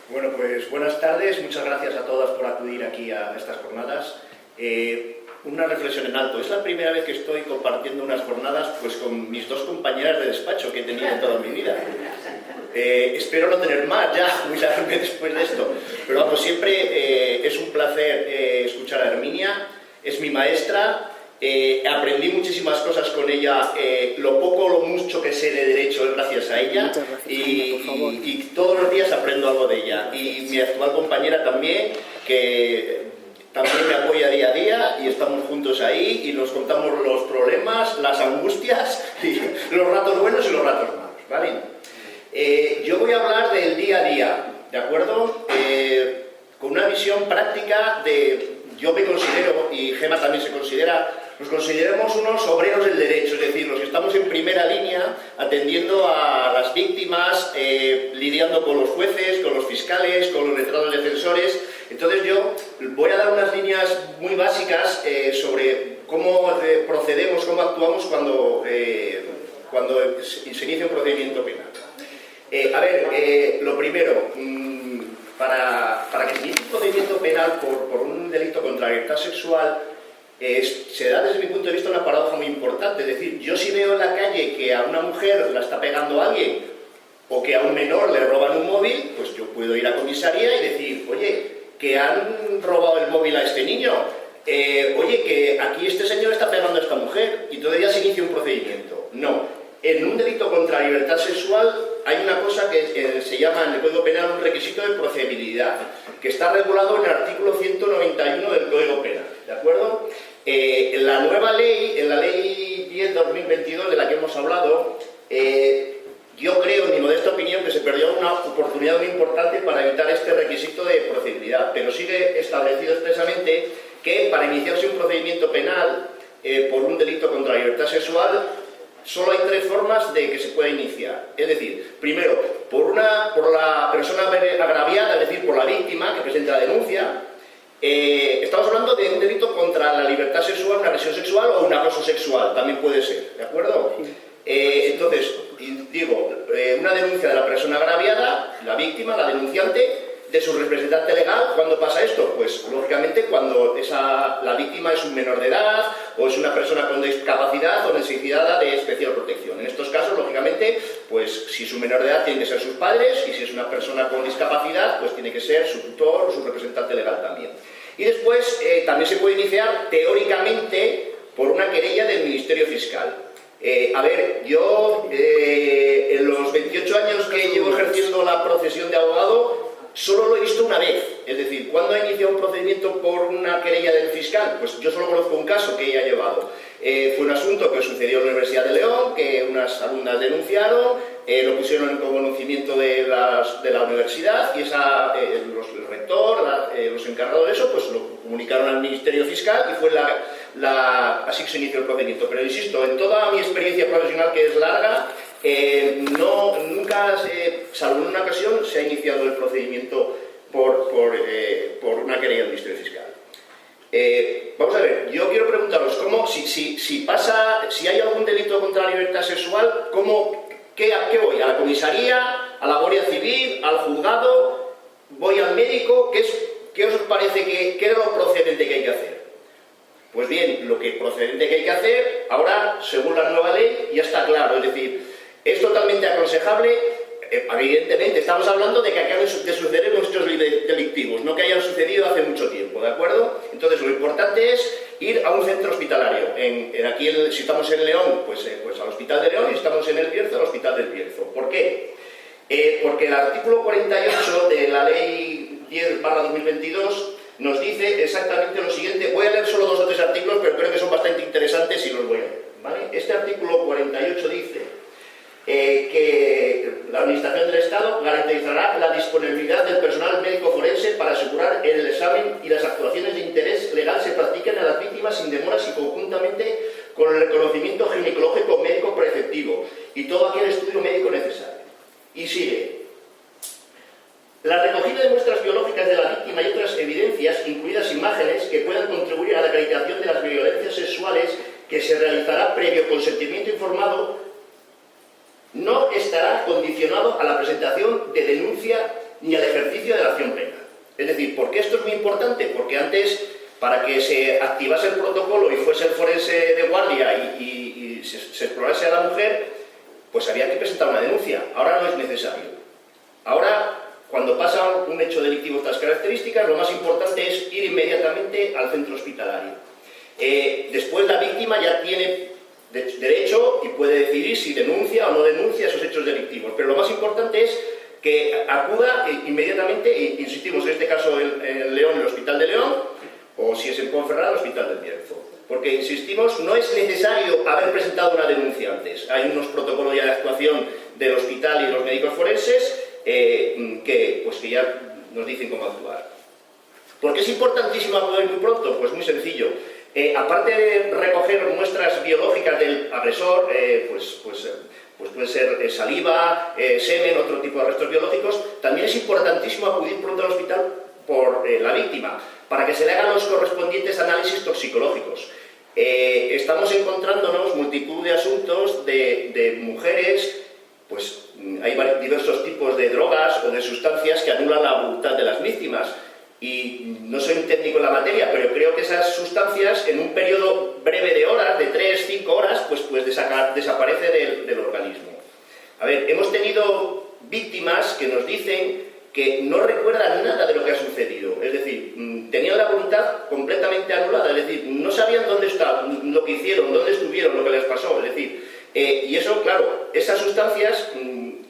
Bueno, pues buenas tardes, muchas gracias a todas por acudir aquí a estas jornadas. Una reflexión en alto, es la primera vez que estoy compartiendo unas jornadas pues con mis 2 compañeras de despacho que he tenido en toda mi vida. Espero no tener más ya, jubilarme después de esto, pero vamos, siempre es un placer escuchar a Herminia, es mi maestra, aprendí muchísimas cosas con ella, lo poco o lo mucho que sé de derecho es gracias a ella. Muchas gracias, y todos los días aprendo algo de ella, y mi actual compañera también, que también me apoya día a día y estamos juntos ahí y nos contamos los problemas, las angustias, y los ratos buenos y los ratos malos, ¿vale? Yo voy a hablar del día a día, ¿de acuerdo? Con una visión práctica yo me considero, y Gema también se considera, nos consideramos unos obreros del derecho, es decir, los que estamos en primera línea atendiendo a las víctimas, lidiando con los jueces, con los fiscales, con los letrados defensores. Entonces yo voy a dar unas líneas muy básicas sobre cómo procedemos, cómo actuamos cuando se inicia un procedimiento penal. Lo primero, para que se inicie un procedimiento penal por un delito contra la libertad sexual, se da desde mi punto de vista una paradoja muy importante. Es decir, yo si veo en la calle que a una mujer la está pegando a alguien o que a un menor le roban un móvil, pues yo puedo ir a comisaría y decir, oye, que han robado el móvil a este niño, oye, que aquí este señor está pegando a esta mujer y todavía se inicia un procedimiento. No, en un delito contra la libertad sexual hay una cosa que se llama en el Código Penal un requisito de procedibilidad, que está regulado en el artículo 191 del Código Penal, ¿de acuerdo? En la nueva ley, en la ley 10/2022 de la que hemos hablado, yo creo, en mi modesta opinión, que se perdió una oportunidad muy importante para evitar este requisito de procedibilidad, pero sigue establecido expresamente que para iniciarse un procedimiento penal por un delito contra la libertad sexual solo hay 3 formas de que se pueda iniciar. Es decir, primero, por la persona agraviada, es decir, por la víctima que presenta la denuncia. Estamos hablando de un delito contra la libertad sexual, una agresión sexual o un acoso sexual, también puede ser, ¿de acuerdo? Entonces, digo, una denuncia de la persona agraviada, la víctima, la denunciante, de su representante legal. ¿Cuándo pasa esto? Pues lógicamente cuando la víctima es un menor de edad o es una persona con discapacidad o necesidad de especial protección. En estos casos, lógicamente, pues si es un menor de edad tienen que ser sus padres, y si es una persona con discapacidad, pues tiene que ser su tutor o su representante legal también. Y después también se puede iniciar teóricamente por una querella del Ministerio Fiscal. A ver, yo en los 28 años que llevo ejerciendo la profesión de abogado, solo lo he visto una vez. Es decir, ¿cuándo ha iniciado un procedimiento por una querella del fiscal? Pues yo solo conozco un caso que ella ha llevado. Fue un asunto que sucedió en la Universidad de León, que unas alumnas denunciaron, lo pusieron en conocimiento de la universidad, y el rector, los encargados de eso, pues lo comunicaron al Ministerio Fiscal, y fue así que se inició el procedimiento. Pero insisto, en toda mi experiencia profesional, que es larga, nunca, salvo en una ocasión, se ha iniciado el procedimiento por una querella del Ministerio Fiscal. Vamos a ver, yo quiero preguntaros, si hay algún delito contra la libertad sexual, ¿qué voy? ¿A la comisaría? ¿A la Guardia Civil? ¿Al juzgado? ¿Voy al médico? ¿Qué os parece qué es lo procedente que hay que hacer? Pues bien, lo que procedente que hay que hacer, ahora, según la nueva ley, ya está claro. Es decir, es totalmente aconsejable, evidentemente, estamos hablando de que acaben de suceder los hechos delictivos, no que hayan sucedido hace mucho tiempo, ¿de acuerdo? Entonces, lo importante es ir a un centro hospitalario. Si estamos en León, pues al Hospital de León, y si estamos en El Bierzo, al Hospital del Bierzo. ¿Por qué? Porque el artículo 48 de la Ley 10/2022 nos dice exactamente lo siguiente. Voy a leer solo 2 o 3 artículos, pero creo que son bastante interesantes y los voy a leer, ¿vale? Este artículo 48 dice que la Administración del Estado garantizará la disponibilidad del personal médico forense para asegurar el examen y las actuaciones de interés legal se practiquen a las víctimas sin demoras y conjuntamente con el reconocimiento ginecológico médico preceptivo y todo aquel estudio médico necesario. Y sigue. La recogida de muestras biológicas de la víctima y otras evidencias, incluidas imágenes, que puedan contribuir a la acreditación de las violencias sexuales que se realizará previo consentimiento informado, no estará condicionado a la presentación de denuncia ni al ejercicio de la acción penal. Es decir, ¿por qué esto es muy importante? Porque antes, para que se activase el protocolo y fuese el forense de guardia y se explorase a la mujer, pues había que presentar una denuncia. Ahora no es necesario. Ahora, cuando pasa un hecho delictivo de estas características, lo más importante es ir inmediatamente al centro hospitalario. Después la víctima ya tiene derecho y puede decidir si denuncia o no denuncia esos hechos delictivos. Pero lo más importante es que acuda inmediatamente, insistimos, en este caso en León, en el Hospital de León, o si es en Ponferrada, el Hospital del Bierzo. Porque, insistimos, no es necesario haber presentado una denuncia antes. Hay unos protocolos ya de actuación del hospital y los médicos forenses que ya nos dicen cómo actuar. ¿Por qué es importantísimo acudir muy pronto? Pues muy sencillo. Aparte de recoger muestras biológicas del agresor, pues puede ser saliva, semen, otro tipo de restos biológicos, también es importantísimo acudir pronto al hospital por la víctima, para que se le hagan los correspondientes análisis toxicológicos. Estamos encontrándonos multitud de asuntos de mujeres, pues hay diversos tipos de drogas o de sustancias que anulan la voluntad de las víctimas. Y no soy un técnico en la materia, pero creo que esas sustancias, en un periodo breve de horas, de 3-5 horas, pues desaparece del organismo. A ver, hemos tenido víctimas que nos dicen que no recuerdan nada de lo que ha sucedido. Es decir, tenían la voluntad completamente anulada, es decir, no sabían dónde estaban, lo que hicieron, dónde estuvieron, lo que les pasó. Es decir, y eso, claro, esas sustancias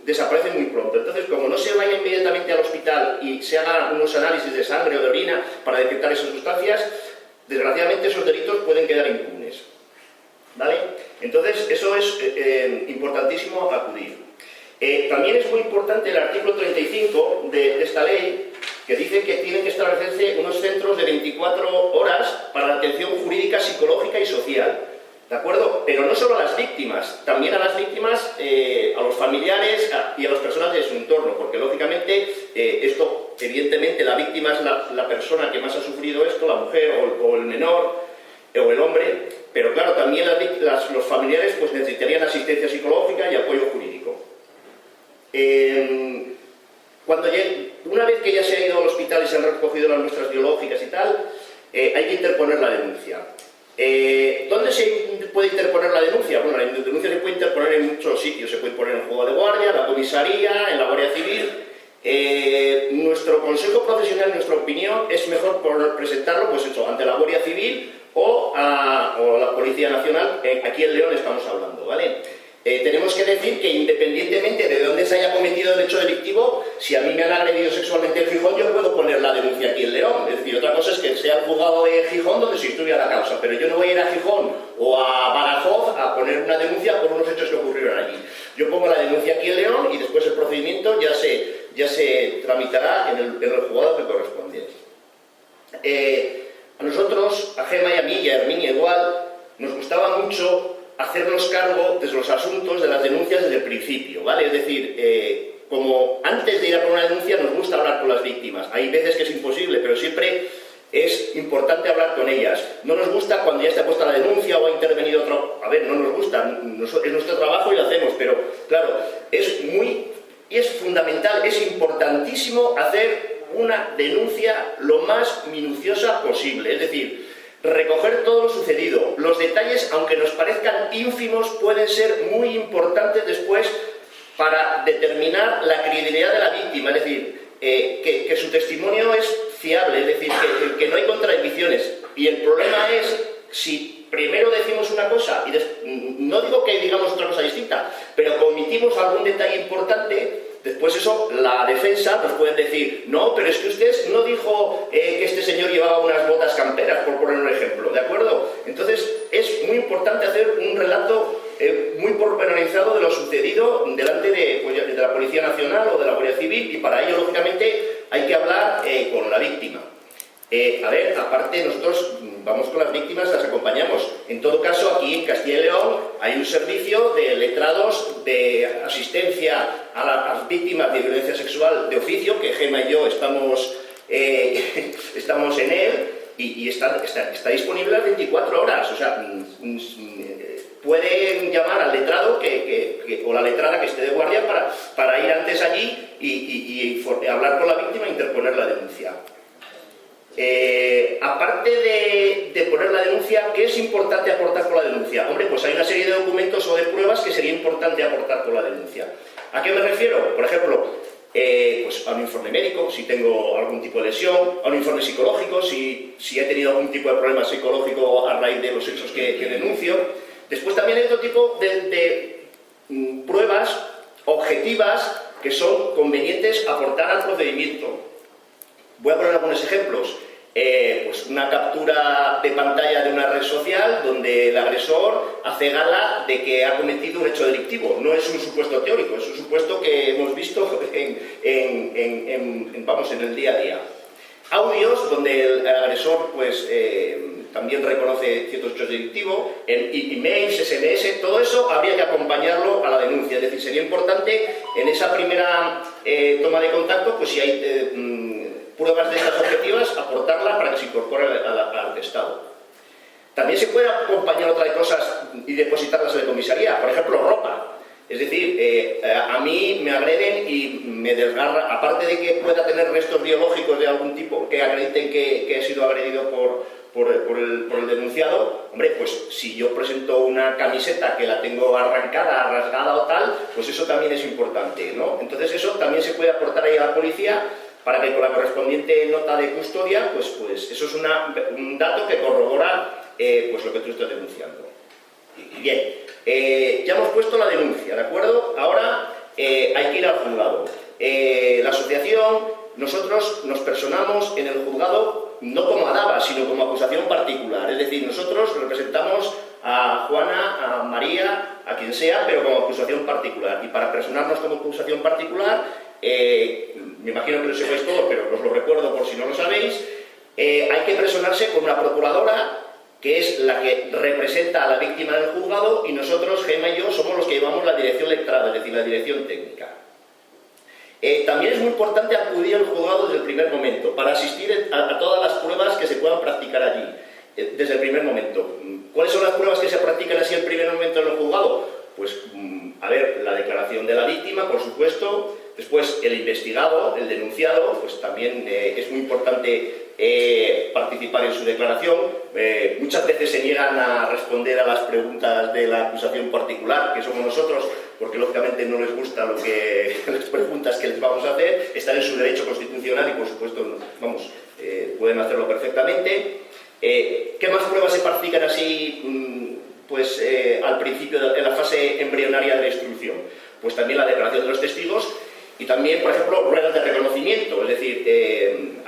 desaparecen muy pronto. Entonces, como no se vaya inmediatamente al hospital y se hagan unos análisis de sangre o de orina para detectar esas sustancias, desgraciadamente esos delitos pueden quedar impunes. ¿Vale? Entonces, eso es importantísimo acudir. También es muy importante el artículo 35 de esta ley, que dice que tienen que establecerse unos centros de 24 horas para la atención jurídica, psicológica y social. ¿De acuerdo? Pero no solo a las víctimas, también a las víctimas, a los familiares y a las personas de su entorno, porque lógicamente esto, evidentemente, la víctima es la persona que más ha sufrido esto, la mujer o el menor o el hombre, pero claro, también los familiares pues necesitarían asistencia psicológica y apoyo jurídico. Una vez que ya se ha ido al hospital y se han recogido las muestras biológicas y tal, hay que interponer la denuncia. ¿Dónde se puede interponer la denuncia? Bueno, la denuncia se puede interponer en muchos sitios. Se puede poner en el juego de guardia, en la comisaría, en la Guardia Civil. Nuestro consejo profesional, nuestra opinión, es mejor presentarlo pues eso, ante la Guardia Civil o la Policía Nacional. Aquí en León estamos hablando, ¿vale? Tenemos que decir que independientemente de dónde se haya cometido el hecho delictivo, si a mí me han agredido sexualmente en Gijón, yo puedo poner la denuncia aquí en León. Es decir, otra cosa es que sea el juzgado de Gijón donde se instruya la causa, pero yo no voy a ir a Gijón o a Badajoz a poner una denuncia por unos hechos que ocurrieron allí. Yo pongo la denuncia aquí en León y después el procedimiento ya se tramitará en el juzgado que corresponde. A nosotros, a Gemma y a mí y a Herminia igual, nos gustaba mucho hacernos cargo de los asuntos, de las denuncias desde el principio, ¿vale? Es decir, como antes de ir a por una denuncia nos gusta hablar con las víctimas. Hay veces que es imposible, pero siempre es importante hablar con ellas. No nos gusta cuando ya está puesta la denuncia o ha intervenido otro... A ver, no nos gusta, es nuestro trabajo y lo hacemos, pero claro, es fundamental, es importantísimo hacer una denuncia lo más minuciosa posible, es decir, recoger todo lo sucedido. Los detalles, aunque nos parezcan ínfimos, pueden ser muy importantes después para determinar la credibilidad de la víctima, es decir, que su testimonio es fiable, es decir, que no hay contradicciones. Y el problema es si primero decimos una cosa y no digo que digamos otra cosa distinta, pero que omitimos algún detalle importante. Después eso, la defensa nos pueden decir, no, pero es que usted no dijo que este señor llevaba unas botas camperas, por poner un ejemplo, ¿de acuerdo? Entonces es muy importante hacer un relato muy pormenorizado de lo sucedido delante de la Policía Nacional o de la Guardia Civil, y para ello, lógicamente, hay que hablar con la víctima. A ver, aparte nosotros vamos con las víctimas, las acompañamos. En todo caso, aquí en Castilla y León hay un servicio de letrados de asistencia a las víctimas de violencia sexual de oficio, que Gemma y yo estamos en él, y está disponible las 24 horas. O sea, pueden llamar al letrado o la letrada que esté de guardia para ir antes allí y hablar con la víctima e interponer la denuncia. Aparte de poner la denuncia, ¿qué es importante aportar con la denuncia? Hombre, pues hay una serie de documentos o de pruebas que sería importante aportar con la denuncia. ¿A qué me refiero? Por ejemplo, pues a un informe médico, si tengo algún tipo de lesión, a un informe psicológico, si he tenido algún tipo de problema psicológico a raíz de los hechos que denuncio. Después también hay otro tipo de pruebas objetivas que son convenientes aportar al procedimiento. Voy a poner algunos ejemplos. Pues una captura de pantalla de una red social donde el agresor hace gala de que ha cometido un hecho delictivo. No es un supuesto teórico, es un supuesto que hemos visto en el día a día. Audios donde el agresor pues también reconoce ciertos hechos delictivos, emails, SMS, todo eso habría que acompañarlo a la denuncia. Es decir, sería importante en esa primera toma de contacto, pues si hay pruebas de estas objetivas, aportarla para que se incorpore al atestado. También se puede acompañar otra de cosas y depositarlas en la comisaría, por ejemplo, ropa. Es decir, a mí me agreden y me desgarra, aparte de que pueda tener restos biológicos de algún tipo que acrediten que he sido agredido el denunciado, hombre, pues si yo presento una camiseta que la tengo arrancada, rasgada o tal, pues eso también es importante, ¿no? Entonces eso también se puede aportar ahí a la policía para que con la correspondiente nota de custodia, pues eso es un dato que corrobora pues lo que tú estás denunciando. Bien, ya hemos puesto la denuncia, ¿de acuerdo? Ahora hay que ir al juzgado. La asociación, nosotros nos personamos en el juzgado no como ADABA, sino como acusación particular. Es decir, nosotros representamos a Juana, a María, a quien sea, pero como acusación particular. Y para personarnos como acusación particular, me imagino que lo sepáis todo, pero os lo recuerdo por si no lo sabéis, hay que personarse con una procuradora, que es la que representa a la víctima del juzgado, y nosotros, Gemma y yo, somos los que llevamos la dirección letrada, es decir, la dirección técnica. También es muy importante acudir al juzgado desde el primer momento, para asistir a todas las pruebas que se puedan practicar allí, desde el primer momento. ¿Cuáles son las pruebas que se practican así en el primer momento en el juzgado? Pues, a ver, la declaración de la víctima, por supuesto. Después, el investigado, el denunciado, pues también es muy importante participar en su declaración. Muchas veces se niegan a responder a las preguntas de la acusación particular, que somos nosotros, porque lógicamente no les gusta las preguntas que les vamos a hacer. Están en su derecho constitucional y, por supuesto, pueden hacerlo perfectamente. ¿Qué más pruebas se practican así, al principio, en la fase embrionaria de la instrucción? Pues también la declaración de los testigos. Y también, por ejemplo, ruedas de reconocimiento, es decir,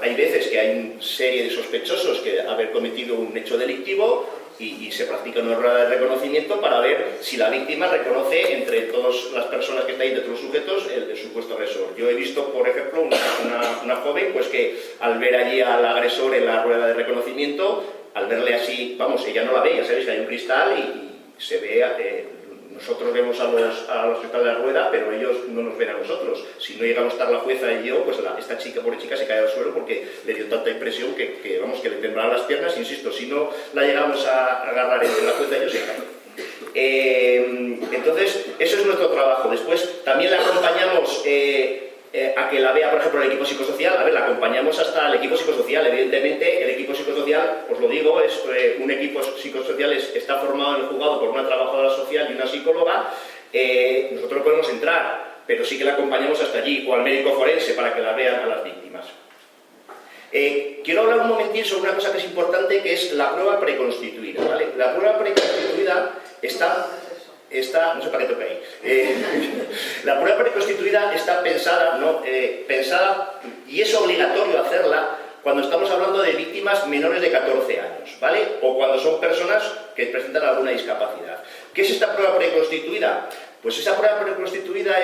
hay veces que hay una serie de sospechosos que haber cometido un hecho delictivo y se practica una rueda de reconocimiento para ver si la víctima reconoce entre todas las personas que están ahí, entre los sujetos, el supuesto agresor. Yo he visto, por ejemplo, una joven pues que al ver allí al agresor en la rueda de reconocimiento, al verle así, vamos, ella no la ve, ya sabéis que hay un cristal y se ve... Nosotros vemos a los que están en la rueda, pero ellos no nos ven a nosotros. Si no llegamos a estar la jueza y yo, pues esta chica, pobre chica, se cae al suelo porque le dio tanta impresión que le temblaban las piernas. Insisto, si no la llegamos a agarrar entre la jueza y yo, se cae. Entonces, eso es nuestro trabajo. Después, también la acompañamos a que la vea, por ejemplo, el equipo psicosocial. A ver, la acompañamos hasta el equipo psicosocial. Evidentemente, el equipo psicosocial, os lo digo, es un equipo psicosocial está formado en el juzgado por una trabajadora social y una psicóloga. Nosotros no podemos entrar, pero sí que la acompañamos hasta allí, o al médico forense, para que la vean a las víctimas. Quiero hablar un momentín sobre una cosa que es importante, que es la prueba preconstituida, ¿vale? La prueba preconstituida está, no sé para qué toca ahí. La prueba preconstituida está pensada, y es obligatorio hacerla cuando estamos hablando de víctimas menores de 14 años, ¿vale? O cuando son personas que presentan alguna discapacidad. ¿Qué es esta prueba preconstituida? Pues esa prueba preconstituida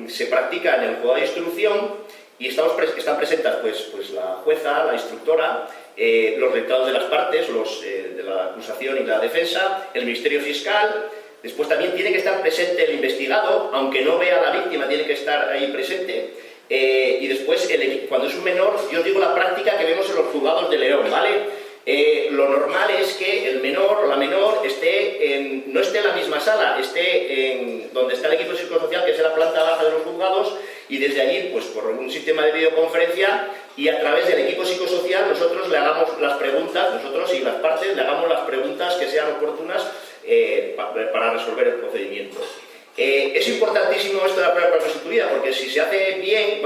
se practica en el juzgado de instrucción y están presentes pues la jueza, la instructora, los letrados de las partes, los de la acusación y la defensa, el Ministerio Fiscal. Después también tiene que estar presente el investigado, aunque no vea a la víctima, tiene que estar ahí presente. Y después, cuando es un menor, yo digo la práctica que vemos en los juzgados de León, ¿vale? Lo normal es que el menor o la menor no esté en la misma sala, esté donde está el equipo psicosocial, que es en la planta baja de los juzgados, y desde allí, pues por un sistema de videoconferencia y a través del equipo psicosocial, nosotros le hagamos las preguntas, nosotros y las partes le hagamos las preguntas que sean oportunas para resolver el procedimiento. Es importantísimo esto de la prueba preconstituida, porque si se hace bien,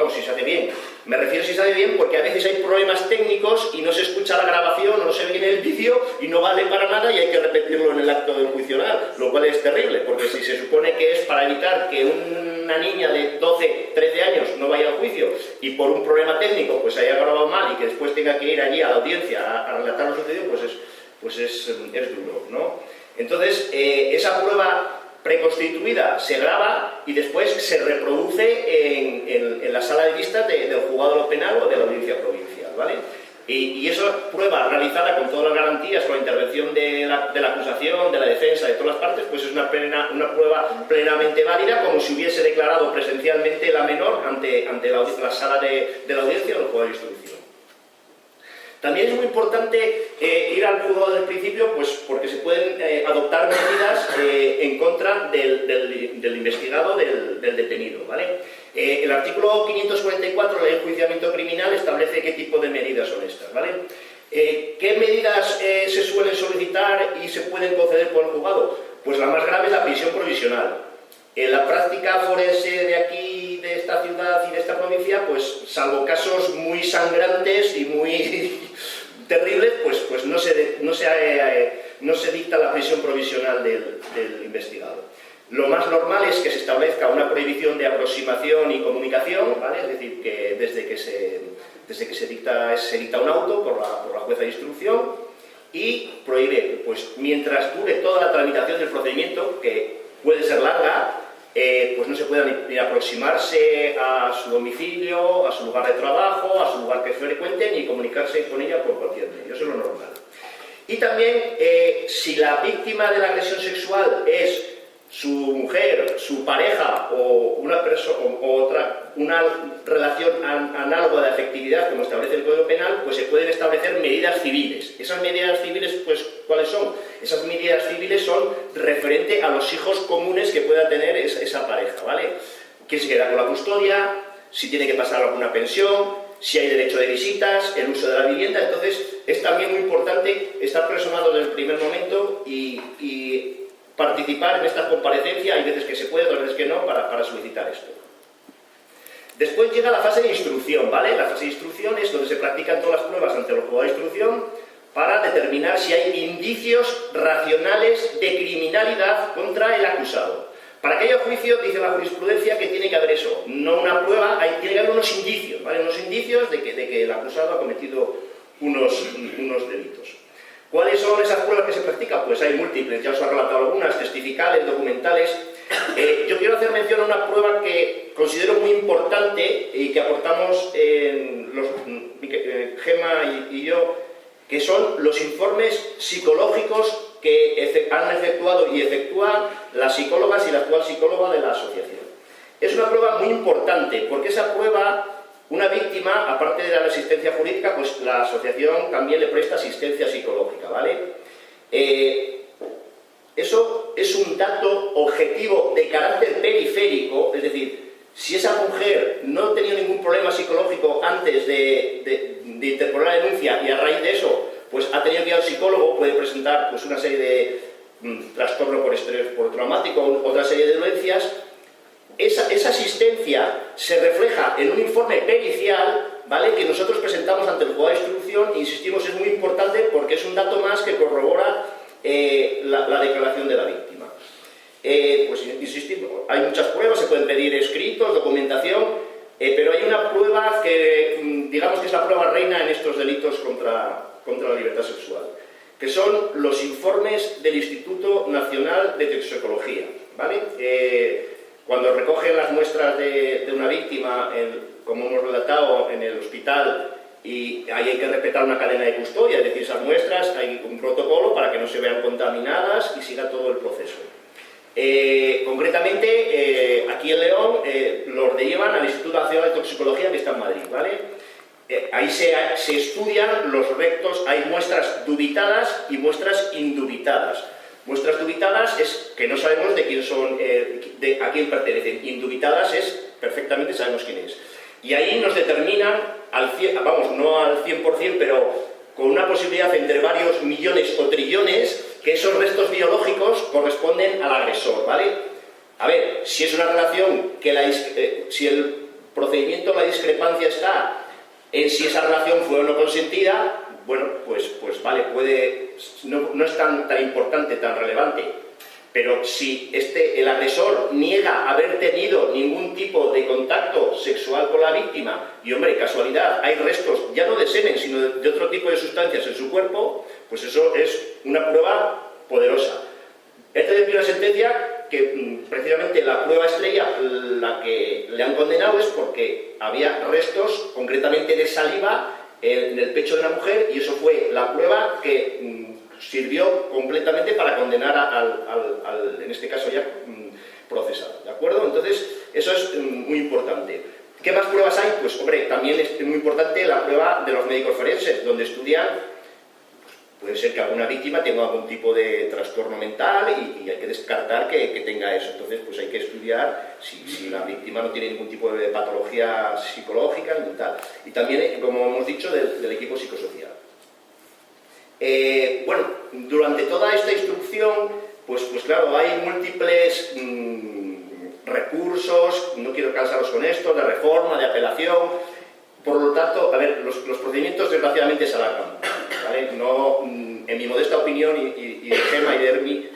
me refiero si se hace bien porque a veces hay problemas técnicos y no se escucha la grabación o no se ve en el vídeo y no vale para nada y hay que repetirlo en el acto del juicio oral, lo cual es terrible, porque si se supone que es para evitar que una niña de 12, 13 años no vaya al juicio y por un problema técnico pues haya grabado mal y que después tenga que ir allí a la audiencia a relatar lo sucedido, pues es duro, ¿no? Entonces, esa prueba preconstituida se graba y después se reproduce en la sala de vistas del juzgado de lo penal o de la audiencia provincial, ¿vale? Y esa prueba realizada con todas las garantías, con la intervención de la acusación, de la defensa, de todas las partes, pues es una prueba plenamente válida, como si hubiese declarado presencialmente la menor ante la sala de la audiencia o el juzgado de instrucción. También es muy importante ir al juzgado desde el principio, pues porque se pueden adoptar medidas en contra del investigado, del detenido, ¿vale? El artículo 544 de la Ley de Enjuiciamiento Criminal establece qué tipo de medidas son estas, ¿vale? ¿Qué medidas se suelen solicitar y se pueden conceder por el juzgado? Pues la más grave es la prisión provisional. En la práctica forense de aquí, de esta ciudad y de esta provincia, pues salvo casos muy sangrantes y muy terribles, pues no se dicta la prisión provisional del investigado. Lo más normal es que se establezca una prohibición de aproximación y comunicación, ¿vale? Es decir, que desde que se dicta un auto por la jueza de instrucción, y prohíbe, pues mientras dure toda la tramitación del procedimiento, que puede ser larga, pues no se pueda ni aproximarse a su domicilio, a su lugar de trabajo, a su lugar que frecuente, ni comunicarse con ella por cualquier medio. Eso es lo normal. Y también, si la víctima de la agresión sexual es su mujer, su pareja o una relación análoga de afectividad, como establece el Código Penal, pues se pueden establecer medidas civiles. Esas medidas civiles, pues, ¿cuáles son? Esas medidas civiles son referente a los hijos comunes que pueda tener esa pareja, ¿vale? ¿Quién se queda con la custodia? Si tiene que pasar alguna pensión, si hay derecho de visitas, el uso de la vivienda. Entonces, es también muy importante estar personado desde el primer momento y participar en esta comparecencia. Hay veces que se puede, otras veces que no, para solicitar esto. Después llega la fase de instrucción, ¿vale? La fase de instrucción es donde se practican todas las pruebas ante los juzgados de instrucción para determinar si hay indicios racionales de criminalidad contra el acusado. Para que haya juicio, dice la jurisprudencia que tiene que haber eso, no una prueba, tiene que haber unos indicios, ¿vale? Unos indicios de que el acusado ha cometido unos delitos. ¿Cuáles son esas pruebas que se practican? Pues hay múltiples, ya os he relatado algunas, testificales, documentales. Yo quiero hacer mención a una prueba que considero muy importante y que aportamos Gemma y yo, que son los informes psicológicos que han efectuado y efectúan las psicólogas y la actual psicóloga de la asociación. Es una prueba muy importante, porque esa prueba, una víctima, aparte de la asistencia jurídica, pues la asociación también le presta asistencia psicológica, ¿vale? Eso es un dato objetivo de carácter periférico, es decir, si esa mujer no tenía ningún problema psicológico antes de interponer la denuncia y a raíz de eso pues ha tenido que ir al psicólogo, puede presentar pues una serie de trastorno por estrés traumático, otra serie de dolencias. Esa asistencia se refleja en un informe pericial, ¿vale?, que nosotros presentamos ante el juzgado de instrucción. Insistimos, es muy importante porque es un dato más que corrobora la declaración de la víctima. Pues insistimos, hay muchas pruebas, se pueden pedir escritos, documentación, pero hay una prueba que, digamos que es la prueba reina en estos delitos contra la libertad sexual, que son los informes del Instituto Nacional de Toxicología, ¿vale? Cuando recogen las muestras de una víctima, como hemos relatado, en el hospital, y ahí hay que respetar una cadena de custodia, es decir, esas muestras, hay un protocolo para que no se vean contaminadas y siga todo el proceso. Concretamente, aquí en León, los llevan al Instituto Nacional de Toxicología, que está en Madrid, ¿vale? Ahí se estudian los rectos, hay muestras dubitadas y muestras indubitadas. Muestras dubitadas es que no sabemos de quién son, a quién pertenecen. Indubitadas es, perfectamente sabemos quién es. Y ahí nos determinan, no al 100%, pero con una posibilidad entre varios millones o trillones, que esos restos biológicos corresponden al agresor, ¿vale? A ver, si es una relación que si el procedimiento, la discrepancia está en si esa relación fue o no consentida, bueno, pues vale, no es tan importante, tan relevante. Pero si el agresor niega haber tenido ningún tipo de contacto sexual con la víctima, y hombre, casualidad, hay restos, ya no de semen, sino de otro tipo de sustancias en su cuerpo, pues eso es una prueba poderosa. Esta es una sentencia que precisamente la prueba estrella, la que le han condenado, es porque había restos, concretamente de saliva, en el pecho de la mujer, y eso fue la prueba que sirvió completamente para condenar al en este caso ya procesado, ¿de acuerdo? Entonces, eso es muy importante. ¿Qué más pruebas hay? Pues, hombre, también es muy importante la prueba de los médicos forenses, donde estudian, puede ser que alguna víctima tenga algún tipo de trastorno mental y hay que descartar que tenga eso. Entonces, pues hay que estudiar si la víctima no tiene ningún tipo de patología psicológica ni tal. Y también, como hemos dicho, del equipo psicosocial. Bueno, durante toda esta instrucción, pues claro, hay múltiples recursos, no quiero cansaros con esto, de reforma, de apelación. Por lo tanto, a ver, los procedimientos desgraciadamente se alargan, ¿vale? No, en mi modesta opinión, y de Gemma y de Hermi,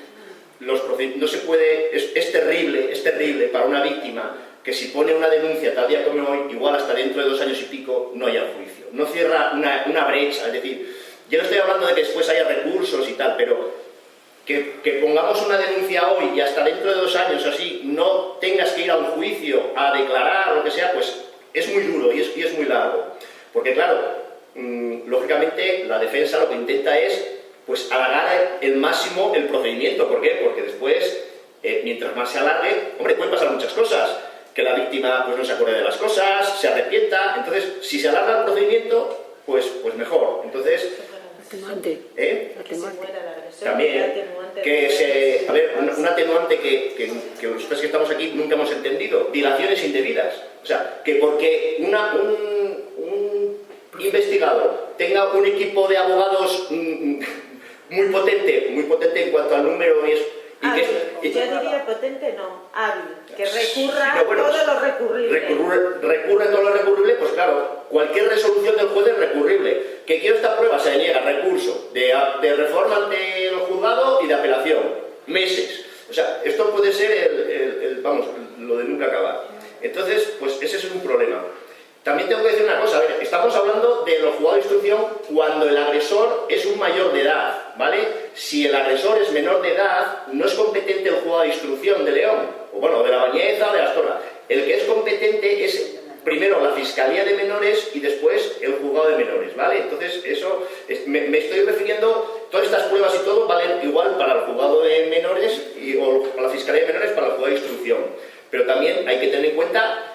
no se puede, es terrible para una víctima que si pone una denuncia tal día como hoy, igual hasta dentro de 2 años y pico no haya juicio. No cierra una brecha, es decir, yo no estoy hablando de que después haya recursos y tal, pero que pongamos una denuncia hoy y hasta dentro de 2 años así no tengas que ir a un juicio a declarar o lo que sea, pues es muy duro y es muy largo. Porque claro, lógicamente la defensa lo que intenta es pues alargar el máximo el procedimiento. ¿Por qué? Porque después, mientras más se alargue, hombre, pueden pasar muchas cosas. Que la víctima pues no se acuerde de las cosas, se arrepienta. Entonces, si se alarga el procedimiento, pues mejor. Entonces, también, a ver, un atenuante que nosotros que estamos aquí nunca hemos entendido, dilaciones indebidas. O sea, que porque un investigador tenga un equipo de abogados muy potente en cuanto al número y yo diría potente, no, hábil, que recurra todo lo recurrible. Recurre todo lo recurrible, pues claro, cualquier resolución del juez es recurrible. Que quiero esta prueba, se deniega, recurso de reforma ante el juzgado y de apelación, meses. O sea, esto puede ser vamos, lo de nunca acabar. Entonces, pues ese es un problema. También tengo que decir una cosa, a ver, estamos hablando de los juzgados de instrucción cuando el agresor es un mayor de edad, ¿vale? Si el agresor es menor de edad, no es competente el juzgado de instrucción de León, o bueno, de La Bañeza o de Astorga. El que es competente es primero la Fiscalía de Menores y después el juzgado de menores, ¿vale? Entonces, eso, me estoy refiriendo, todas estas pruebas y todo valen igual para el juzgado de menores o la Fiscalía de Menores para el juzgado de instrucción. Pero también hay que tener en cuenta,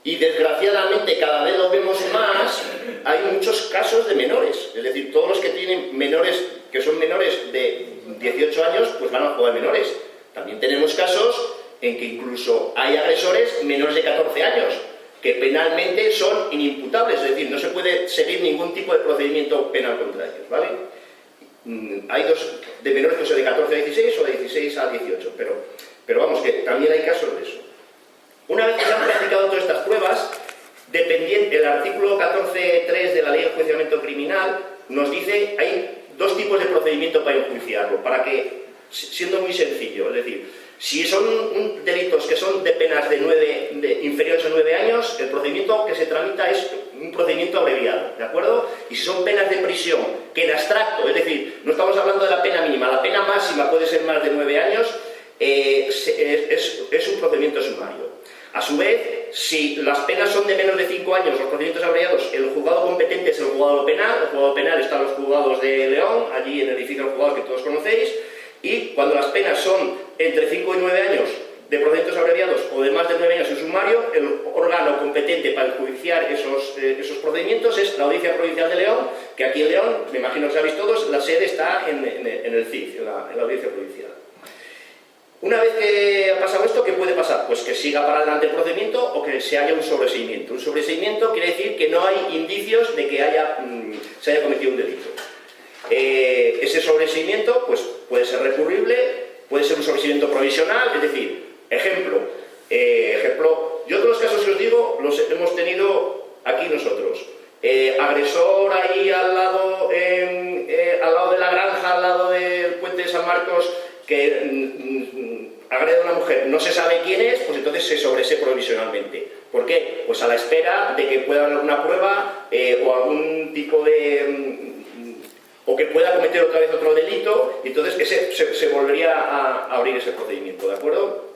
y desgraciadamente cada vez lo vemos más, hay muchos casos de menores. Es decir, todos los que tienen menores, que son menores de 18 años, pues van a jugar menores. También tenemos casos en que incluso hay agresores menores de 14 años, que penalmente son inimputables. Es decir, no se puede seguir ningún tipo de procedimiento penal contra ellos, ¿vale? Hay dos de menores que son de 14 a 16 o de 16 a 18, pero vamos, que también hay casos de eso. Una vez que se han practicado todas estas pruebas, dependiente del artículo 14.3 de la Ley de Enjuiciamiento Criminal, nos dice hay 2 tipos de procedimiento para enjuiciarlo, para que, siendo muy sencillo, es decir, si son delitos que son de penas inferiores a 9 años, el procedimiento que se tramita es un procedimiento abreviado, ¿de acuerdo? Y si son penas de prisión, que en abstracto, es decir, no estamos hablando de la pena mínima, la pena máxima puede ser más de 9 años, es un procedimiento sumario. A su vez, si las penas son de menos de 5 años, los procedimientos abreviados, el juzgado competente es el juzgado penal. El juzgado penal está en los juzgados de León, allí en el edificio del juzgado que todos conocéis. Y cuando las penas son entre 5 y 9 años de procedimientos abreviados o de más de 9 años en sumario, el órgano competente para enjuiciar esos procedimientos es la Audiencia Provincial de León, que aquí en León, me imagino que sabéis todos, la sede está en el CIF, en la Audiencia Provincial. Una vez que ha pasado esto, ¿qué puede pasar? Pues que siga para adelante el procedimiento o que se haya un sobreseimiento. Un sobreseimiento quiere decir que no hay indicios de que se haya cometido un delito. Ese sobreseimiento pues, puede ser recurrible, puede ser un sobreseimiento provisional, es decir, ejemplo, yo todos los casos que os digo los hemos tenido aquí nosotros. Agresor ahí al lado de la granja, al lado del puente de San Marcos, que agrede a una mujer, no se sabe quién es, pues entonces se sobresee provisionalmente. ¿Por qué? Pues a la espera de que pueda haber alguna prueba o algún tipo o que pueda cometer otra vez otro delito, y entonces que se volvería a abrir ese procedimiento, ¿de acuerdo?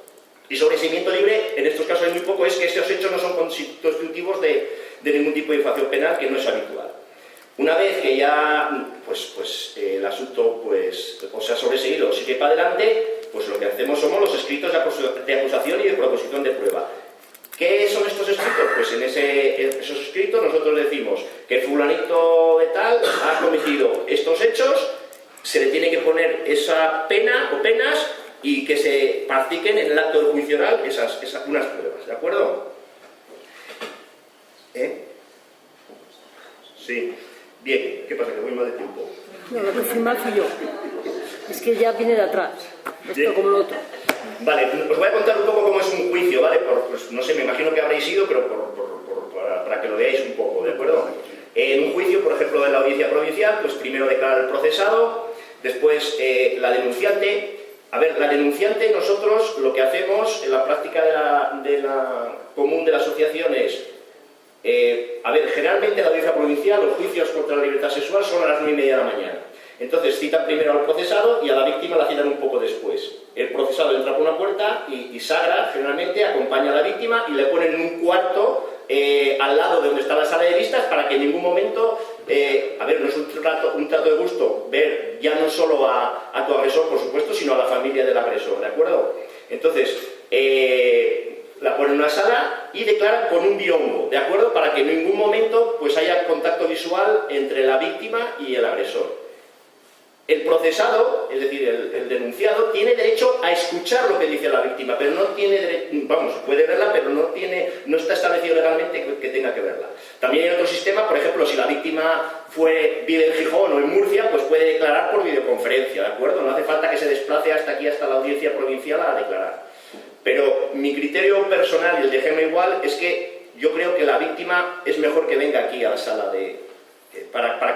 Y sobreseimiento libre, en estos casos hay muy poco, es que esos hechos no son constitutivos de ningún tipo de infracción penal, que no es habitual. Una vez que ya el asunto se ha sobreseído, sigue para adelante, pues lo que hacemos somos los escritos de acusación y de proposición de prueba. ¿Qué son estos escritos? Pues en esos escritos nosotros decimos que fulanito de tal ha cometido estos hechos, se le tiene que poner esa pena o penas y que se practiquen en el acto de juicio oral unas pruebas, ¿de acuerdo? Sí. Bien, ¿qué pasa? Que voy mal de tiempo. No, lo que firmar fui yo. Es que ya viene de atrás, esto como lo otro. Vale, os voy a contar un poco cómo es un juicio, ¿vale? Pues no sé, me imagino que habréis ido, pero para que lo veáis un poco, ¿de acuerdo? En un juicio, por ejemplo, de la audiencia provincial, pues primero declara el procesado, después la denunciante. A ver, la denunciante, nosotros lo que hacemos en la práctica de la común de la asociación es, a ver, generalmente en la audiencia provincial los juicios contra la libertad sexual son a las 9:30 de la mañana. Entonces citan primero al procesado y a la víctima la citan un poco después. El procesado entra por una puerta y Sagra generalmente acompaña a la víctima y le ponen en un cuarto al lado de donde está la sala de vistas para que en ningún momento, a ver, no es un trato de gusto ver ya no solo a tu agresor, por supuesto, sino a la familia del agresor, ¿de acuerdo? Entonces, la ponen en una sala y declaran con un biombo, ¿de acuerdo? Para que en ningún momento pues haya contacto visual entre la víctima y el agresor. El procesado, es decir, el denunciado, tiene derecho a escuchar lo que dice la víctima, pero no tiene derecho, vamos, puede verla, pero no está establecido legalmente que tenga que verla. También hay otro sistema, por ejemplo, si la víctima vive en Gijón o en Murcia, pues puede declarar por videoconferencia, ¿de acuerdo? No hace falta que se desplace hasta aquí, hasta la audiencia provincial a declarar. Pero mi criterio personal y el de Gemma igual es que yo creo que la víctima es mejor que venga aquí a la sala para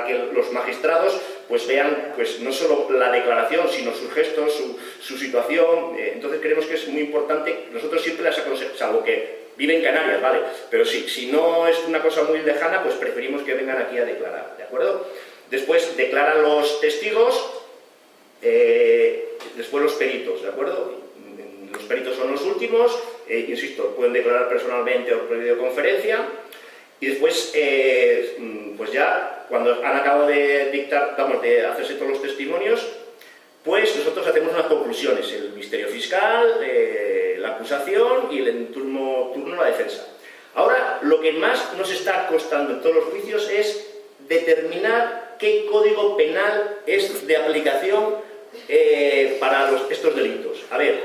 que los magistrados pues vean pues no solo la declaración, sino sus gestos, su situación. Entonces creemos que es muy importante. Nosotros siempre las aconsejamos, salvo que vive en Canarias, ¿vale? Pero si no es una cosa muy lejana, pues preferimos que vengan aquí a declarar, ¿de acuerdo? Después declaran los testigos, después los peritos, ¿de acuerdo? Los peritos son los últimos, insisto, pueden declarar personalmente o por videoconferencia. Y después, pues ya, cuando han acabado de dictar, de hacerse todos los testimonios, pues nosotros hacemos unas conclusiones, el Ministerio Fiscal, la acusación y el turno la defensa. Ahora, lo que más nos está costando en todos los juicios es determinar qué código penal es de aplicación para estos delitos. A ver,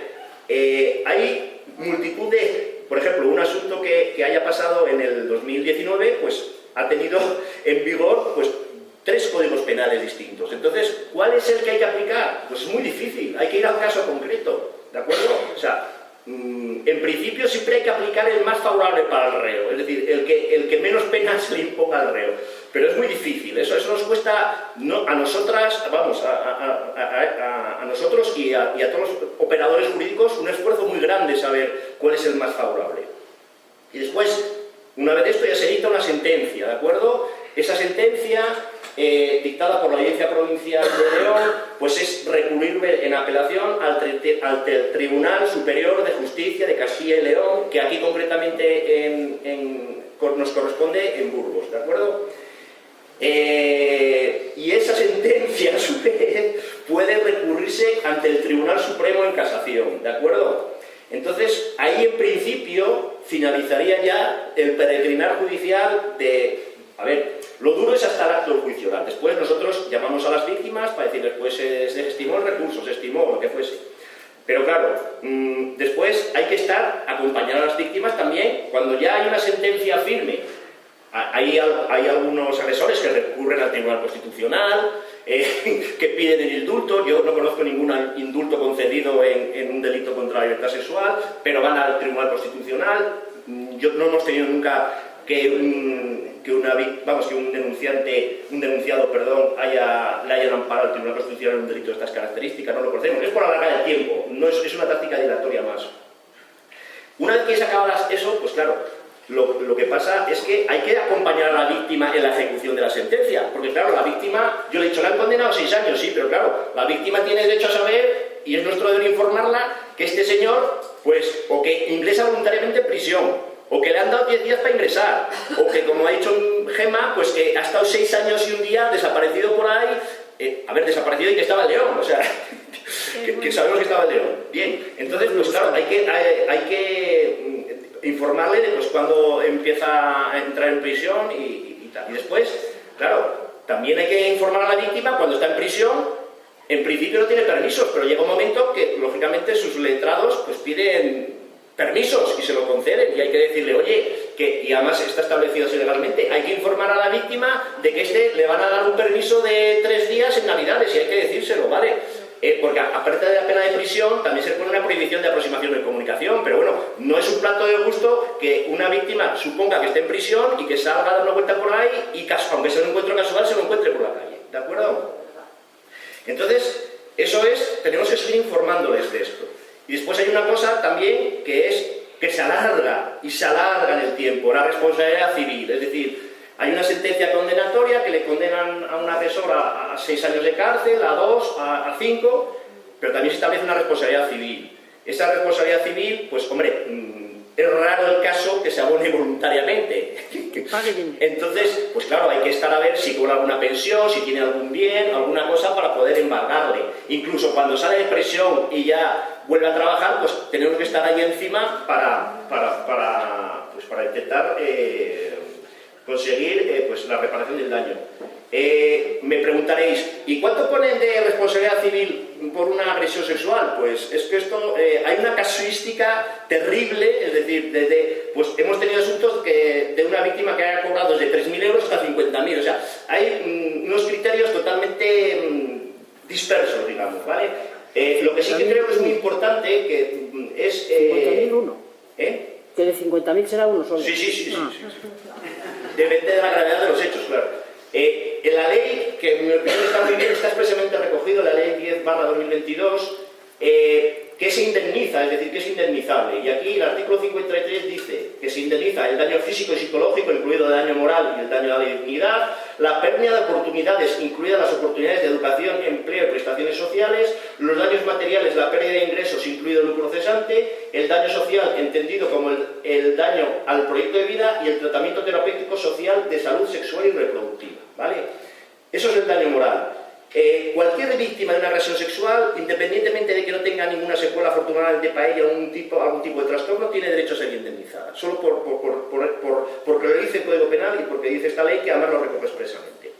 hay multitud de... Por ejemplo, un asunto que haya pasado en el 2019, pues ha tenido en vigor pues 3 códigos penales distintos. Entonces, ¿cuál es el que hay que aplicar? Pues es muy difícil, hay que ir al caso concreto, ¿de acuerdo? O sea, en principio siempre hay que aplicar el más favorable para el reo, es decir, el que menos pena se le imponga al reo. Pero es muy difícil, eso nos cuesta a nosotras, vamos, a nosotros y a todos los operadores jurídicos un esfuerzo muy grande saber cuál es el más favorable. Y después, una vez esto ya se dicta una sentencia, ¿de acuerdo? Esa sentencia, dictada por la Audiencia Provincial de León, pues es recurrible en apelación al Tribunal Superior de Justicia de Castilla y León, que aquí concretamente nos corresponde en Burgos, ¿de acuerdo? Y esa sentencia, a su vez, puede recurrirse ante el Tribunal Supremo en casación, ¿de acuerdo? Entonces, ahí en principio finalizaría ya el peregrinar judicial de... A ver, lo duro es hasta el acto del juicio oral. Después nosotros llamamos a las víctimas para decirles, pues se estimó el recurso, se estimó lo que fuese. Pero claro, después hay que acompañar a las víctimas también cuando ya hay una sentencia firme. Hay algunos agresores que recurren al Tribunal Constitucional, que piden el indulto. Yo no conozco ningún indulto concedido en un delito contra la libertad sexual, pero van al Tribunal Constitucional. No hemos tenido nunca que un denunciado, le hayan amparado al Tribunal Constitucional en un delito de estas características. No lo conocemos. Es por alargar el tiempo, es una táctica dilatoria más. Una vez que se acaba eso, pues claro, lo que pasa es que hay que acompañar a la víctima en la ejecución de la sentencia, porque claro, la víctima, yo le he dicho, la han condenado 6 años, sí, pero claro, la víctima tiene derecho a saber, y es nuestro deber informarla, que este señor, pues, o que ingresa voluntariamente en prisión, o que le han dado 10 días para ingresar, o que, como ha dicho Gemma, pues que ha estado 6 años y un día desaparecido por ahí, desaparecido y que estaba en León, o sea, que sabemos que estaba en León. Bien, entonces, pues claro, hay que informarle de pues, cuando empieza a entrar en prisión y tal. Y después, claro, también hay que informar a la víctima cuando está en prisión. En principio no tiene permisos, pero llega un momento que, lógicamente, sus letrados pues piden permisos y se lo conceden. Y hay que decirle, oye, y además está establecido así legalmente, hay que informar a la víctima de que le van a dar un permiso de 3 días en Navidades, y hay que decírselo, ¿vale? Porque aparte de la pena de prisión, también se pone una prohibición de aproximación de comunicación, pero bueno, no es un plato de gusto que una víctima suponga que esté en prisión y que salga a dar una vuelta por ahí y, aunque sea un encuentro casual, se lo encuentre por la calle, ¿de acuerdo? Entonces, eso es, tenemos que seguir informándoles de esto. Y después hay una cosa también que es que se alarga en el tiempo, la responsabilidad civil, es decir, hay una sentencia condenatoria que le condenan a un agresor a 6 años de cárcel, a 2, a 5, pero también se establece una responsabilidad civil. Esa responsabilidad civil, pues hombre, es raro el caso que se abone voluntariamente. Entonces, pues claro, hay que estar a ver si cobra alguna pensión, si tiene algún bien, alguna cosa para poder embargarle. Incluso cuando sale de prisión y ya vuelve a trabajar, pues tenemos que estar ahí encima para intentar conseguir pues la reparación del daño. Me preguntaréis, ¿y cuánto ponen de responsabilidad civil por una agresión sexual? Pues es que esto, hay una casuística terrible, es decir, pues hemos tenido asuntos de una víctima que haya cobrado desde 3.000 euros hasta 50.000, o sea, hay unos criterios totalmente dispersos, digamos, ¿vale? Lo que sí que creo que es muy importante que es... 50.000 uno. Que de 50.000 será uno solo. Sí. Depende de la gravedad de los hechos, claro. En la ley, que en mi opinión está muy bien, está expresamente recogido en la ley 10/2022, que se indemniza, es decir, que es indemnizable. Y aquí el artículo 53 dice que se indemniza el daño físico y psicológico, incluido el daño moral y el daño a la dignidad, la pérdida de oportunidades, incluidas las oportunidades de educación, empleo y prestaciones sociales, los daños materiales, la pérdida de ingresos, incluido el lucro cesante, el daño social, entendido como el daño al proyecto de vida, y el tratamiento terapéutico social de salud sexual y reproductiva, ¿vale? Eso es el daño moral. Cualquier víctima de una agresión sexual, independientemente de que no tenga ninguna secuela afortunadamente para ella, algún tipo de trastorno, tiene derecho a ser indemnizada, solo porque lo dice el Código Penal y porque dice esta ley, que además lo recoge expresamente.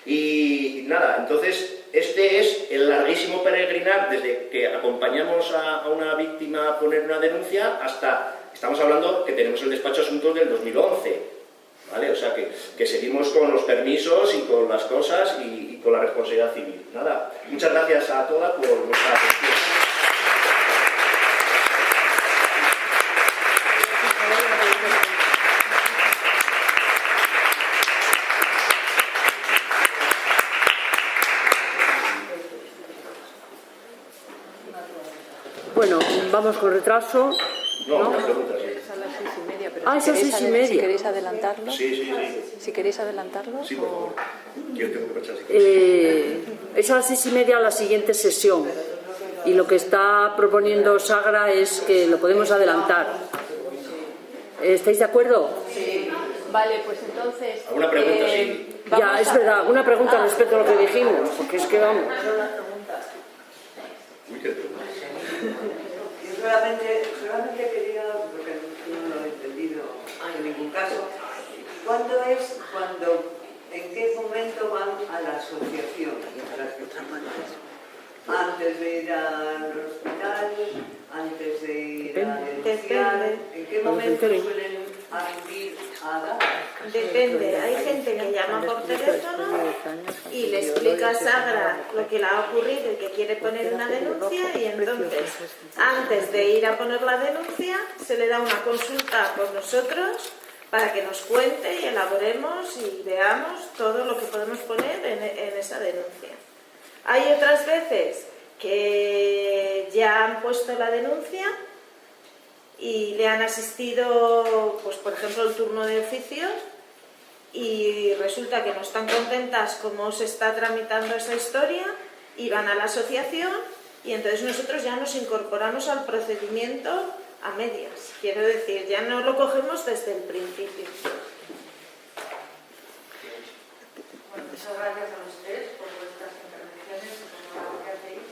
Y nada, entonces este es el larguísimo peregrinar desde que acompañamos a una víctima a poner una denuncia hasta, estamos hablando que tenemos el despacho de asuntos del 2011, ¿vale? O sea que seguimos con los permisos y con las cosas y con la responsabilidad civil. Nada, muchas gracias a todas por vuestra atención. Bueno, vamos con retraso. No, las preguntas, sí. Es a las 6:30, pero Ah, es a las 6:30. si queréis adelantarlo. Sí. Si queréis adelantarlo. Sí, por favor. Yo tengo que pensar si quieres. Es a las 6:30 la siguiente sesión. Y lo que está proponiendo Sagra es que lo podemos adelantar. ¿Estáis de acuerdo? Sí. Vale, pues entonces... ¿Alguna pregunta? Sí. Ya, es verdad. Una pregunta respecto a lo que dijimos, porque es que vamos. Uy, qué pregunta. Yo solamente quería, porque no lo he entendido en ningún caso, ¿en qué momento van a la asociación? ¿Antes de ir al hospital? ¿Antes de ir a denunciar? ¿En qué momento suelen acudir a dar? Depende, hay gente que llama por teléfono y le explica a Sagra lo que le ha ocurrido y que quiere poner una denuncia, y entonces, antes de ir a poner la denuncia, se le da una consulta con nosotros para que nos cuente y elaboremos y veamos todo lo que podemos poner en esa denuncia. Hay otras veces que ya han puesto la denuncia y le han asistido, pues por ejemplo, el turno de oficios, y resulta que no están contentas cómo se está tramitando esa historia y van a la asociación, y entonces nosotros ya nos incorporamos al procedimiento a medias. Quiero decir, ya no lo cogemos desde el principio. Bueno, muchas gracias a ustedes por vuestras intervenciones y por todo lo que hacéis.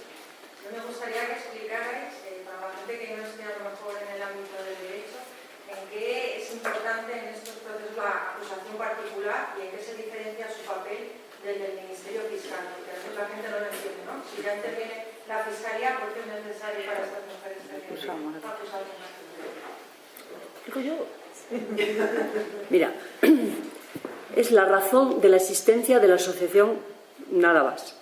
Yo me gustaría que explicarais, para la gente que no esté a lo mejor en el ámbito del derecho, en qué es importante en estos procesos la acusación particular y en qué se diferencia su papel del Ministerio Fiscal, porque a veces la gente no lo entiende, ¿no? Si ya interviene la Fiscalía, ¿por qué es necesario para estas mujeres acusar? ¿Digo yo? Mira, es la razón de la existencia de la asociación, nada más.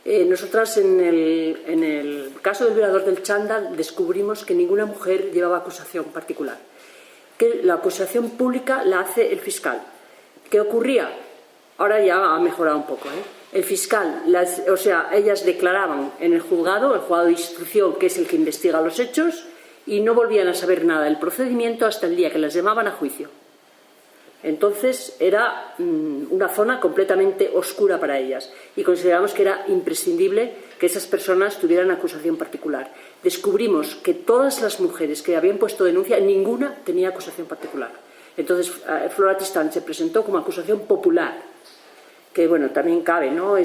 Nosotras en el caso del violador del chándal descubrimos que ninguna mujer llevaba acusación particular, que la acusación pública la hace el fiscal. ¿Qué ocurría? Ahora ya ha mejorado un poco, El fiscal, ellas declaraban en el juzgado de instrucción, que es el que investiga los hechos, y no volvían a saber nada del procedimiento hasta el día que las llamaban a juicio. Entonces era una zona completamente oscura para ellas y consideramos que era imprescindible que esas personas tuvieran acusación particular. Descubrimos que todas las mujeres que habían puesto denuncia, ninguna tenía acusación particular. Entonces Flora Tristán se presentó como acusación popular, que bueno, también cabe, ¿no?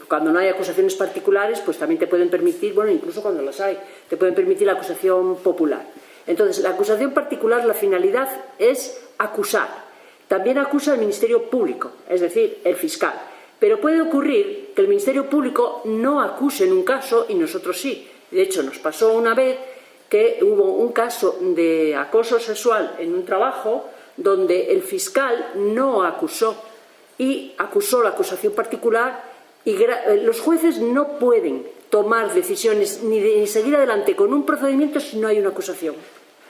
Cuando no hay acusaciones particulares, pues también te pueden permitir, bueno, incluso cuando las hay, te pueden permitir la acusación popular. Entonces, la acusación particular, la finalidad es acusar. También acusa el Ministerio Público, es decir, el fiscal. Pero puede ocurrir que el Ministerio Público no acuse en un caso y nosotros sí. De hecho, nos pasó una vez que hubo un caso de acoso sexual en un trabajo donde el fiscal no acusó y acusó la acusación particular, y los jueces no pueden tomar decisiones ni seguir adelante con un procedimiento si no hay una acusación,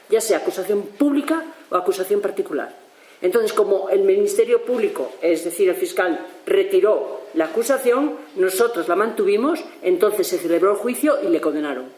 ya sea acusación pública o acusación particular. Entonces, como el Ministerio Público, es decir, el fiscal, retiró la acusación, nosotros la mantuvimos, entonces se celebró el juicio y le condenaron.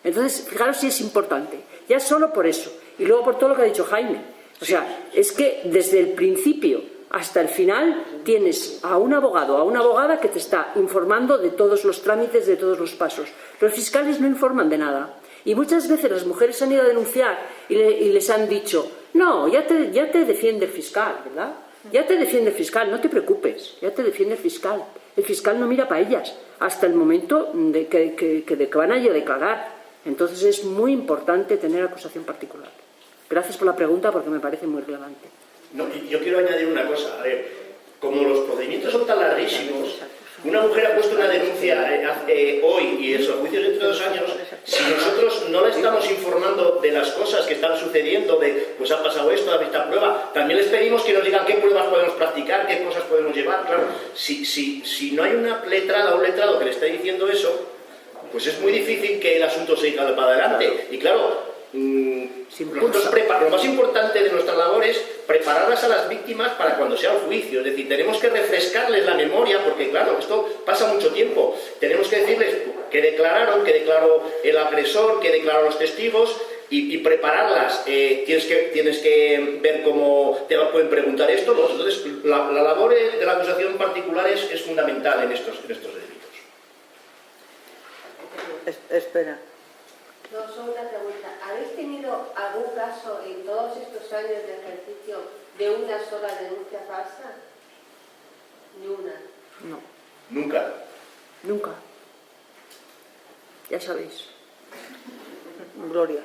Entonces, fijaros si es importante, ya solo por eso, y luego por todo lo que ha dicho Jaime. O sea, es que desde el principio hasta el final tienes a un abogado, a una abogada que te está informando de todos los trámites, de todos los pasos. Los fiscales no informan de nada. Y muchas veces las mujeres han ido a denunciar y les han dicho: no, ya te defiende el fiscal, ¿verdad? Ya te defiende el fiscal, no te preocupes, ya te defiende el fiscal. El fiscal no mira para ellas hasta el momento de que van a ir a declarar. Entonces es muy importante tener acusación particular. Gracias por la pregunta, porque me parece muy relevante. No, yo quiero añadir una cosa. A ver, como los procedimientos son tan larguísimos, una mujer ha puesto una denuncia hoy y esos juicios dentro de 2 años, si nosotros no le estamos informando de las cosas que están sucediendo, de pues ha pasado esto, ha esta prueba, también les pedimos que nos digan qué pruebas podemos practicar, qué cosas podemos llevar. Claro, si no hay una letrada o un letrado que le esté diciendo eso, pues es muy difícil que el asunto se siga para adelante. Y claro, lo más importante de nuestra labor es prepararlas a las víctimas para cuando sea el juicio. Es decir, tenemos que refrescarles la memoria, porque claro, esto pasa mucho tiempo. Tenemos que decirles que declararon, que declaró el agresor, que declararon los testigos, y prepararlas. Tienes que ver cómo te pueden preguntar esto. Entonces, la labor de la acusación particular es fundamental en estos delitos. Espera. No, solo una pregunta. ¿Habéis tenido algún caso en todos estos años de ejercicio de una sola denuncia falsa? Ni una. No. Nunca. Nunca. Ya sabéis. Gloria.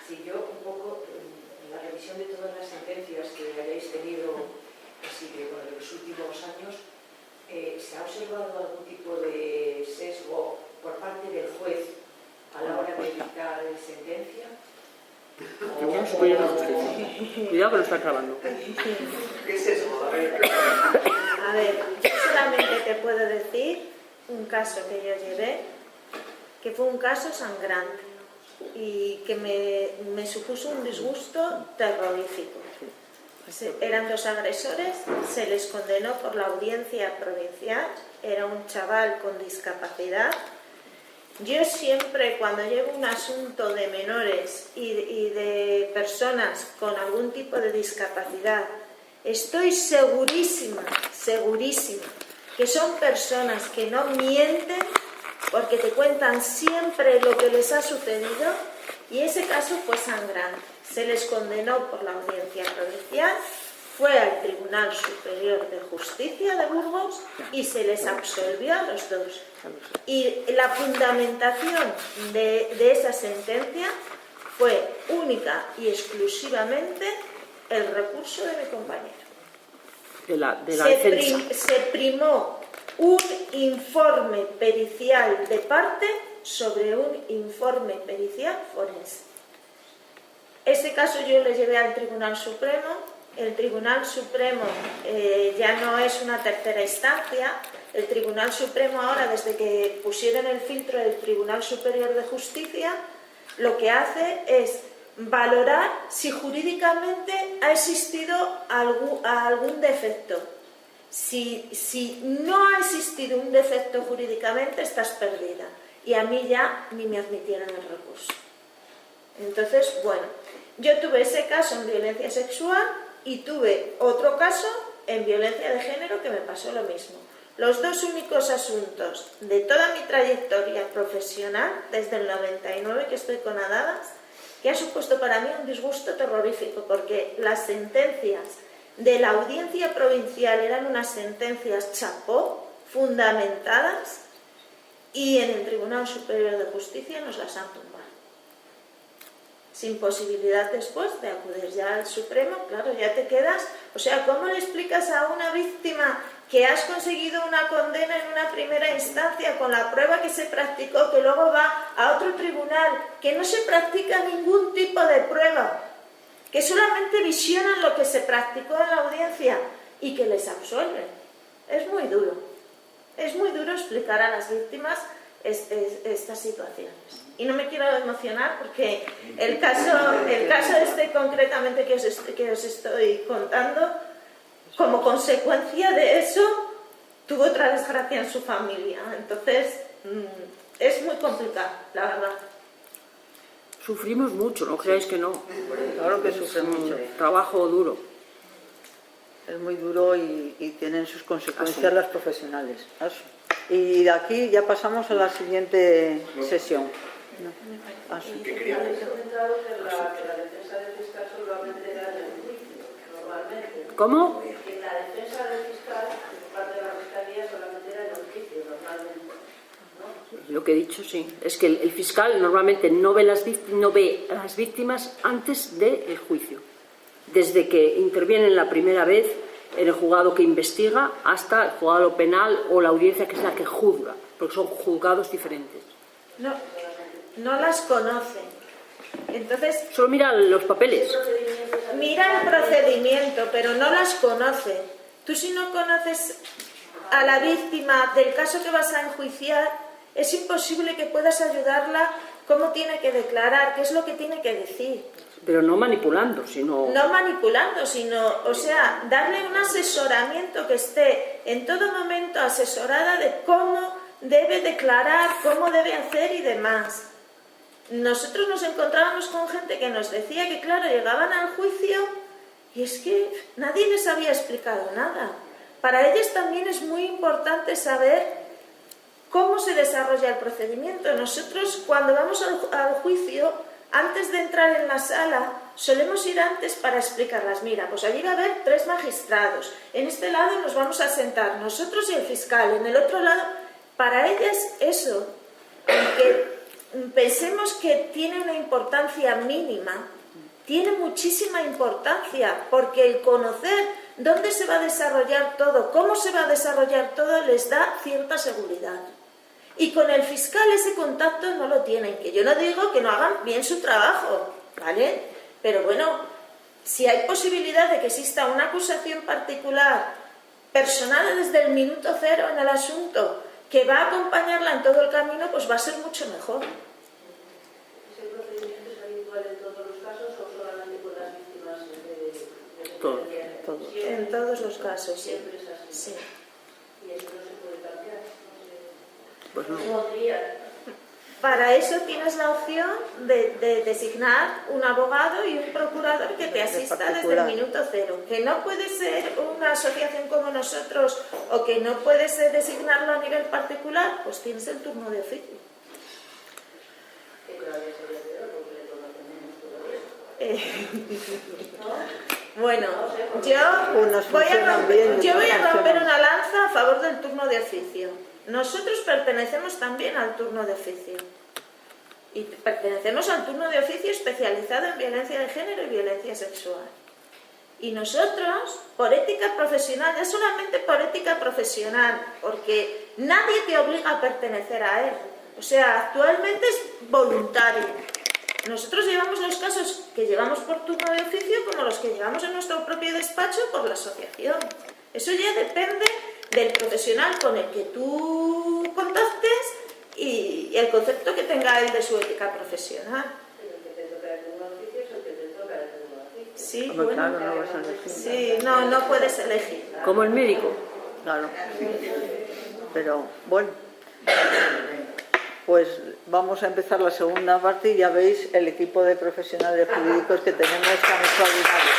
Sí, yo un poco, en la revisión de todas las sentencias que hayáis tenido así de los últimos años, ¿se ha observado algún tipo de sesgo por parte del juez a la hora de dictar sentencia? Cuidado que lo está grabando. ¿Qué es eso? A ver, yo solamente te puedo decir un caso que yo llevé, que fue un caso sangrante y que me supuso un disgusto terrorífico. Eran 2 agresores, se les condenó por la audiencia provincial, era un chaval con discapacidad. Yo siempre, cuando llevo un asunto de menores y de personas con algún tipo de discapacidad, estoy segurísima que son personas que no mienten, porque te cuentan siempre lo que les ha sucedido, y ese caso fue sangrante. Se les condenó por la audiencia provincial, fue al Tribunal Superior de Justicia de Burgos y se les absolvió a los 2. Y la fundamentación de esa sentencia fue única y exclusivamente el recurso de mi compañero. De la defensa. Se primó un informe pericial de parte sobre un informe pericial forense. Ese caso yo le llevé al Tribunal Supremo. El Tribunal Supremo ya no es una tercera instancia. El Tribunal Supremo ahora, desde que pusieron el filtro del Tribunal Superior de Justicia, lo que hace es valorar si jurídicamente ha existido algún defecto. Si no ha existido un defecto jurídicamente, estás perdida. Y a mí ya ni me admitieron el recurso. Entonces, bueno, yo tuve ese caso en violencia sexual y tuve otro caso en violencia de género que me pasó lo mismo. Los dos únicos asuntos de toda mi trayectoria profesional, desde el 99 que estoy con Adadas, que ha supuesto para mí un disgusto terrorífico, porque las sentencias de la audiencia provincial eran unas sentencias chapó, fundamentadas, y en el Tribunal Superior de Justicia nos las han tumbado. Sin posibilidad después de acudir ya al Supremo, claro, ya te quedas. O sea, ¿cómo le explicas a una víctima que has conseguido una condena en una primera instancia con la prueba que se practicó, que luego va a otro tribunal, que no se practica ningún tipo de prueba, que solamente visionan lo que se practicó en la audiencia y que les absuelven? Es muy duro. Es muy duro explicar a las víctimas estas situaciones. Y no me quiero emocionar porque el caso concretamente que os estoy contando, como consecuencia de eso, tuvo otra desgracia en su familia. Entonces, es muy complicado, la verdad. Sufrimos mucho, no creáis que no. Claro que sufrimos mucho. Trabajo duro. Es muy duro y tienen sus consecuencias las profesionales. Y de aquí ya pasamos a la siguiente sesión. ¿Qué quería? Habéis comentado que la defensa del fiscal solamente era en el juicio, normalmente. ¿Cómo? Que la defensa del fiscal, por parte de la fiscalía, solamente era en el juicio, normalmente. ¿No? Lo que he dicho, sí. Es que el fiscal normalmente no ve a las víctimas antes del juicio. Desde que intervienen la primera vez en el juzgado que investiga hasta el juzgado penal o la audiencia que es la que juzga, porque son juzgados diferentes. No las conocen. Entonces, solo mira los papeles. Mira el procedimiento, pero no las conoce. Tú, si no conoces a la víctima del caso que vas a enjuiciar, es imposible que puedas ayudarla cómo tiene que declarar, qué es lo que tiene que decir. Pero no manipulando, sino... No manipulando, sino, o sea, darle un asesoramiento que esté en todo momento asesorada de cómo debe declarar, cómo debe hacer y demás. Nosotros nos encontrábamos con gente que nos decía que, claro, llegaban al juicio y es que nadie les había explicado nada. Para ellos también es muy importante saber cómo se desarrolla el procedimiento. Nosotros, cuando vamos al juicio, antes de entrar en la sala, solemos ir antes para explicarlas. Mira, pues allí va a haber 3 magistrados. En este lado nos vamos a sentar nosotros y el fiscal. En el otro lado, para ellas eso, aunque pensemos que tiene una importancia mínima, tiene muchísima importancia, porque el conocer dónde se va a desarrollar todo, cómo se va a desarrollar todo, les da cierta seguridad. Y con el fiscal ese contacto no lo tienen, que yo no digo que no hagan bien su trabajo, ¿vale? Pero bueno, si hay posibilidad de que exista una acusación particular, personal desde el minuto cero en el asunto, que va a acompañarla en todo el camino, pues va a ser mucho mejor. ¿Ese procedimiento es habitual en todos los casos o solamente con las víctimas de Todos. En todos los casos, sí. Siempre es así. Sí. Y eso no se puede cambiar. Pues no. Para eso tienes la opción de designar un abogado y un procurador que te asista desde el minuto cero. Que no puede ser una asociación como nosotros o que no puedes designarlo a nivel particular, pues tienes el turno de oficio. Bueno, yo voy a romper una lanza a favor del turno de oficio. Nosotros pertenecemos también al turno de oficio. Y pertenecemos al turno de oficio especializado en violencia de género y violencia sexual. Y nosotros, por ética profesional, ya solamente por ética profesional, porque nadie te obliga a pertenecer a él. O sea, actualmente es voluntario. Nosotros llevamos los casos que llevamos por turno de oficio como los que llevamos en nuestro propio despacho por la asociación. Eso ya depende del profesional con el que tú contactes y el concepto que tenga él de su ética profesional. Sí, Hombre, bueno, claro, no vas a elegir. sí, no puedes elegir. Como el médico. Claro, sí. Pero bueno, pues vamos a empezar la segunda parte y ya veis el equipo de profesionales jurídicos que tenemos tan extraordinario.